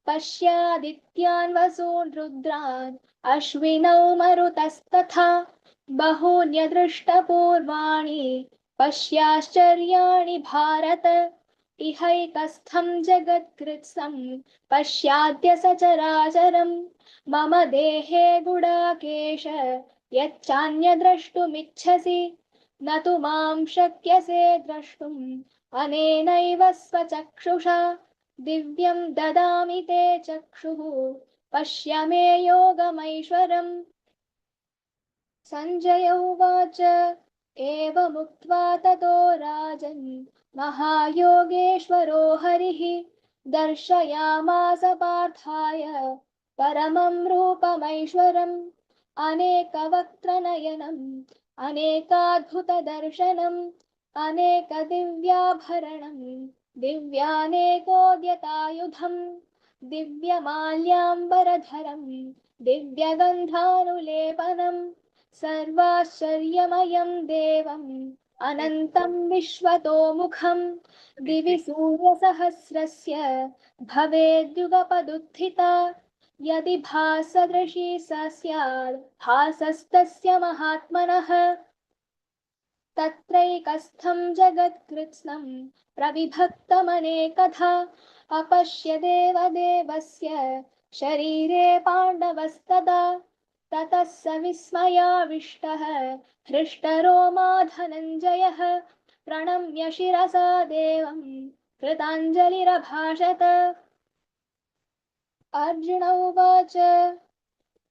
पश्यादित्यान् वसून् रुद्रान् अश्विनौ मरुतस्तथा बहून्यदृष्टपूर्वाणि पश्याश्चर्याणि भारत। इहैकस्थं जगत्कृत्स्नं पश्याद्य सचराचरं मम देहे गुडाकेश यच्चान्यद्रष्टुमिच्छसि न तु मां शक्यसे द्रष्टुम् अनेनैव स्वचक्षुषा दिव्यं ददामि ते चक्षुः पश्य मे योगमैश्वरम्। सञ्जय उवाच एवमुक्त्वा ततो राजन् महायोगेश्वरो हरिः दर्शयामास पार्थाय परमं रूपमैश्वरम् अनेकवक्त्रनयनम् अनेकाद्भुतदर्शनम् अनेकदिव्याभरणम् दिव्यानेकोद्यतायुधम् दिव्यमाल्याम्बरधरम् दिव्यगन्धानुलेपनम् सर्वाश्चर्यमयं देवम् अनन्तं विश्वतोमुखम् दिवि सूर्यसहस्रस्य भवेद्युगपदुत्थिता यदि भासदृशी सा स्यात् भासस्तस्य महात्मनः। तत्रैकस्थं जगत्कृत्स्नं प्रविभक्तमनेकधा अपश्य देवदेवस्य शरीरे पाण्डवस्तदा ततः स विस्मयाविष्टः हृष्टरोमा धनञ्जयः प्रणम्य शिरसा देवं कृताञ्जलिरभाषत। अर्जुन उवाच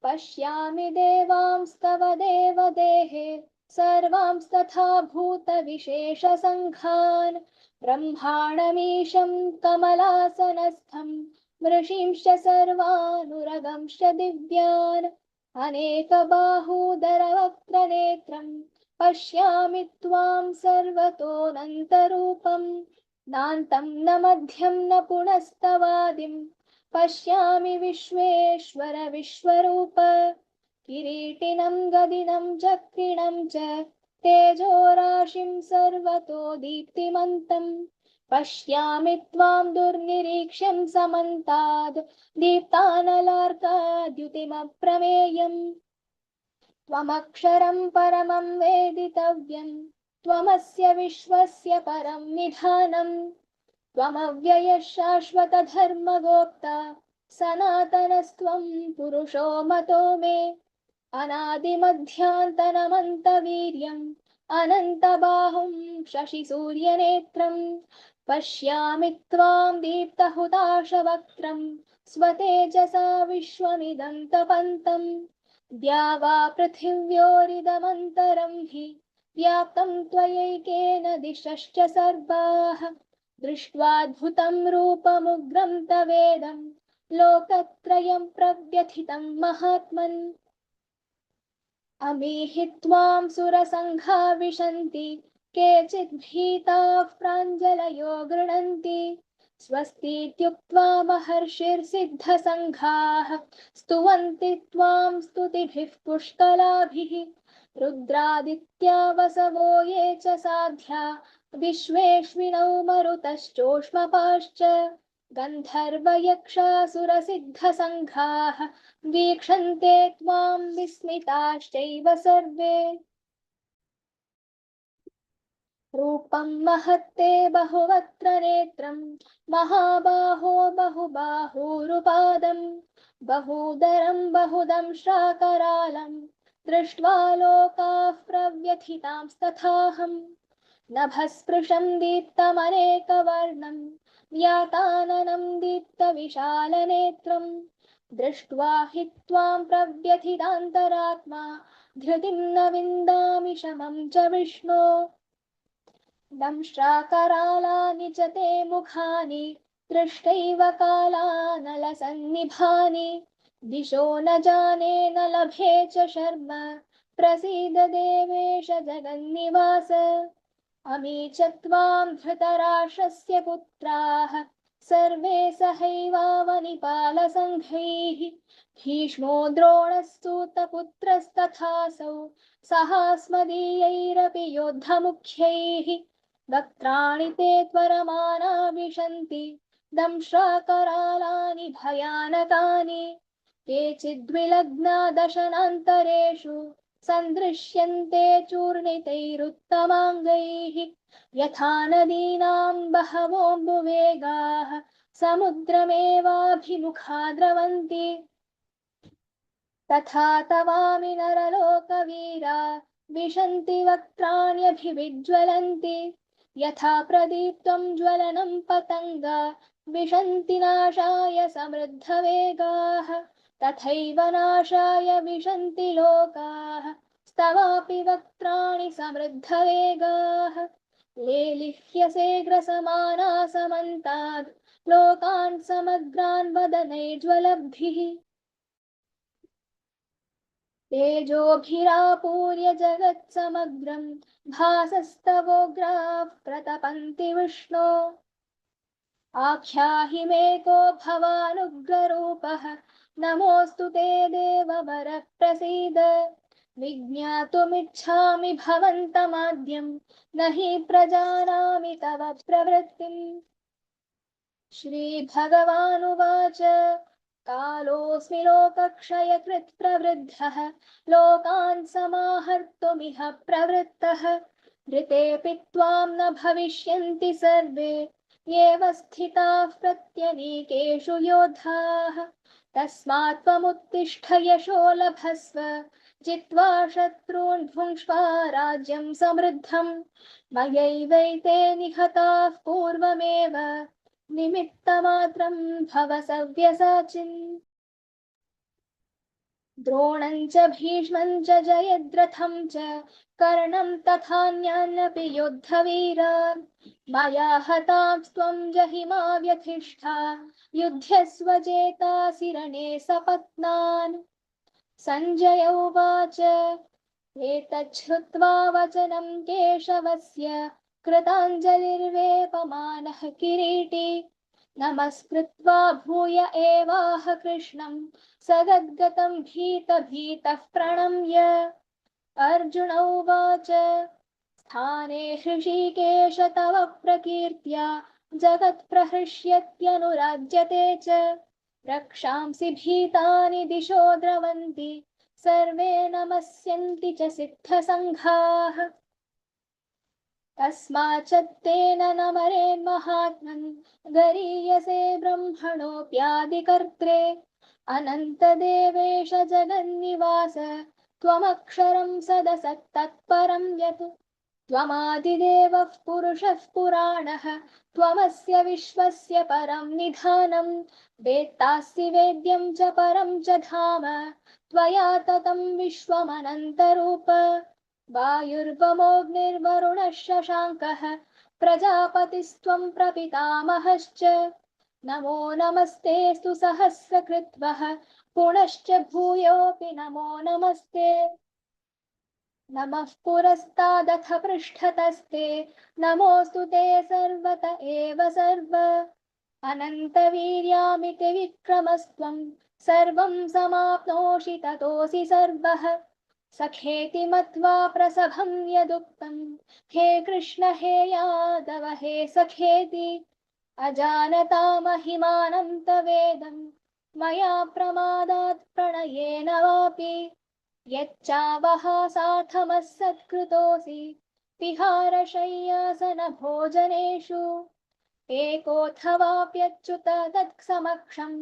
पश्यामि देवांस्तव देवदेहे सर्वांस्तथा भूतविशेषसङ्घान् ब्रह्माणमीशं कमलासनस्थं ऋषींश्च सर्वानुरगंश्च दिव्यान् अनेकबाहूदरवक्त्रनेत्रं पश्यामि त्वां सर्वतोऽनन्तरूपं नान्तं न मध्यं न पुनस्तवादिं पश्यामि विश्वेश्वर विश्वरूप। किरीटिनं गदिनं चक्रिणं च तेजोराशिं सर्वतो दीप्तिमन्तं पश्यामि त्वां दुर्निरीक्ष्यं समन्ताद् दीप्तानलार्काद्युतिमप्रमेयम्। त्वमक्षरं परमं वेदितव्यं त्वमस्य विश्वस्य परं निधानम् त्वमव्ययः शाश्वतधर्मगोप्ता सनातनस्त्वं पुरुषो मतो मे अनादिमध्यान्तनमन्तवीर्यम् अनन्तबाहुं शशिसूर्यनेत्रं पश्यामि त्वां दीप्तहुताशवक्त्रं स्वतेजसा विश्वमिदं तपन्तम् द्यावा पृथिव्योरिदमन्तरं हि व्याप्तं त्वयैकेन दिशश्च सर्वाः दृष्ट्वाद्भुतं रूपमुग्रं तवेदं लोकत्रयं प्रव्यथितं महात्मन्। अमीहि त्वां सुरसङ्घा विशन्ति केचित् भीताः प्राञ्जलयो गृह्णन्ति स्वस्तीत्युक्त्वा महर्षिर्सिद्धसङ्घाः स्तुवन्ति त्वां स्तुतिभिः पुष्कलाभिः रुद्रादित्या वसवो ये च साध्या विश्वेश्विनौ मरुतश्चोष्मपाश्च गन्धर्वयक्षासुरसिद्धसङ्घाः वीक्षन्ते त्वां विस्मिताश्चैव सर्वे। रूपं महत्ते बहुवक्त्र नेत्रं महाबाहो बहुबाहुरुपादं बहूदरं बहुदं श्राकरालं दृष्ट्वा लोकाः प्रव्यथितांस्तथाहम्। नभस्पृशं दीप्तमनेकवर्णं व्याताननं दीप्तविशालनेत्रं दृष्ट्वा हि त्वां प्रव्यथितान्तरात्मा धृतिं न विन्दामि शमं च विष्णो। दंष्ट्राकरालानि च ते मुखानि दृष्टैव कालानलसन्निभानि दिशो न जाने न लभे च शर्म प्रसीद देवेश जगन्निवास। अमी च त्वां धृतराष्ट्रस्य पुत्राः सर्वे सहैवावनिपालसङ्घैः भीष्मो द्रोणस्तूतपुत्रस्तथासौ सहास्मदीयैरपि योद्धमुख्यैः वक्त्राणि ते त्वरमाना विशन्ति दंष्ट्राकरालानि भयानकानि केचिद्विलग्ना दशनान्तरेषु सन्दृश्यन्ते चूर्णितैरुत्तमाङ्गैः यथा नदीनां बहवोऽम्बुवेगाः समुद्रमेवाभिमुखा द्रवन्ति तथा तवामि नरलोकवीरा विशन्ति वक्त्राण्यभिविज्वलन्ति यथा प्रदीप्तं ज्वलनं पतङ्गा विशन्ति नाशाय समृद्धवेगाः तथैव नाशाय विशन्ति लोकाः स्तवापि वक्त्राणि समृद्धवेगाः लेलिह्यसे ग्रसमाना समन्ताद् लोकान् समग्रान् वदनैर्ज्वलब्धिः तेजोभिरापूर्य जगत्समग्रं भासस्तवोग्राः प्रतपन्ति विष्णो। आख्याहि मे को भवानुग्ररूपः नमोऽस्तु ते देववर प्रसीद। विज्ञातुमिच्छामि भवन्तमाद्यं न हि प्रजानामि तव प्रवृत्तिम्। श्रीभगवानुवाच कालोऽस्मि लोकक्षयकृत् प्रवृद्धः लोकान् समाहर्तुमिह प्रवृत्तः ऋतेऽपि त्वां न भविष्यन्ति सर्वे एव स्थिताः प्रत्यनीकेषु योद्धाः तस्मात् त्वमुत्तिष्ठ यशो लभस्व जित्वा शत्रून् भुङ्क्ष्वा राज्यं समृद्धम् मयैवैते निहताः पूर्वमेव निमित्तमात्रं भव सव्यसाचिन्। द्रोणं च भीष्मं च जयद्रथं च कर्णं तथान्यान्यपि योद्धवीरान् मया हतांस्त्वं जहिमा व्यथिष्ठा युध्यस्व जेतासि रणे सपत्नान्। सञ्जय उवाच एतच्छ्रुत्वा वचनं केशवस्य कृताञ्जलिर्वेपमानः किरीटी नमस्कृत्वा भूय एवाह कृष्णं सगद्गतं भीतः प्रणम्य। अर्जुन उवाच स्थाने हृषीकेश तव प्रकीर्त्या जगत्प्रहृष्यत्यनुराज्यते च रक्षांसि भीतानि दिशो द्रवन्ति सर्वे नमस्यन्ति च सिद्धसङ्घाः। तस्माच्च तेन नमरेन्महात्मन् गरीयसे ब्रह्मणोऽप्यादिकर्त्रे अनन्तदेवेश जगन्निवास त्वमक्षरं सदसत्तत्परं यत् त्वमादिदेवः पुरुषः पुराणः त्वमस्य विश्वस्य परं निधानं वेत्तासि वेद्यं च परं च धाम त्वया ततं विश्वमनन्तरूप। वायुर्वमोऽग्निर्वरुणः शशाङ्कः प्रजापतिस्त्वं प्रपितामहश्च नमो नमस्तेऽस्तु सहस्रकृत्वः पुनश्च भूयोऽपि नमो नमस्ते। नमः पुरस्तादथ पृष्ठतस्ते नमोऽस्तु ते सर्वत एव सर्व। अनन्तवीर्यामिति विक्रमस्त्वं सर्वं समाप्नोषि ततोऽसि सर्वः। सखेति मत्वा प्रसभं यदुक्तं हे कृष्ण हे यादव हे सखेति अजानता महिमानं तवेदं मया प्रमादात् प्रणयेन वापि यच्चावः सार्थमस्सत्कृतोऽसि विहारशय्यासनभोजनेषु एकोऽथवाप्यच्युत तत्समक्षं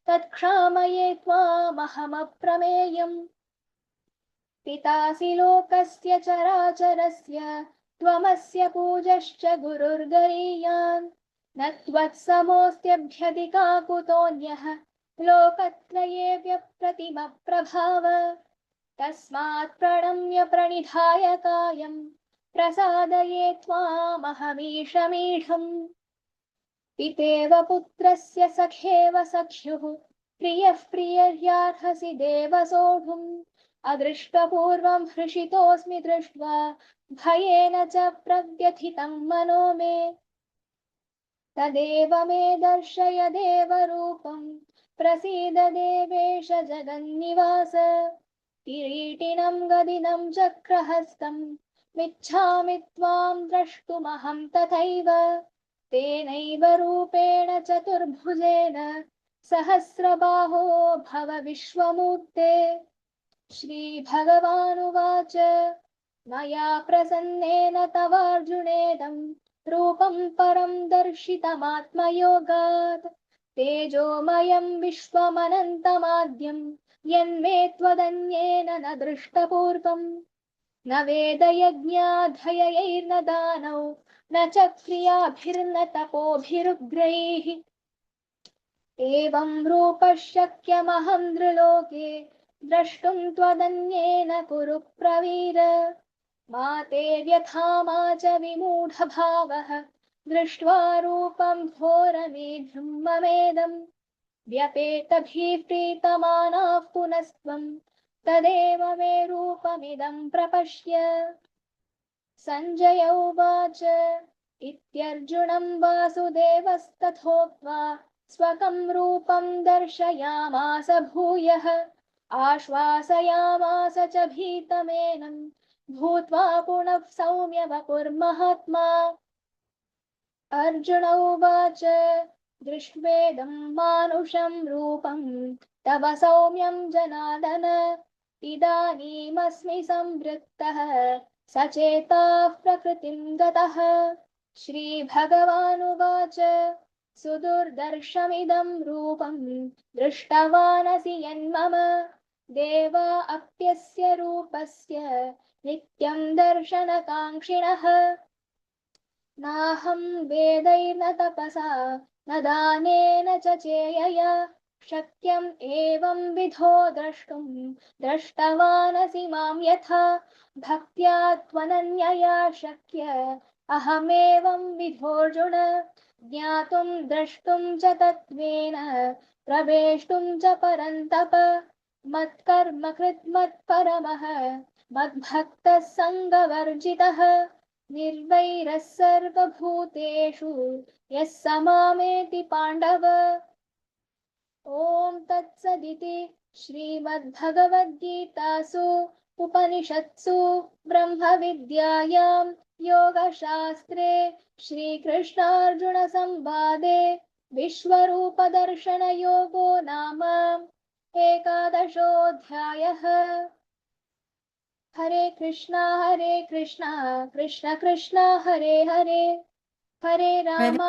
तत्क्षामये त्वामहमप्रमेयम् पितासि लोकस्य चराचरस्य त्वमस्य पूजश्च गुरुर्गरीयान् न त्वत्समोऽस्त्यभ्यधिका कुतोऽन्यः लोकत्रये व्यप्रतिमप्रभाव तस्मात् प्रणम्य प्रणिधाय कायं प्रसादये त्वामहमीशमीढम् पितेव पुत्रस्य सखेव सख्युः प्रियः प्रियर्यार्हसि देव सोढुम् अदृष्टपूर्वं हृषितोऽस्मि दृष्ट्वा भयेन च प्रव्यथितं मनो मे तदेव मे दर्शय देवरूपं प्रसीद देवेश जगन्निवास किरीटिनं गदिनं चक्रहस्तं मिच्छामि त्वां द्रष्टुमहं तथैव तेनैव रूपेण चतुर्भुजेन सहस्रबाहो भव विश्वमूर्ते श्रीभगवानुवाच मया प्रसन्नेन तवार्जुनेदं रूपं परं दर्शितमात्मयोगात् तेजोमयं विश्वमनन्तमाद्यं यन्मे त्वदन्येन न दृष्टपूर्वम् न वेदयज्ञाध्ययैर्न दानौ न च क्रियाभिर्न तपोभिरुग्रैः एवं रूपः शक्यमहं नृलोके द्रष्टुं त्वदन्येन कुरु प्रवीर मा ते व्यथा मा च विमूढभावः दृष्ट्वा रूपं घोरमीढ्यं ममेदम् व्यपेतभिः प्रीतमानाः पुनस्त्वं तदेव मे रूपमिदं प्रपश्य सञ्जय उवाच इत्यर्जुनं वासुदेवस्तथोक्त्वा स्वकं रूपं दर्शयामास भूयः आश्वासयामास च भीतमेनं भूत्वा पुनः सौम्य वपुर्महात्मा अर्जुन उवाच दृष्ट्वेदं मानुषं रूपं तव सौम्यं जनार्दन इदानीमस्मि संवृत्तः सचेताः प्रकृतिं गतः श्रीभगवानुवाच सुदुर्दर्शमिदं रूपं दृष्टवानसि यन्मम देवा अप्यस्य रूपस्य नित्यं दर्शनकाङ्क्षिणः नाहं वेदैर्न तपसा न दानेन च चेयया शक्यम् एवं विधो द्रष्टुं दृष्टवानसि मां यथा भक्त्या त्वनन्यया शक्य अहमेवं विधोऽर्जुन ज्ञातुं द्रष्टुं च तत्त्वेन प्रवेष्टुं च परन्तप मत्कर्म कृत् मत्परमः मद्भक्तः सङ्गवर्जितः निर्वैरः सर्वभूतेषु यः स मामेति पाण्डव ॐ तत्सदिति श्रीमद्भगवद्गीतासु उपनिषत्सु ब्रह्मविद्यायां योगशास्त्रे श्रीकृष्णार्जुनसंवादे विश्वरूपदर्शनयोगो नाम एकादशोऽध्यायः हरे कृष्णा कृष्ण कृष्ण हरे हरे हरे राम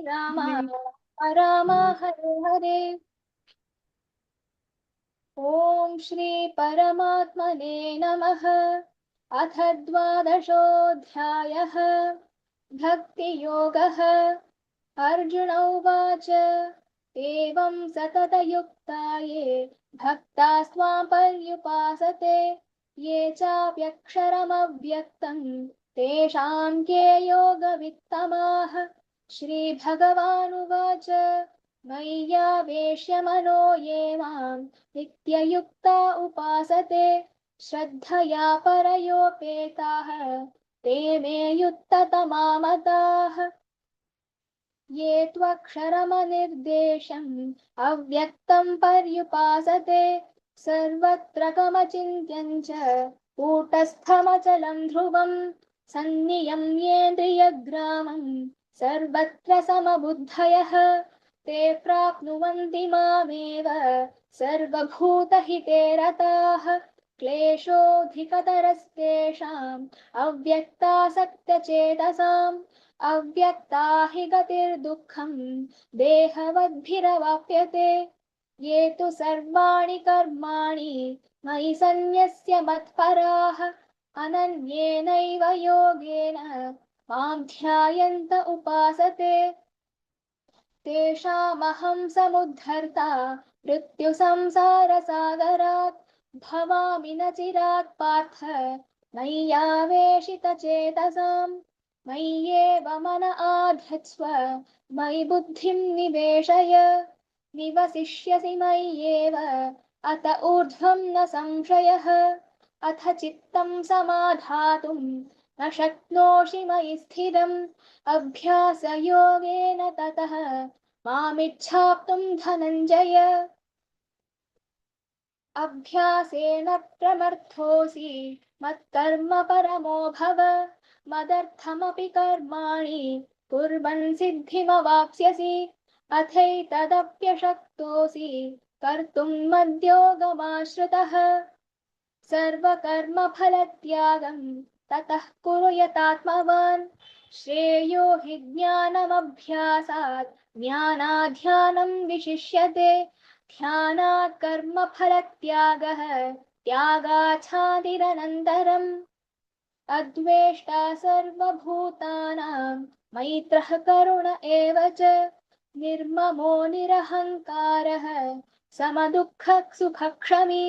राम हरे हरे ॐ श्री परमात्मने नमः अथ द्वादशोऽध्यायः भक्तियोगः अर्जुन उवाच एवं सततयुक्ता ये भक्तास्त्वां पर्युपासते ये चाप्यक्षरमव्यक्तं तेषां के योगवित्तमाः श्रीभगवानुवाच मय्यावेश्य मनो ये मां नित्ययुक्ता उपासते श्रद्धया परयोपेताः ते मे युक्ततमा मताः ये त्वक्षरमनिर्देशम् अव्यक्तं पर्युपासते सर्वत्र गमचिन्त्यं च कूटस्थमचलं ध्रुवं सन्नियम्येन्द्रियग्रामं सर्वत्र समबुद्धयः ते प्राप्नुवन्ति मामेव सर्वभूतहिते रताः क्लेशोऽधिकतरस्तेषाम् अव्यक्तासक्तचेतसाम् अव्यक्ता हि गतिर्दुःखम् देहवद्भिरवाप्यते ये तु सर्वाणि कर्माणि मयि सन्न्यस्य मत्पराः अनन्येनैव योगेन मां ध्यायन्त उपासते तेषामहं समुद्धर्ता मृत्युसंसारसागरात् भवामि न चिरात् पार्थ मय्यावेशितचेतसाम् मय्येव मन आधत्स्व मयि बुद्धिं निवेशय निवसिष्यसि मय्येव अत ऊर्ध्वं न संशयः अथ चित्तं समाधातुं न शक्नोषि मयि स्थिरम् अभ्यासयोगेन ततः मामिच्छाप्तुं धनञ्जय अभ्यासेन प्रमर्थोऽसि मत्कर्म परमो भव मदर्थमपि कर्माणि कुर्वन् सिद्धिमवाप्स्यसि अथैतदप्यशक्तोऽसि कर्तुं मद्योगमाश्रितः सर्वकर्मफलत्यागं ततः कुरु यतात्मवान् श्रेयो हि ज्ञानमभ्यासात् ज्ञानाध्यानं विशिष्यते ध्यानात् कर्मफलत्यागः त्यागाच्छान्तिरनन्तरम् अद्वेष्टा सर्वभूतानां मैत्रः करुण एव च निर्ममो निरहङ्कारः समदुःखसुखक्षमी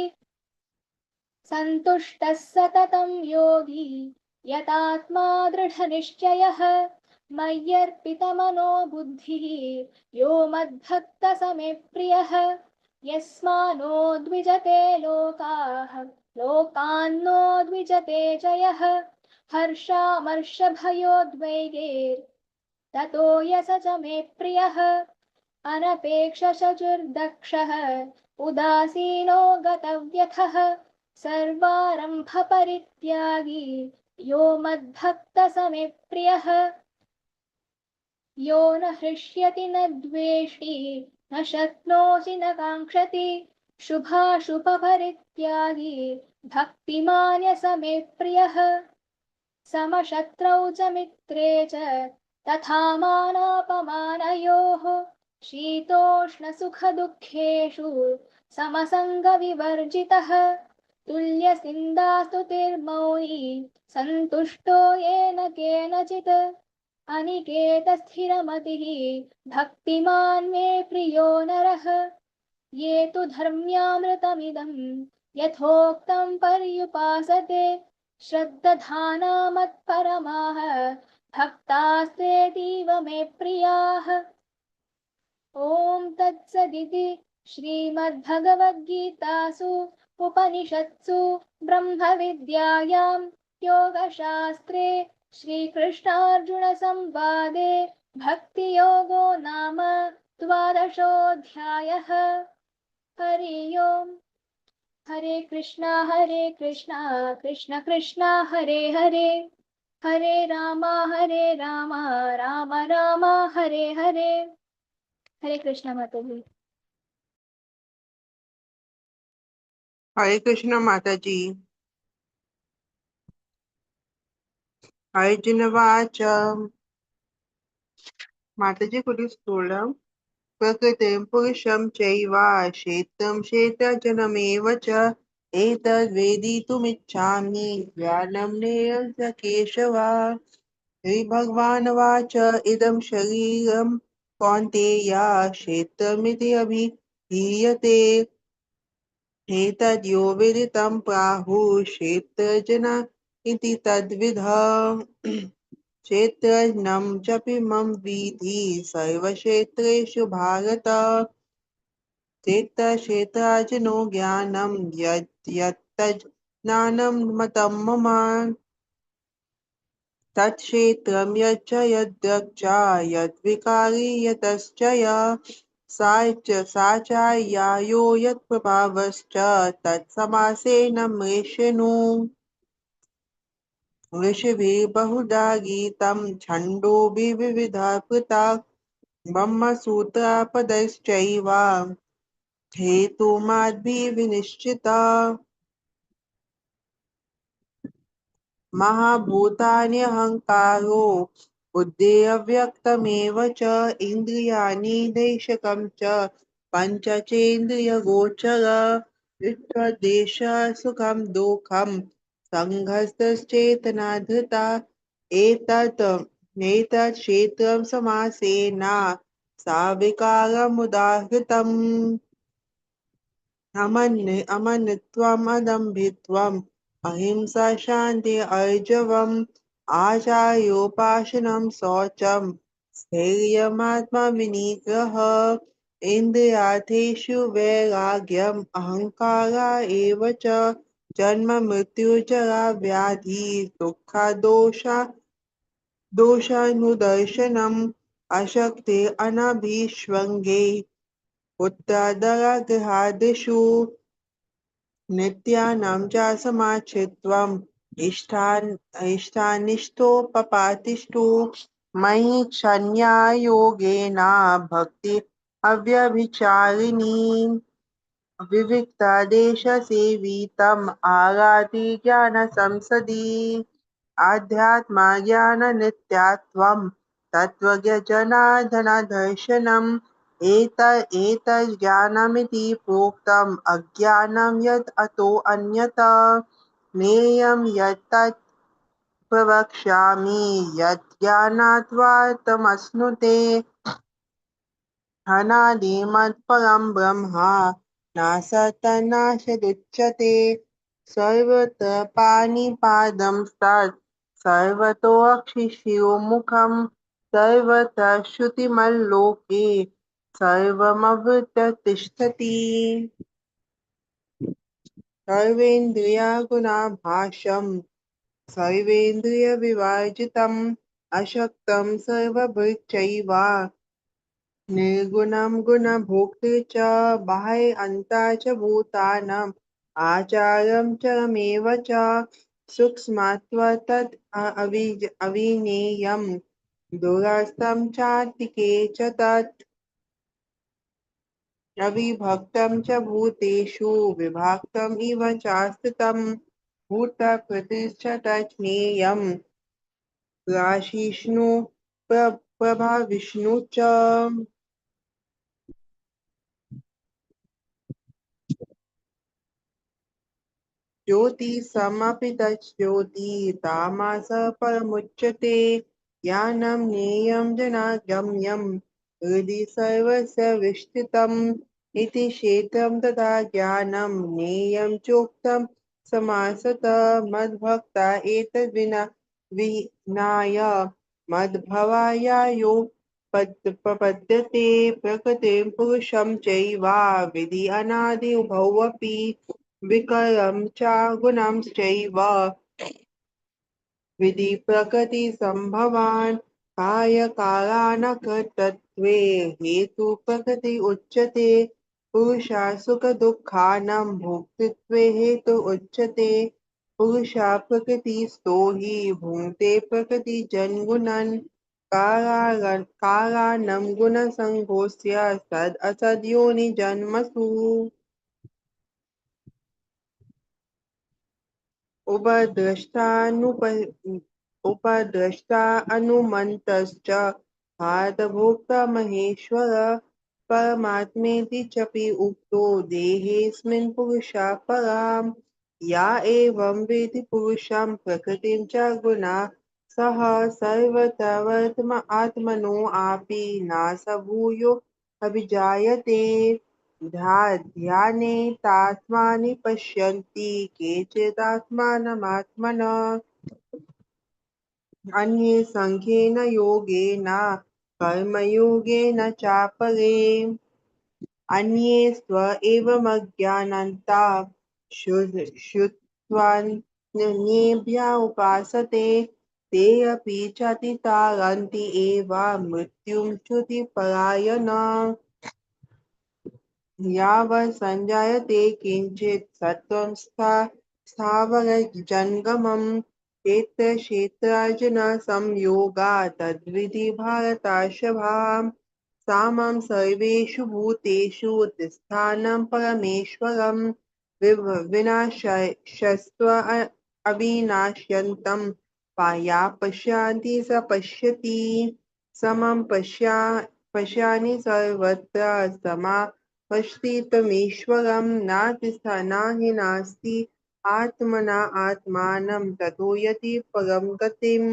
सन्तुष्टः सततं योगी यतात्मा दृढनिश्चयः मय्यर्पितमनो बुद्धिः यो मद्भक्तः स मे प्रियः यस्मानो द्विजते लोकाः लोकान्नो द्विजते च यः हर्षामर्षभयोद्वेगैर्ततो यस च मे प्रियः अनपेक्षशचुर्दक्षः उदासीनो गतव्यथः सर्वारम्भपरित्यागी यो मद्भक्तः स मे प्रियः यो न हृष्यति न द्वेष्टि न शक्नोति न काङ्क्षति शुभाशुभपरित्यागी भक्तिमान् स मे प्रियः समशत्रौ च मित्रे च तथा मानापमानयोः शीतोष्णसुखदुःखेषु समसङ्गविवर्जितः तुल्यसिन्दास्तुतिर्मौनी सन्तुष्टो येन केनचित् अनिकेतस्थिरमतिः भक्तिमान् मे प्रियो नरः ये तु धर्म्यामृतमिदं यथोक्तं पर्युपासते श्रद्दधाना मत्परमाः भक्तास्तेतीव मे प्रियाः ॐ तत्सदिति श्रीमद्भगवद्गीतासु उपनिषत्सु ब्रह्मविद्यायां योगशास्त्रे श्रीकृष्णार्जुनसंवादे भक्तियोगो नाम 12ोऽध्यायः हरि ओम् हरे कृष्णा कृष्ण कृष्णा हरे हरे हरे राम राम राम हरे हरे हरे कृष्णा माता जी। हरे कृष्ण माता जी। अर्जुनवाच माताजी could you scroll down? प्रकृतिं पुरुषं चैव क्षेत्रं क्षेत्रजनमेव च एतद्वेदितुमिच्छामि ज्ञानं ज्ञेयं केशव। श्रीभगवानुवाच इदं शरीरं कौन्तेय क्षेत्रमिति अभिधीयते एतद्यो विदितं प्राहुः क्षेत्रज्ञ इति तद्विधः। क्षेत्रज्ञं चापि विद्धि सर्वक्षेत्रेषु भारत। क्षेत्रज्ञो ज्ञानं यत्तज्ज्ञानं मतं मम। तत्क्षेत्रं यच्च यद्रक्षा यद्विकारि यतश्च सा चार्यायो यत्प्रभावश्च तत्समासेन मृषेणु। ऋषिभिः बहुधा गीतं छन्दोभिः विविधा पृथक् ब्रह्मसूत्रपदैश्चैव हेतुमद्भिः विनिश्चिता महाभूतानि अहङ्कारो बुद्धिरव्यक्तमेव च इन्द्रियाणि दैशकं च पञ्चचेन्द्रियगोचर वित्तदेश सुखं दुःखं सङ्घस्तश्चेतना धृता एतत् क्षेत्रं समासेन साविकारमुदाहृतम् अमनित्वम् अदम्भित्वम् अहिंसा शान्ति अर्जवम् आचार्योपासनं शौचं स्थैर्यमात्मविनिग्रह इन्द्रियार्थेषु वैराग्यम् अहङ्कार एव च जन्म मृत्युजरा व्याधि दोषानुदर्शनम् अशक्ति अनभिष्वङ्गे उत्तरगृहादिषु नित्यानां च समाचित्वम् इष्टानिष्टोपपातिष्ठो मयि क्षण्या योगेन भक्ति अव्यभिचारिणी विविक्तदेशसेवितम् आराति ज्ञानसंसदि आध्यात्मज्ञाननित्यत्वं तत्त्वज्ञजनार्दनदर्शनम् एतज्ज्ञानमिति प्रोक्तम् अज्ञानं यत् अतो अन्यथा ज्ञेयं यत् तत् प्रवक्ष्यामि यत् ज्ञानात्वार्थमश्नुते अनादिमत्परं ब्रह्म नासत्तन्नासदुच्यते सर्वत्र पाणिपादं तत् सर्वतोऽक्षिशिरोमुखं सर्वत्र श्रुतिमल्लोके सर्वमवृत्य तिष्ठति सर्वेन्द्रियगुणाभासं सर्वेन्द्रियविवर्जितम् अशक्तं सर्वभृच्चैव निर्गुणं गुणभोक्तृ च बाह्यान्ता च भूतानाम् आचार्यं चरमेव च सूक्ष्मत्वं तत् अविनेयं दूरस्थं चातिके च तत् अविभक्तं च भूतेषु विभक्तम् इव चास्थितं भूतप्रकृतिश्च तज्ज्ञेयं राशिष्णु प्रभाविष्णु च ज्योतिषमपि तज्ज्योति तामस परमुच्यते ज्ञानं ज्ञेयं जनागम्यं हृदि सर्वस्य विष्ठितम् इति क्षेत्रं तथा ज्ञानं ज्ञेयं चोक्तं समासतः मद्भक्ता एतद्विनाय मद्भवाय प्रपद्यते प्रकृतिं पुरुषं चैव विधि अनादि उभौऽपि विकलं च गुणंश्चैव विधि प्रकृतिसम्भवान् कार्यकारणकर्तृत्वे हेतु प्रकृति उच्यते पुरुषा सुखदुःखानां भोक्तृत्वे हेतु उच्यते पुरुषा प्रकृतिस्थो हि भुङ्क्ते प्रकृतिजन्यगुणान् कारणं गुणसङ्गोऽस्य सद् असद्योनिजन्मसु उपद्रष्टानुमन्तश्च हार्दभोक्ता महेश्वर परमात्मेति चापि उक्तो देहेऽस्मिन् पुरुषः पराम् या एवं वेति पुरुषं प्रकृतिं च गुणाः सः सर्वत्र आत्मनोऽपि नासभूयो अभिजायते ध्यानेतात्मानि पश्यन्ति केचिदात्मानमात्मनः अन्ये साङ्ख्येन योगेन कर्मयोगेन चापरे अन्ये स्व एवमज्ञानन्ता श्रुत्वान्येभ्यः उपासते ते अपि चातितारन्ति एव मृत्युं श्रुतिपरायणाः यावत् सञ्जायते किञ्चित् सत्त्वं स्थावरजङ्गमम् क्षेत्रार्जुन संयोगा तद्विधि भारतार्षभाम् सामं सर्वेषु भूतेषु तिष्ठानं परमेश्वरं विनाशस्व अविनाश्यन्तं या पश्यन्ति स पश्यति समं पश्यानि सर्वत्र समापश्चितमीश्वरं नाहि नास्ति आत्मना आत्मानं ततो यति परं गतिम्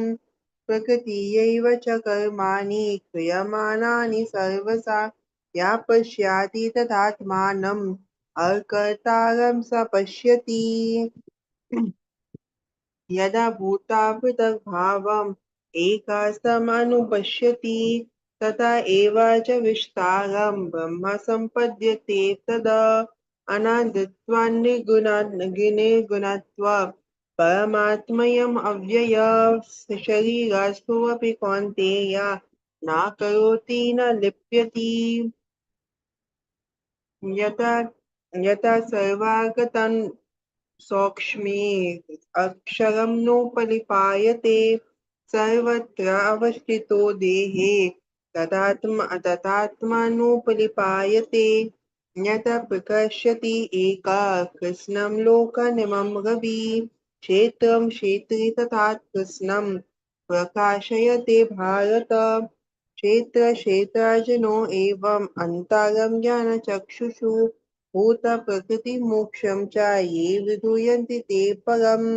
प्रकृतियैव च कर्माणि क्रियमाणानि सर्वसा या पश्याति तदात्मानम् अकर्तारं स पश्यति यदा भूतापृथग्भावम् एकास्तमनुपश्यति तथा एव च विस्तारं ब्रह्म सम्पद्यते तदा अनादित्वान्निर्गुणत्वं परमात्मयम् अव्यय शरीरस्थोऽपि कौन्तेय न करोति न लिप्यति यथा सर्वागतं सौक्ष्मे अक्षरं नोपलिपायते सर्वत्र अवस्थितो देहे तथात्मानोपलिपायते यथा प्रकाश्यति एकः कृष्णं लोकमिमं रविः क्षेत्रं क्षेत्री तथा कृष्णं प्रकाशयते भारत क्षेत्रार्जुनो एवम् अन्तरं ज्ञानचक्षुषु भूतप्रकृतिमोक्षं च ये विधूयन्ति ते परम्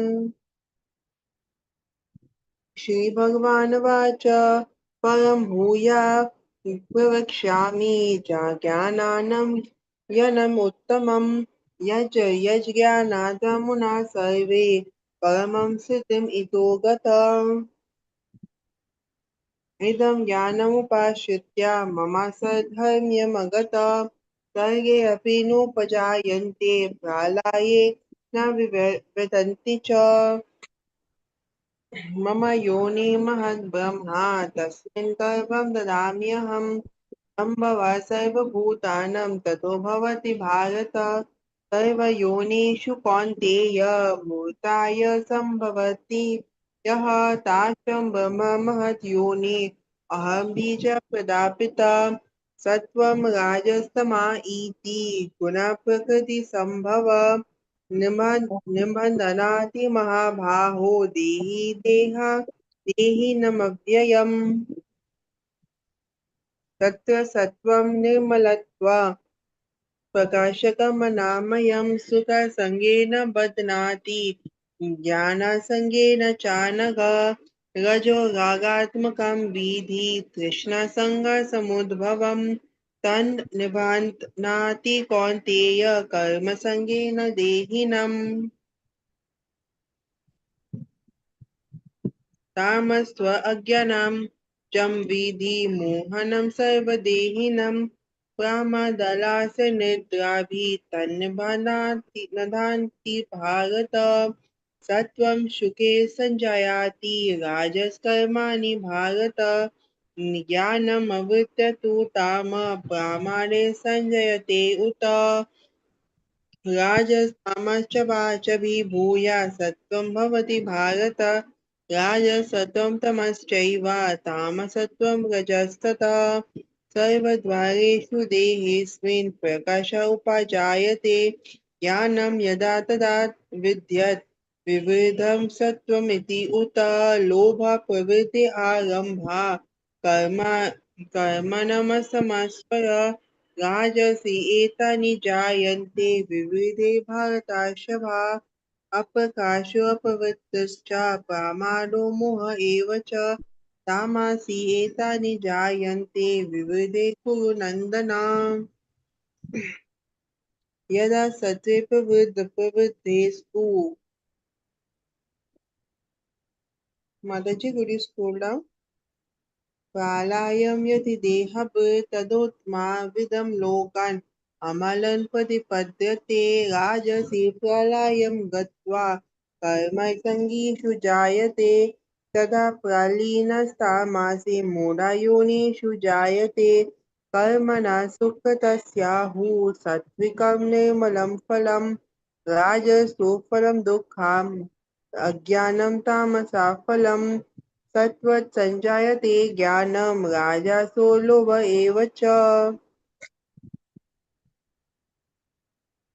श्रीभगवानुवाच परं भूया प्रवक्ष्यामि ज्ञानानं यनमुत्तमं यज्ज्ञानादमुना सर्वे परमं सिद्धिम् इतो गतम् इदं ज्ञानमुपाश्रित्य मम साधर्म्यमगता सर्गे अपि नोपजायन्ते प्रलये न विदन्ति च मम योनि महद्ब्रह्मा तस्मिन् गर्भं ददाम्यहम् सम्भवः सर्वभूतानां ततो भवति भारत सर्वयोनिषु कौन्तेय मूर्ताय सम्भवति यः तासां ब्रह्म महद्योनि अहं बीजप्रदापिता सत्त्वं राजस्तमा इति गुणप्रकृतिसम्भव निबन्धनाति महाबाहो देहिनमव्ययम् तत्र सत्त्वं निर्मलत्वं प्रकाशकमनामयं सुखसङ्गेन बध्नाति ज्ञानसङ्गेन च नघ रजो रागात्मकं विद्धि तृष्णासङ्गसमुद्भवं तन्निबध्नाति कौन्तेय कर्मसङ्गेन देहिनम् तामस्त्व अज्ञानं चं विद्धि मोहनं सर्वदेहिनं प्रमादालसनिद्राभिः तन्निबध्नाति भारत सत्त्वं सुखे सञ्जायते राजसकर्माणि भारत ज्ञानमवृत्य तु तामः प्रमादे सञ्जयते उत राजसामश्च वाचभिभूय सत्त्वं भवति भारत राजसत्त्वं तमश्चैव तामसत्त्वं रजस्तथा सर्वद्वारेषु देहेऽस्मिन् प्रकाश उपजायते ज्ञानं यदा तदा विद्यत् विवृद्धं सत्त्वमिति उत लोभ प्रवृत्ति आरम्भा कर्मणमसमस्वय राजसि एतानि जायन्ते विविधे भारतार्षभा अप्रकाशो अपवृत्तश्च प्रमादो मोह एव च तामासि एतानि जायन्ते विविधे कुरु नन्दन यदा सत्त्वे प्रवृद्धेस्तु Mataji, could you scroll down? Pralayam yati dehabhir tadotmavidam lokan amalan patipadyate rajasi pralayam gatva कर्मसङ्गीषु जायते तदा प्रलीनस्तामासि मूढायोनिषु जायते कर्मणा सुखतस्याहुः सात्विकं निर्मलं फलं राजसो फलं दुःखम् अज्ञानं तामसा फलम् सत्त्वत् सञ्जायते ज्ञानं राजसो लोभ एव च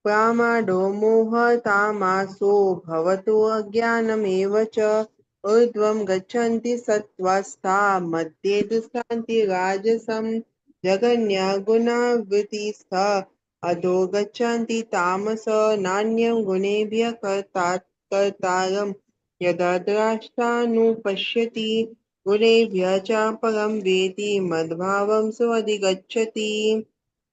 प्रमादो मोहः तामसो भवतो अज्ञानमेव च ऊर्ध्वं गच्छन्ति सत्त्वस्ता मध्ये दुष्टान्ति राजसं जगन्या गुणावृत्तिस्था अधो गच्छन्ति तामस नान्यं गुणेभ्यः कर्तारं यदा द्रष्टानुपश्यति गुणेभ्यः च परं वेति मद्भावं स्वधिगच्छति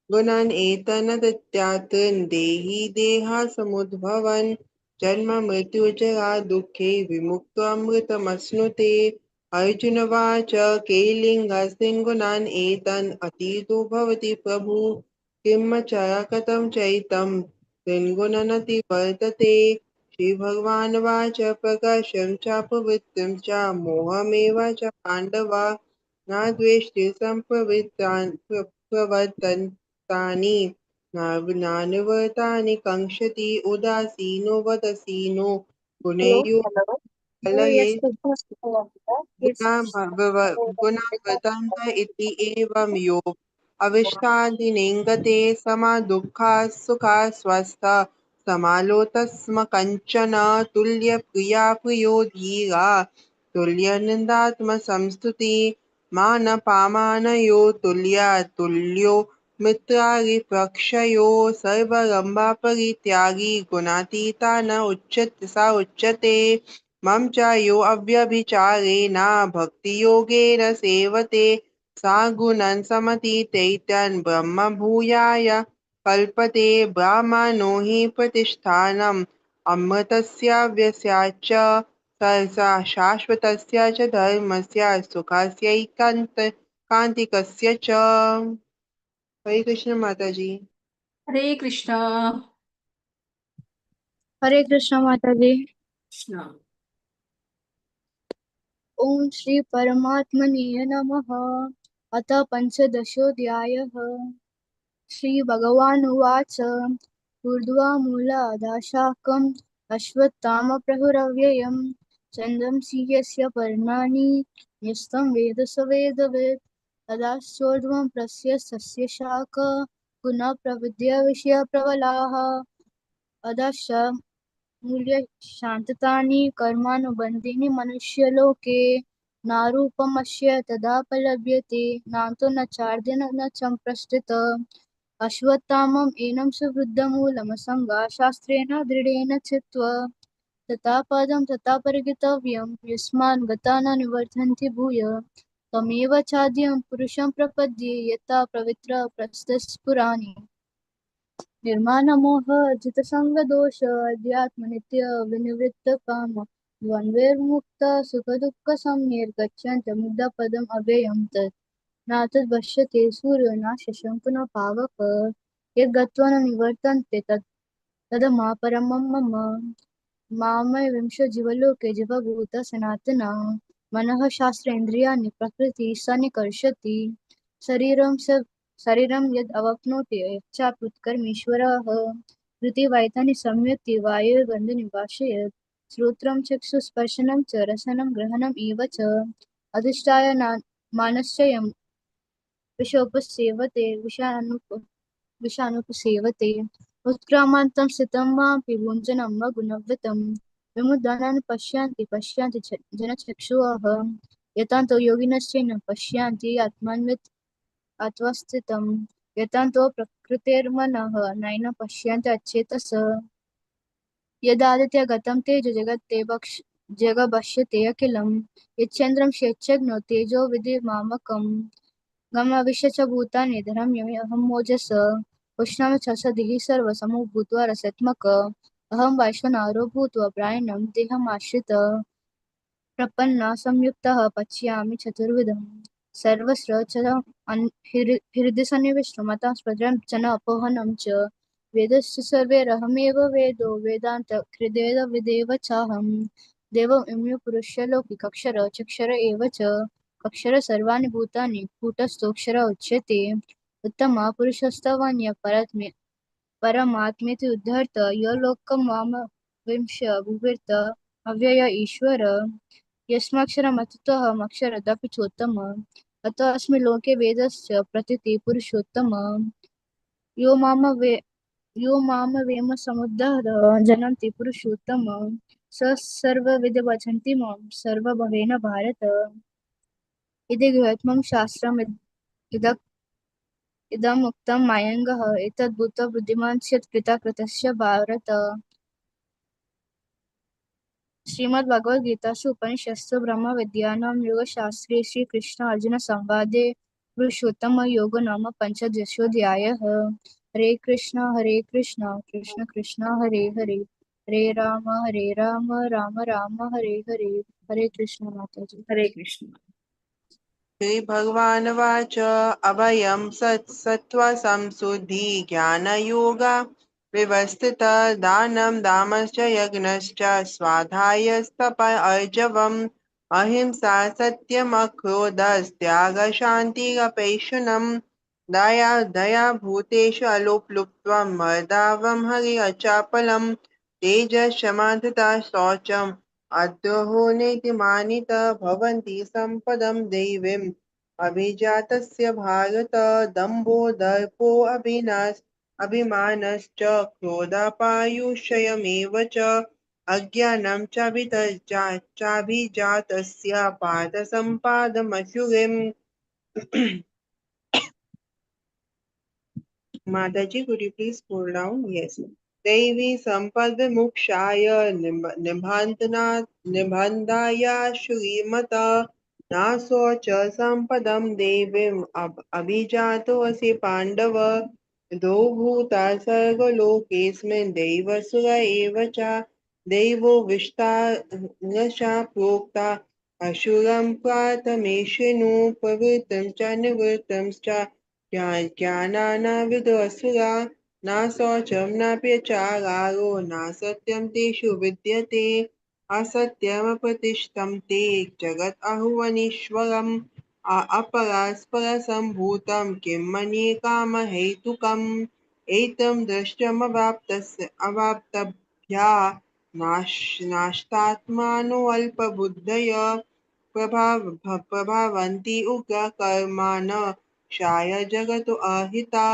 गुणान् एतनदत्यात् देहि देहासमुद्भवन् जन्म मृत्युजरा दुःखे विमुक्त्वामृतमश्नुते अर्जुनवाच कैलिङ्गस्मिन् गुणान् एतन् अतीतो भवति प्रभु किं कथं चैतं त्रिन्गुणनतिवर्तते श्रीभगवानुवाच प्रकाशं च प्रवृत्तिं च मोहमेव च पाण्डव न द्वेष्टि प्रवर्तन्तानि नानिवर्तानि काङ्क्षति उदासीनो वदसीनो गुणैर्यो कलये गुणावर्तन्त इति एवं यो अविष्टादिनेङ्गते समादुःखा सुखा स्वस्थ समालोतस्म कञ्चन तुल्यप्रिया प्रियो धीरा तुल्यनिन्दात्मसंस्तुति मानपामानयो तुल्या तुल्यो मित्रारिपक्षयो सर्वरम्भापरित्यागी गुणातीता न उच्यते स उच्यते मम च यो अव्यभिचारेण भक्तियोगेन सेवते सा गुणन् समतीतैतान् ब्रह्मभूयाय कल्पते ब्राह्मणो हि प्रतिष्ठानम् अमृतस्य व्यस्याच्च शाश्वतस्य च धर्मस्य सुखस्यैकान्तिकस्य च। हरे कृष्ण माता जी। हरे कृष्णा। हरे कृष्ण माता जी। कृष्णा। ओम श्री परमात्मने नमः। अथ पंचदशोऽध्यायः। श्री भगवानुवाच ऊर्ध्वमूलादाशाकम् अश्वत्थामप्रभुरव्ययम् छन्दंसि यस्य पर्णानि यस्तं वेद स वेदवित् तदाश्चोर्ध्वं प्रस्य शाखा पुनः प्रविद्य विषयप्रबलाः अधश्च मूल्यशान्ततानि कर्मानुबन्धीनि मनुष्यलोके नारूपमस्य तदापलभ्यते नान्तो न चार्द्य न सम्प्रस्थित अश्वत्थामम् एनं सुवृद्धमूलमसङ्गा शास्त्रेण दृढेन चित्वा तथा पदं तथा परिगतव्यं यस्मान् गता न निवर्तन्ति भूय तमेव चाद्यं पुरुषं प्रपद्ये यथा पवित्र प्रस्थस्फुराणि निर्माणमोह जितसङ्गदोष अध्यात्मनित्य विनिवृत्तकाम द्वन्द्वैर्मुक्त सुखदुःखसंनिर्गच्छन्त मुक्तपदम् अव्ययं तत् न तद्पश्यते सूर्यो न शशङ्को न पावक यद्गत्वा न निवर्तन्ते तदमापरमं मम मामय विंशो जीवलोके जीवभूत सनातना मनः शास्त्रेन्द्रियाणि प्रकृतिः सन्निकर्षति शरीरं यद् अवाप्नोति यच्चाप्युत्कर्मीश्वरः धृतिवायुतानि संयुक्ति वायुर्गन्धनिवासयत् श्रोत्रं चक्षुस्पर्शनं च रसनं ग्रहणम् एव च अधिष्ठाय मानश्चयं विषोपसेवते विषानुपसेवते उत्क्रामान्तं स्थितं वापि भुञ्जनं वा गुणव्यतं विमुद्दानान् पश्यन्ति जनचक्षुः यतान्तो योगिनश्चैन पश्यन्ति आत्मान्वित् आत्वस्थितं यतान्तो प्रकृतेर्मनः नैनं पश्यन्ति अच्छेतस यदादित्यगतं तेजो जगपश्यते अखिलं यच्चन्द्रं यच्चग्नो तेजो विधिमामकं गमविश्य च भूतानि धर्म्यमि अहं मोजस उष्णं च सदिः सर्वसमो भूत्वा रसात्मक अहं वैश्वानरो भूत्वा प्राणिनं देहमाश्रित प्रपन्नः संयुक्तः पश्यामि चतुर्विधं सर्वस्र च हृदि सन्निविष्टो मता स्पदं च न अपोहनं च वेदस्य सर्वैरहमेव वेदो वेदान्त हृदयविदेव चाहं देवो इम्यो पुरुष्य लौकिकक्षर चक्षर एव च अक्षर सर्वाणि भूतानि कूटस्थोऽक्षर उच्यते उत्तमः पुरुषस्तवान्य परमात्मेति उद्धर्त यो लोकं वाम विंश भुविर्त अव्यय ईश्वर यस्माक्षरमततोऽहम् अक्षरदपि चोत्तमम् अतोऽस्मि लोके वेदस्य प्रतीति पुरुषोत्तम यो मामवे यो मामवेम समुद्धः जनन्ति पुरुषोत्तम स सर्वविद्वचन्ति मां सर्वभवेन भारत इति गृह्यत्मं शास्त्रम् इदम् उक्तं मायङ्गः एतद्भूत्वा बुद्धिमान् स्यात् कृतस्य भारत श्रीमद्भगवद्गीतासु उपनिषत्सु ब्रह्मविद्यायां योगशास्त्रे श्रीकृष्ण अर्जुन संवादे पुरुषोत्तमयोगो नाम पञ्चदशोऽध्यायः हरे कृष्ण कृष्ण कृष्ण हरे हरे हरे राम राम राम हरे हरे हरे कृष्ण माताजी। हरे कृष्ण। श्रीभगवानुवाच अभयं सत्त्वसंशुद्धि ज्ञानयोगा व्यवस्थितः दानं दामश्च यज्ञश्च स्वाध्यायस्तप अर्जवम् अहिंसा सत्यमक्रोधस्त्यागशान्तिरपैशुनम् दया भूतेषु अलोपलुप्त्वं मर्दावं हरि अचापलं तेजक्षमा शौचम् अद्रोहो नेतिमानिता भवन्ति सम्पदं दैवीम् अभिजातस्य भारत दम्भो अभिमानश्च क्रोधापायुष्यमेव च अज्ञानं चाभिजातस्य Partha सम्पादमसुरिम् Mataji, could you please scroll down? Yes. Devi sampadvimukshaya nibandhaya shrimata naso cha sampadam devim abhijato asi pandava do bhuta sarvalokesmin devasura eva cha devo vishta nasha prokta ashuram pratameshinu pavritam cha nivritam cha ज्ञानानाविदोऽसुरा न शौचं नाप्यचारारो न सत्यं तेषु विद्यते असत्यमप्रतिष्ठं ते जगत् आहुवनीश्वरम् अपरास्परसम्भूतं किं मन्ये कामहेतुकम् एतं अवाप्तभ्या नास्तात्मानोऽल्पबुद्धय प्रभावन्ति उग्रकर्माणः क्षाय जगतो अहिता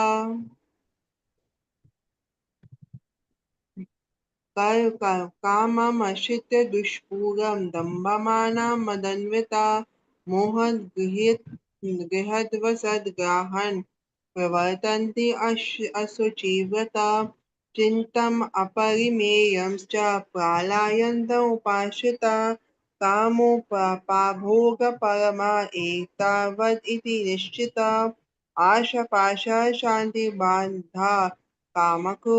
काममश्रित्य दुष्पूरं दम्भमानमदन्विता मोहगृहद्वसद्ग्राहन् प्रवर्तन्ते असुचिव्रता चिन्तम् अपरिमेयं च प्रालायन्तमुपाश्रिता कामोपाभोगपरमा एतावद् इति निश्चिता आशापाशा शान्तिबान्धा कामक्रोधपरायणा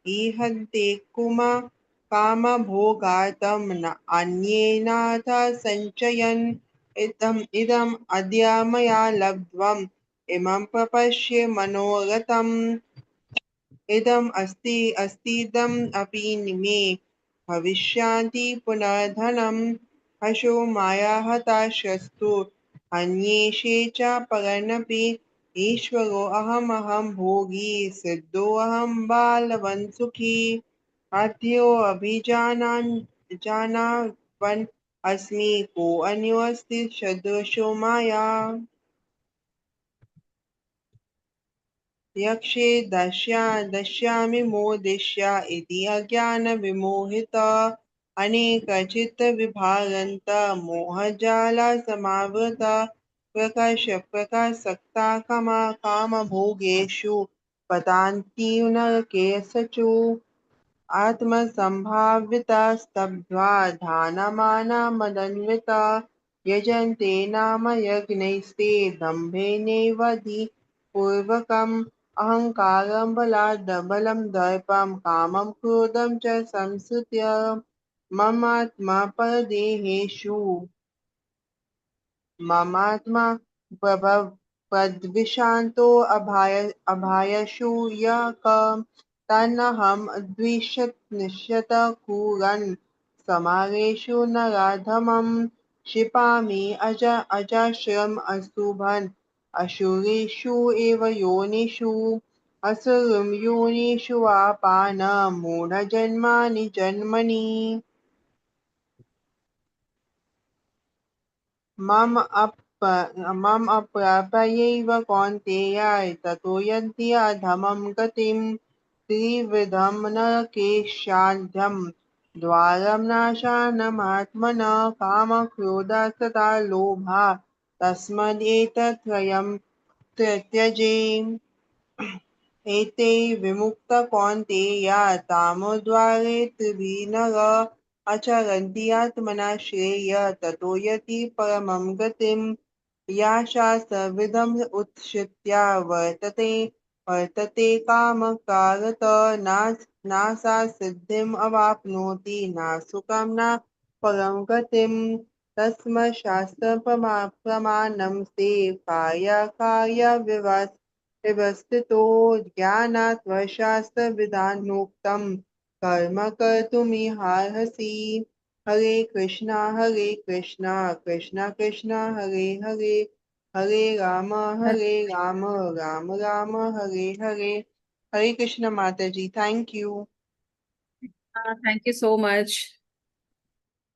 ईहन्ते कामभोगार्थं अन्येनाथ सञ्चयन् इदम् अद्य मया लब्ध्वम् इमं प्रपश्ये मनोरथम् इदम् अस्तीदम् अपि मे भविष्यान्ति पुनर्धनम् हशो माया हताशस्तु अन्येषे च परन्नपि ईश्वरोऽहमहं भोगी सिद्धोऽहं बालवन् सुखी अद्योऽभिजानान् अस्मि कोऽन्योऽस्ति सदृशो माया यक्षे दश्यामि मोदिष्य इति अज्ञानविमोहितः अनेकचित्तविभ्रान्तः मोहजालसमावृतः प्रकाशक्ता कामभोगेषु पतन्ति नरकेषु आत्मसम्भाविता स्तब्ध्वा ध्यानमानमदन्विता यजन्ते नाम यज्ञैस्ते दम्भेनैवाधिपूर्वकम् अहङ्कारं बलं दर्पं कामं क्रोधं च संश्रित्य ममात्मा परदेहेषु ममात्मा प्रद्विषान्तो अभायशु यः तन्नहं द्विषत् कुरन् समावेषु नराधमं क्षिपामि अजाश्रम् अशुभन् असुरेषु एव योनिषु असुरं योनिषु वापान मूढजन्मानि जन्मनि मम अप्राप्यैव कौन्तेय ततो यन्ति अधमं गतिं त्रिविधं नरकेशाढ्यं द्वारं नाशानमात्मनः कामक्रोधस्तथा लोभः तस्मादेतत्त्रयं त्यजेम एते विमुक्त कौन्तेय तामोद्वारे त्रिभिः नरः आचरन्ति आत्मना श्रेय ततो यति परमं गतिम् या शास्त्रविदम् उच्छित्या वर्तते कामकारत न सा सिद्धिम् अवाप्नोति न सुखं न परं गतिम् तस्मात् शास्त्रप्रमाणं ते व्यवस्थितो ज्ञानात् शास्त्रविधानोक्तं कर्म कर्तुमिहार्हसि हरे कृष्णा कृष्णा कृष्णा हरे हरे हरे राम राम राम हरे हरे हरे कृष्ण माता जी thank you Thank you so much.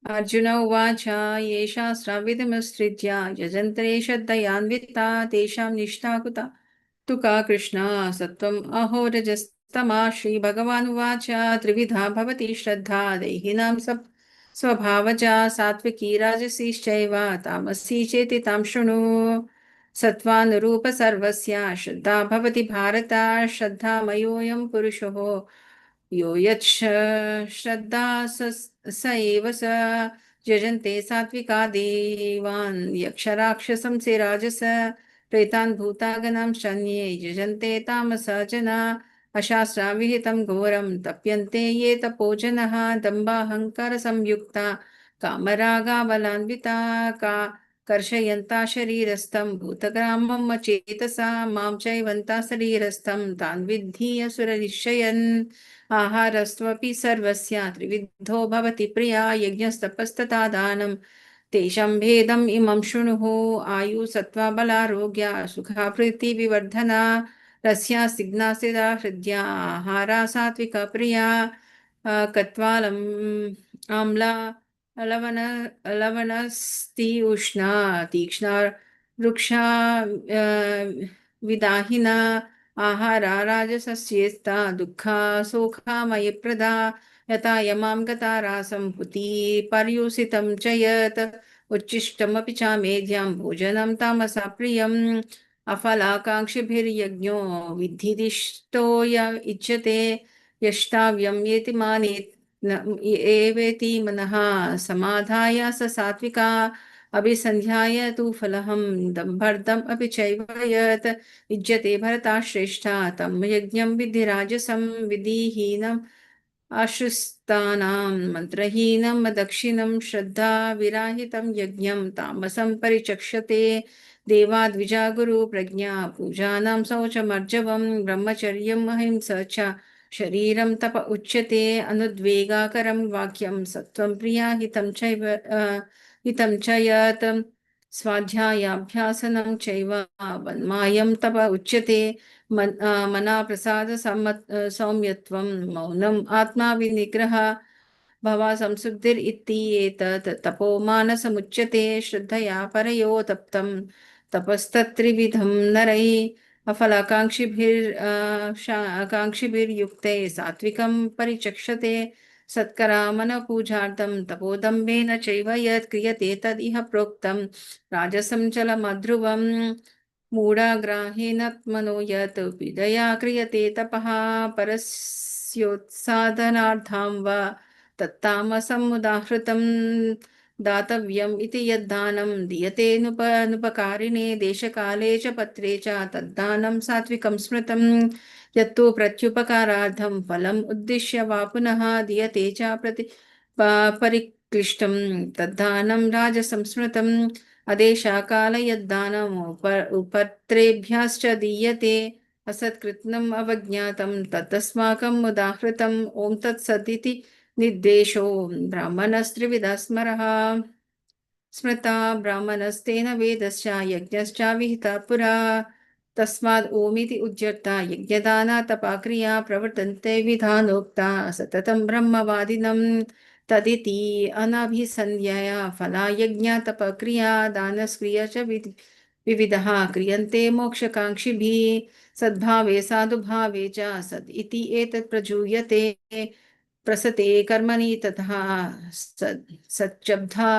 Arjun उवाच ये शास्त्राविधिमुत्सृज्य यजन्ते श्रद्धयान्विता तेषां निष्ठा कुता तु का कृष्ण सत्त्वम् अहो रजस्तमा श्रीभगवानुवाच त्रिविधा भवति श्रद्धा देहिनां स्वभावजा सात्विकी राजसीश्चैव तामसी चेति तां शृणु सत्त्वानुरूप सर्वस्य श्रद्धा भवति भारत श्रद्धामयोऽयं पुरुषो यो श्रद्धा स एव स यजन्ते सात्विका देवान् यक्षराक्षसंसि राजस प्रेतान् भूतागणां शन्ये यजन्ते तामसा जना अशास्त्राविहितं घोरं तप्यन्ते ये तपो जनः दम्भाहङ्कारसंयुक्ता कामरागाबलान्विता का कर्षयन्ता शरीरस्थं भूतग्रामं अचेतसा मां चैवन्ता शरीरस्थं तान् विद्धि असुरनिश्चयन् आहारस्त्वपि सर्वस्य त्रिविधो भवति प्रिया यज्ञस्तपस्तथा दानं तेषां भेदम् इमं शृणुः आयु सत्त्वा बलारोग्य सुखा प्रीतिविवर्धना रस्या सिग्नासिदा हृद्या आहारा सात्विका प्रिया कत्वालम् आम्ला लवणस्ति उष्णा तीक्ष्णा वृक्षा विदाहिना आहारा राजसस्येस्ता दुःखा शोकामयप्रदा यथा यमां गता रासं पुती पर्युषितं च यत् उच्छिष्टमपि च मेध्यं भोजनं तामसा प्रियम् अफलाकाङ्क्षिभिर्यज्ञो विद्धिदिष्टो य इच्छते यष्टाव्यं येति मानेत् एवेति मनः समाधाय स सात्विका अभिसन्ध्याय तु फलहं दम्भर्दम् अपि चैव यत् युज्यते भरता श्रेष्ठा तं यज्ञं विधिराजसं विधिहीनम् आश्रितानां मन्त्रहीनं दक्षिणं श्रद्धा विराहितं यज्ञं तामसं परिचक्षते देवाद्विजा गुरु प्रज्ञा पूजानां शौचमर्जवं ब्रह्मचर्यम् अहिंसा च शरीरं तप उच्यते अनुद्वेगाकरं वाक्यं सत्त्वं प्रिया हितं च यत् स्वाध्यायाभ्यासनं चैव वन्मायं तप उच्यते मना प्रसाद सौम्यत्वं मौनम् आत्मा विनिग्रह भवा संसुद्धिरित्येतत् तपो मानसमुच्यते श्रद्धया परयो तप्तं तपस्तत्त्रिविधं नरैः अफलाकाङ्क्षिभिर्युक्ते सात्विकं परिचक्षते सत्करामनपूजार्थं तपोदम्भेन चैव यत् क्रियते तदिह प्रोक्तं राजसं चलमध्रुवं मूढाग्राहेणात्मनो यत् विदया क्रियते तपः परस्योत्साधनार्थं वा तत्तामसमुदाहृतं दातव्यम् इति यद्दानं दीयते नुपकारिणे देशकाले च पत्रे च तद्दानं सात्विकं स्मृतं यत्तु प्रत्युपकारार्थं फलम् उद्दिश्य वा पुनः दीयते च परिक्लिष्टं तद्दानं राजसंस्मृतम् अदेशाकाल यद्दानम् उपत्रेभ्यश्च दीयते असत्कृत्नम् अवज्ञातं तदस्माकम् उदाहृतम् ॐ तत्सदिति निर्देशो ब्राह्मणस्त्रिविधः स्मृता ब्राह्मणस्तेन वेदश्च यज्ञश्च विहिता पुरा तस्माद् ओमिति उच्यर्ता यज्ञदाना तपाक्रिया प्रवर्तन्ते विधानोक्ता सततं ब्रह्मवादिनं तदिति अनभिसंज्ञया फला यज्ञ तपक्रिया दानस्क्रिया च विविधः क्रियन्ते मोक्षकाङ्क्षिभिः सद्भावे साधुभावे च सद् इति एतत् प्रजूयते प्रसते कर्मणि तथा सच्चब्धा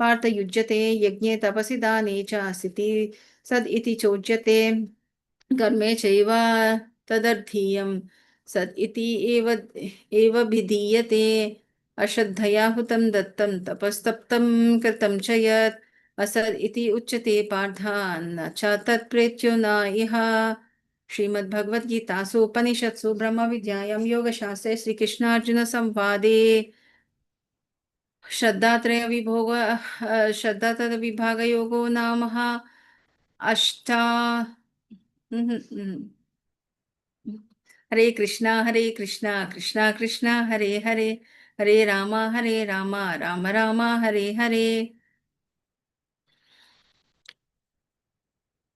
पार्थयुज्यते यज्ञे तपसि दाने च स्थिति सद् इति चोच्यते कर्मे चैव तदर्थीयं सद् इति एव भिधीयते अश्रद्धया हुतं दत्तं तपस्तप्तं कृतं च यत् असद् इति उच्यते पार्थ न च तत्प्रेत्यो न इह श्रीमद्भगवद्गीतासु उपनिषत्सु ब्रह्मविद्यायां योगशास्त्रे श्रीकृष्णार्जुनसंवादे श्रद्धात्रयविभागयोगो नाम अष्टा हरे कृष्णा कृष्णा कृष्णा हरे हरे हरे राम राम राम हरे हरे।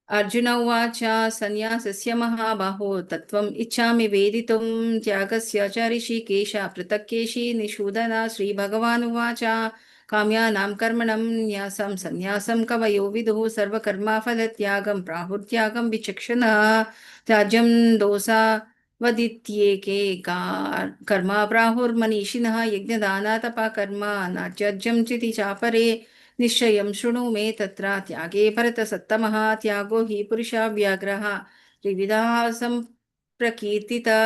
अर्जुन उवाच सन्न्यासस्य महाबाहो तत्त्वम् इच्छामि वेदितुं त्यागस्य च ऋषिकेश पृथक् केशि निषूदन श्रीभगवान् उवाच काम्यानां कर्मणां न्यासं सन्न्यासं कवयो विदुः सर्वकर्मफलत्यागं प्राहुर्त्यागं विचक्षणः त्याज्यं दोषावदित्येके कर्म प्राहुर्मनीषिणः यज्ञदानतपः कर्म न त्याज्यं चिति चापरे निश्चयं शृणु मे तत्र त्यागे भरतसत्तमः त्यागो हि पुरुषव्याघ्रः त्रिविधः सम्प्रकीर्तिता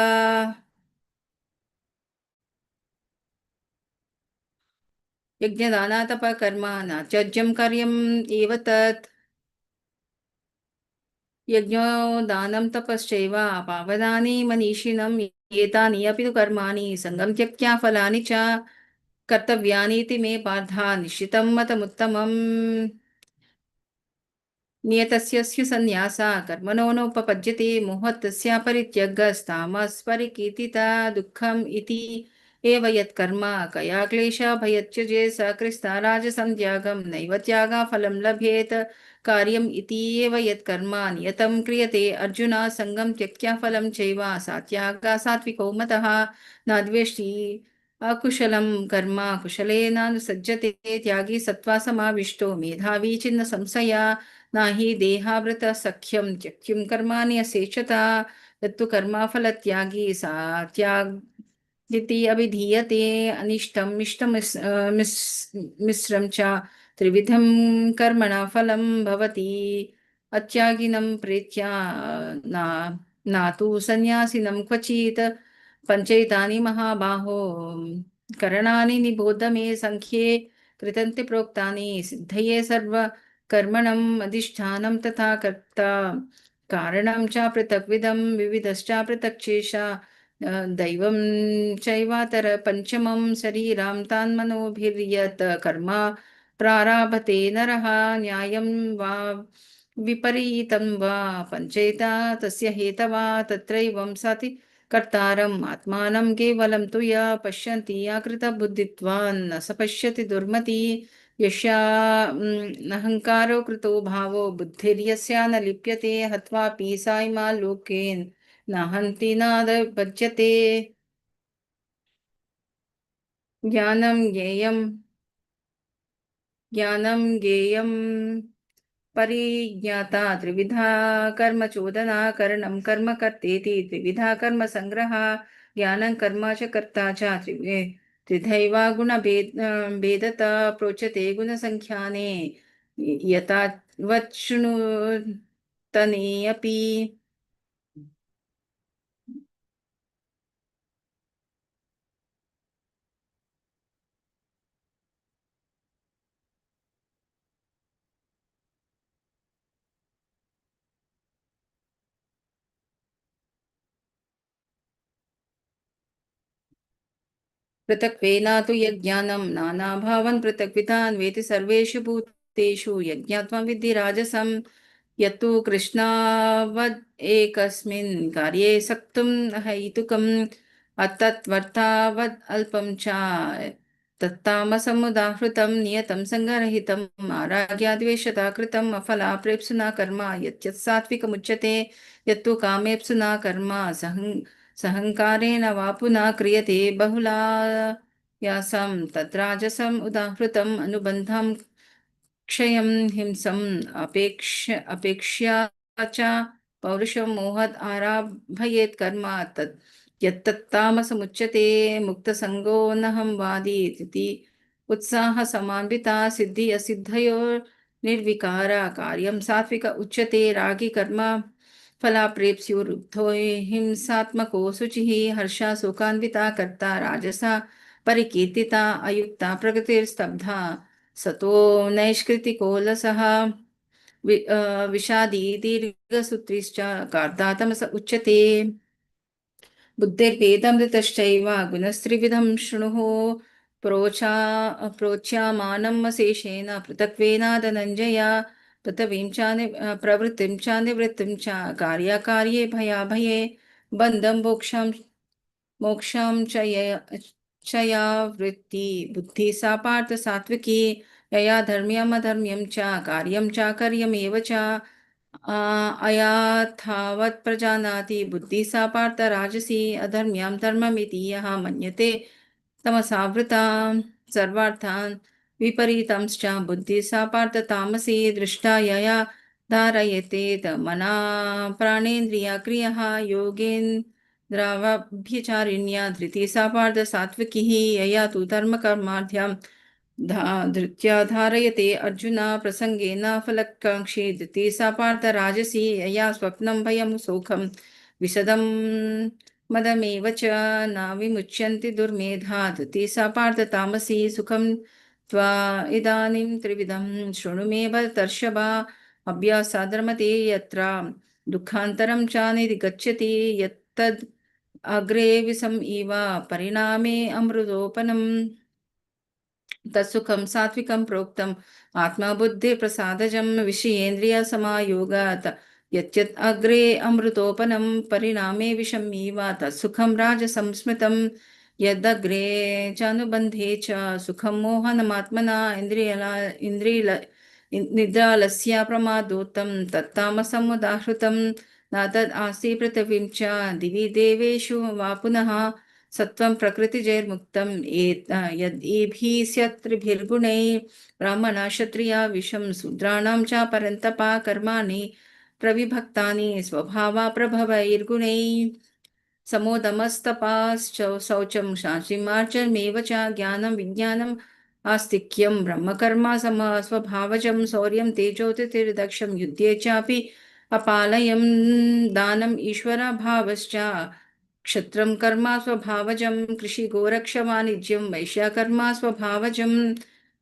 यज्ञदानतपः कर्म न त्याज्यं कार्यम् एव तत् यज्ञो दानं तपश्चैव पावनानि मनीषिणम् एतानि अपि तु कर्माणि सङ्गं त्यक्त्वा फलानि च कर्तव्यानीति मे पार्थ निश्चितं मतमुत्तमम् नियतस्य सन्न्यासा कर्मणो नोपपद्यते मोहतस्य परित्यगस्तामस्परिकीर्तिता दुःखम् इति एव यत्कर्म कया क्लेशः भयत्यजे स कृस्ता राजसंत्यागं नैव त्यागा फलं लभेत कार्यम् इति एव यत्कर्म नियतं क्रियते अर्जुन सङ्गं त्यक्त्वा फलं चैव सात्यागा सात्विको मतः न द्वेष्टि अकुशलं कर्म कुशलेनानुसज्जते त्यागी सत्त्वा समाविष्टो मेधावी चिन्न संशया नहि देहावृत सख्यं त्यक्तुं कर्माणि अशेषता यत्तु कर्मफलत्यागी सा त्यागिति अभिधीयते अनिष्टम् इष्टं मिश्रं च त्रिविधं कर्मणा फलं भवति अत्यागिनं प्रीत्या न तु सन्न्यासिनं क्वचित् पञ्चैतानि महाबाहो करणानि निबोध मे सङ्ख्ये कृतन्ति प्रोक्तानि सिद्धये सर्व कर्मणम् अधिष्ठानं तथा कर्ता कारणं च पृथग्विधं विविधश्च पृथक् शेषा दैवं चैवातर पञ्चमं शरीरां तान्मनोभिर्यत् कर्म प्रारभते नरः न्यायं वा विपरीतं वा पञ्चैता तस्य हेतवा तत्रैवं सति कर्तारम् आत्मानं केवलं तु य पश्यन्ति अकृतबुद्धित्वान् न स पश्यति दुर्मति यस्या अहङ्कारो कृतो भावो बुद्धिर्यस्या न लिप्यते हत्वापि सा इमा लोकेन न हन्ति न भज्यते ज्ञानं ज्ञेयं परिज्ञाता त्रिविधा कर्म चोदना करणं कर्म कर्तेति त्रिविधा कर्म संग्रह ज्ञानं कर्म च कर्ता च त्रिधैवा भेदता प्रोच्यते गुणसङ्ख्याने यथा वच्छृणुतने अपि पृथक्त्वेन तु यज्ञानं नानाभावं पृथग्विधान् वेति सर्वेषु भूतेषु यज्ञत्वं विद्धि राजसं यत्तु कृष्णावद् एकस्मिन् कार्ये सक्तुं हैतुकम् अतत्वर्थावद् अल्पं च तत्तामसमुदाहृतं नियतं सङ्गरहितं आराग्याद्वेषता कृतम् अफलाप्रेप्सुना कर्म यत् सात्विकमुच्यते यत्तु कामेप्सुना कर्म सहङ्कारेण वा पुनः क्रियते बहुलायासं तद्राजसम् उदाहृतम् अनुबन्धं क्षयं हिंसम् अपेक्ष्या च पौरुषं मोहद् आराभयेत् कर्म तत् यत्तत्तामसमुच्यते मुक्तसङ्गो नहं वादी इति उत्साहसमान्विता सिद्धि असिद्धयो निर्विकार कार्यं सात्विक उच्यते रागी कर्म फलाप्रेप्स्युरुद्धो हिंसात्मको शुचिः हर्षाशोकान्विता कर्ता राजसा परिकीर्तिता अयुक्ता प्रकृतिर्स्तब्धा सतो नैष्कृतिको लसः विषादी दीर्घसूत्रिश्च कार्दातमस उच्यते बुद्धिर्भेदमृतश्चैव गुणस्त्रिविधं शृणुः प्रोच्यामानम् अशेषेण पृथक्त्वेन धनञ्जय पृथ्वीं च प्रवृत्तिं च निवृत्तिं च कार्याकार्ये भयाभये बन्धं मोक्षं च या वृत्ति बुद्धि सा पार्थ सात्विकी यया धर्म्यम् अधर्म्यं च कार्यं च कार्यमेव च अयाथावत् प्रजानाति बुद्धि सा पार्थ राजसी अधर्म्यां धर्ममिति यः मन्यते तमसावृतां सर्वार्थान् विपरीतांश्च बुद्धि सा पार्थ तामसी दृष्टा यया धारयते मना प्राणेन्द्रिया क्रियः योगेन्द्रावभ्यचारिण्या धृति सा पार्थ सात्विकी यया तु धर्मकर्माढ्यं धृत्या धारयते अर्जुन प्रसंगेन फलकांक्षी धृति सा पार्थ राजसी यया स्वप्नं भयं सुखं विशदं मदमेव च न विमुच्यन्ति दुर्मेधा धृति सा पार्थ तामसी सुखं त्वा इदानीं त्रिविधं शृणु मे भरतर्षभ अभ्यासाद्रमते यत्र दुःखान्तरं च निगच्छति यत्तद् अग्रे विषम् इव परिणामे अमृतोपनम् तत्सुखं सात्विकं प्रोक्तम् आत्मबुद्धिप्रसादजं विषयेन्द्रियसमायोगात् यत् अग्रे अमृतोपनं परिणामे विषमीव तत्सुखं राजसंस्मृतं यदग्रे चानुबन्धे च सुखं मोहनमात्मना निद्रालस्य प्रमादोत्तं तत्तामसमुदाहृतं न तद् आसि पृथिवीं च दिवि देवेषु वा पुनः सत्वं प्रकृतिजैर्मुक्तं यद्भिः स्यत्रिभिर्गुणैः ब्राह्मणा क्षत्रिया विषं शूद्राणां च परन्तपा कर्माणि प्रविभक्तानि स्वभावा प्रभवैर्गुणैः समोदमस्तपाश्च शौचं शान्तिमार्जनमेव च ज्ञानं विज्ञानम् आस्तिक्यं ब्रह्मकर्म स्वभावजं शौर्यं तेजोतिर्दक्षं युद्धे चापि अपालयं दानम् ईश्वरभावश्च क्षत्रं कर्म स्वभावजं कृषिगोरक्षवाणिज्यं वैश्यकर्म स्वभावजं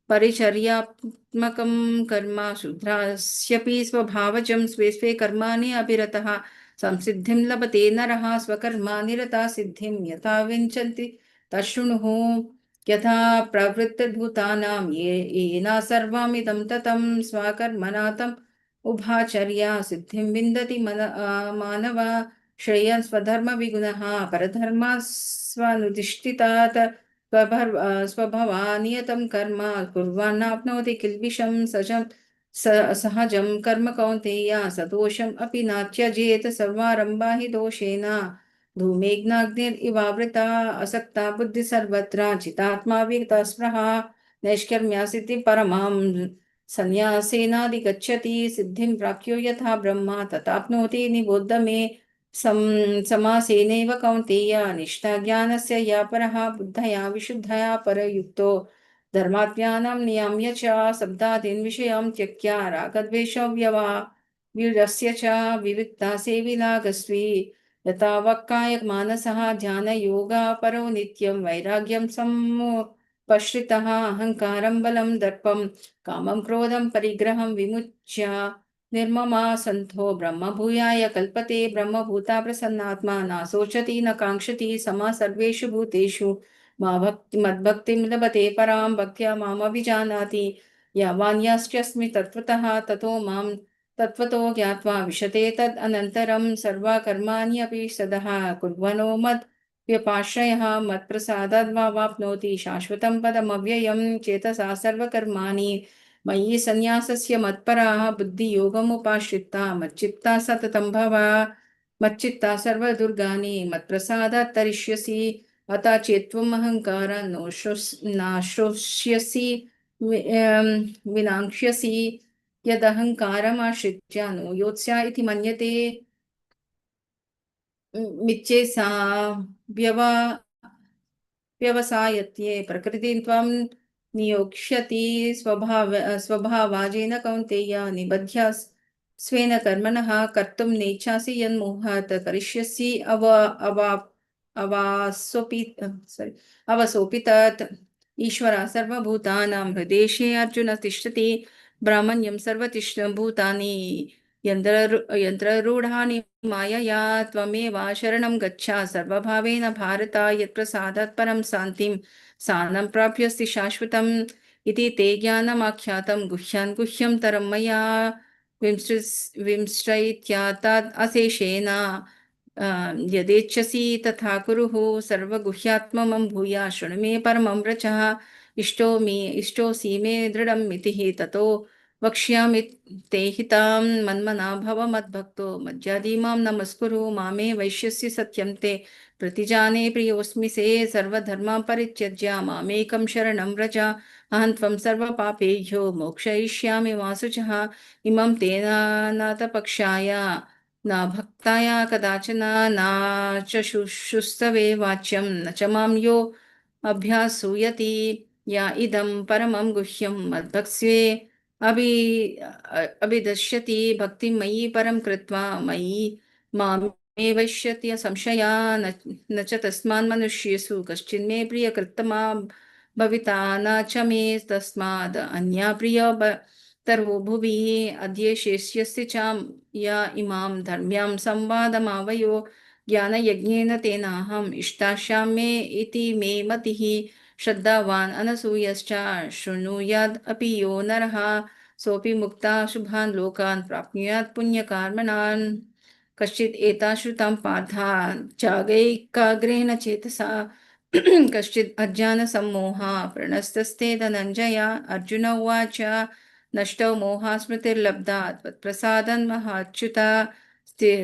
परिचर्यात्मकं कर्म शूद्रस्यपि स्वभावजं स्वे स्वे कर्माणि अभिरतः संसिद्धिं लभते नरः स्वकर्माणि रता सिद्धिं यथा विञ्चन्ति तशृणुः यथा प्रवृत्तिर्भूतानां येन सर्वमिदं ततं स्वकर्मणा तम् उभाचर्या सिद्धिं विन्दति मानव श्रेयन् स्वधर्मविगुणः परधर्मास्वनुतिष्ठितात् स्वभवानियतं कर्म कुर्वन्नाप्नोति किल्बिषं सहजं कर्म कौन्तेय सदोषम् अपि न त्यजेत् सर्वारम्भा हि दोषेण धूमेघ्नाग्निरिवावृता असक्ता बुद्धि सर्वत्र चितात्मा विगतस्पृहा नैष्कर्म्या सिद्धिं परमां संन्यासेनाधिगच्छति सिद्धिं प्राप्यो यथा ब्रह्म तथाप्नोति निबोध मे समासेनैव कौन्तेय निष्ठा ज्ञानस्य या परः बुद्धया विशुद्धया परयुक्तो धर्मात्म्यानं नियम्य च शब्दादीन् विषयं त्यक्त्वा रागद्वेषव्यवायुरस्य च विविक्ता सेविलागस्वी यथा वक्काय मानसः ध्यानयोगा परो नित्यं वैराग्यं समुपश्रितः अहङ्कारं बलं दर्पं कामं क्रोधं परिग्रहं विमुच्य निर्ममा सन्तो ब्रह्मभूयाय कल्पते ब्रह्मभूता प्रसन्नात्मा न शोचति न काङ्क्षति समा सर्वेषु भूतेषु मद्भक्तिं लभते परां भक्त्या मामभिजानाति यावान् यास्यस्मि तत्त्वतः तत्त्वतो ज्ञात्वा विशते तद् अनन्तरं सर्वकर्माणि अपि सदः कुर्वनो व्यपाश्रयः मत्प्रसादाद् वाप्नोति शाश्वतं पदमव्ययं चेतसा सर्वकर्माणि मयि सन्न्यासस्य मत्पराः बुद्धियोगमुपाश्रिता मच्चित्ता सततं भव मच्चित्ता सर्वदुर्गानि मत्प्रसादात् तरिष्यसि अतः चेत्त्वम् अहङ्कारान् नाश्रोष्यसि विनाङ्क्ष्यसि यदहङ्कारमाश्रित्य नो योत्स्या इति मन्यते मिच्छेसा व्यवसायत्ये प्रकृतिं त्वं नियोक्ष्यति स्वभावाजेन कौन्तेय निबध्य स्वेन कर्मणः कर्तुं नेच्छासि यन्मोहात् करिष्यसि अवसोऽपि तत् ईश्वरः सर्वभूतानां हृदेशे अर्जुन तिष्ठति ब्राह्मण्यं सर्वभूतानि यन्त्ररूढानि मायया त्वमेव शरणं गच्छ सर्वभावेन भारत यत्प्रसादात् परं शान्तिं सानं प्राप्यस्ति शाश्वतम् इति ते ज्ञानमाख्यातं गुह्यान् गुह्यं तरं मया विंश्रैत्यातात् अशेषेण यदेच्छसि तथा कुरुः सर्वगुह्यात्ममं भूया शृणु मे परमं वचः इष्टोऽसि मे दृढं मितिः ततो वक्ष्यामि ते हितां मन्मना भव मद्भक्तो मज्जादीमां नमस्कुरु मामे वैश्यस्य सत्यं ते प्रतिजाने प्रियोऽस्मि से सर्वधर्मां परित्यज्य मामेकं शरणं व्रज अहं त्वं सर्वपापेभ्यो मोक्षयिष्यामि वासुचः इमं तेन नाथपक्षाय न भक्ताय कदाचन न च शुश्रूषवे वाच्यं न च मां यो अभ्यासूयति या इदं परमं गुह्यं मद्भक्स्वे अभिदश्यति भक्तिं मयि परं कृत्वा मयि मामे वैश्यति संशया न च तस्मान् मनुष्येषु कश्चिन्मे प्रियकृत्तमा भविता न च मे तस्माद् अन्या प्रियतरो भुवि अद्य शेष्यस्य च या इमां धर्म्यां संवादमावयो ज्ञानयज्ञेन तेनाहम् इष्टास्यामि इति मे मतिः श्रद्धावान् अनसूयश्च शृणुयाद् अपि यो नरः सोऽपि मुक्ता शुभान् लोकान् प्राप्नुयात् पुण्यकर्मणान् कश्चित् एताश्रुतां पार्था जागैकाग्रेण चेतसा कश्चित् अज्ञानसम्मोहा प्रणस्तस्ते धनञ्जय अर्जुन उवाच नष्टो मोहास्मृतिर्लब्धा त्वत्प्रसादन् महाच्युत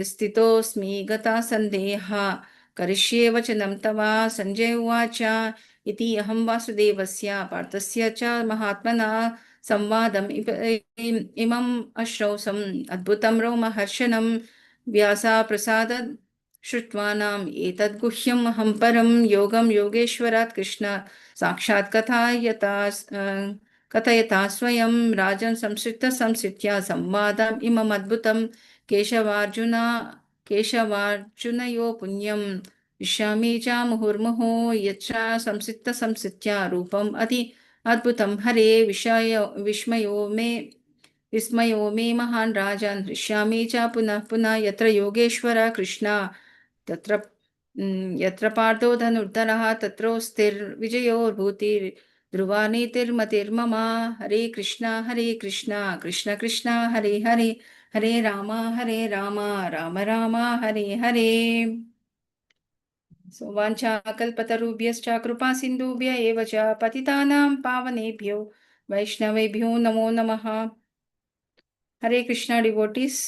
स्थितोऽस्मि गता सन्देहा करिष्ये वचनं तव सञ्जय उवाच इति अहं वासुदेवस्य पार्थस्य च महात्मना संवादम् इमम् अश्रौसम् अद्भुतं रोमहर्षणं व्यासप्रसादात् श्रुत्वानाम् एतद् गुह्यम् अहं परं योगं योगेश्वरात् कृष्ण साक्षात् कथयता स्वयं राजन् संसृत्य संवादम् इमम् अद्भुतं केशवार्जुनयो पुण्यं विश्यामि च मुहुर्मुहुः यच्च संसृत्य रूपम् अति अद्भुतं हरे विस्मयो मे महान् राजन् हृष्यामि च पुनः पुनः यत्र योगेश्वर कृष्ण तत्र यत्र पार्थो धनुर्धरः तत्रोस्तिर्विजयो भूतिर् ध्रुवा नीतिर्मतिर्मम हरे कृष्ण कृष्ण कृष्ण हरे हरे हरे राम राम राम हरे हरे वाञ्छाकल्पतरुभ्यश्च कृपा सिन्धुभ्य एव च पतितानां पावनेभ्यो वैष्णवेभ्यो नमो नमः। हरे कृष्णा डिवोटीज।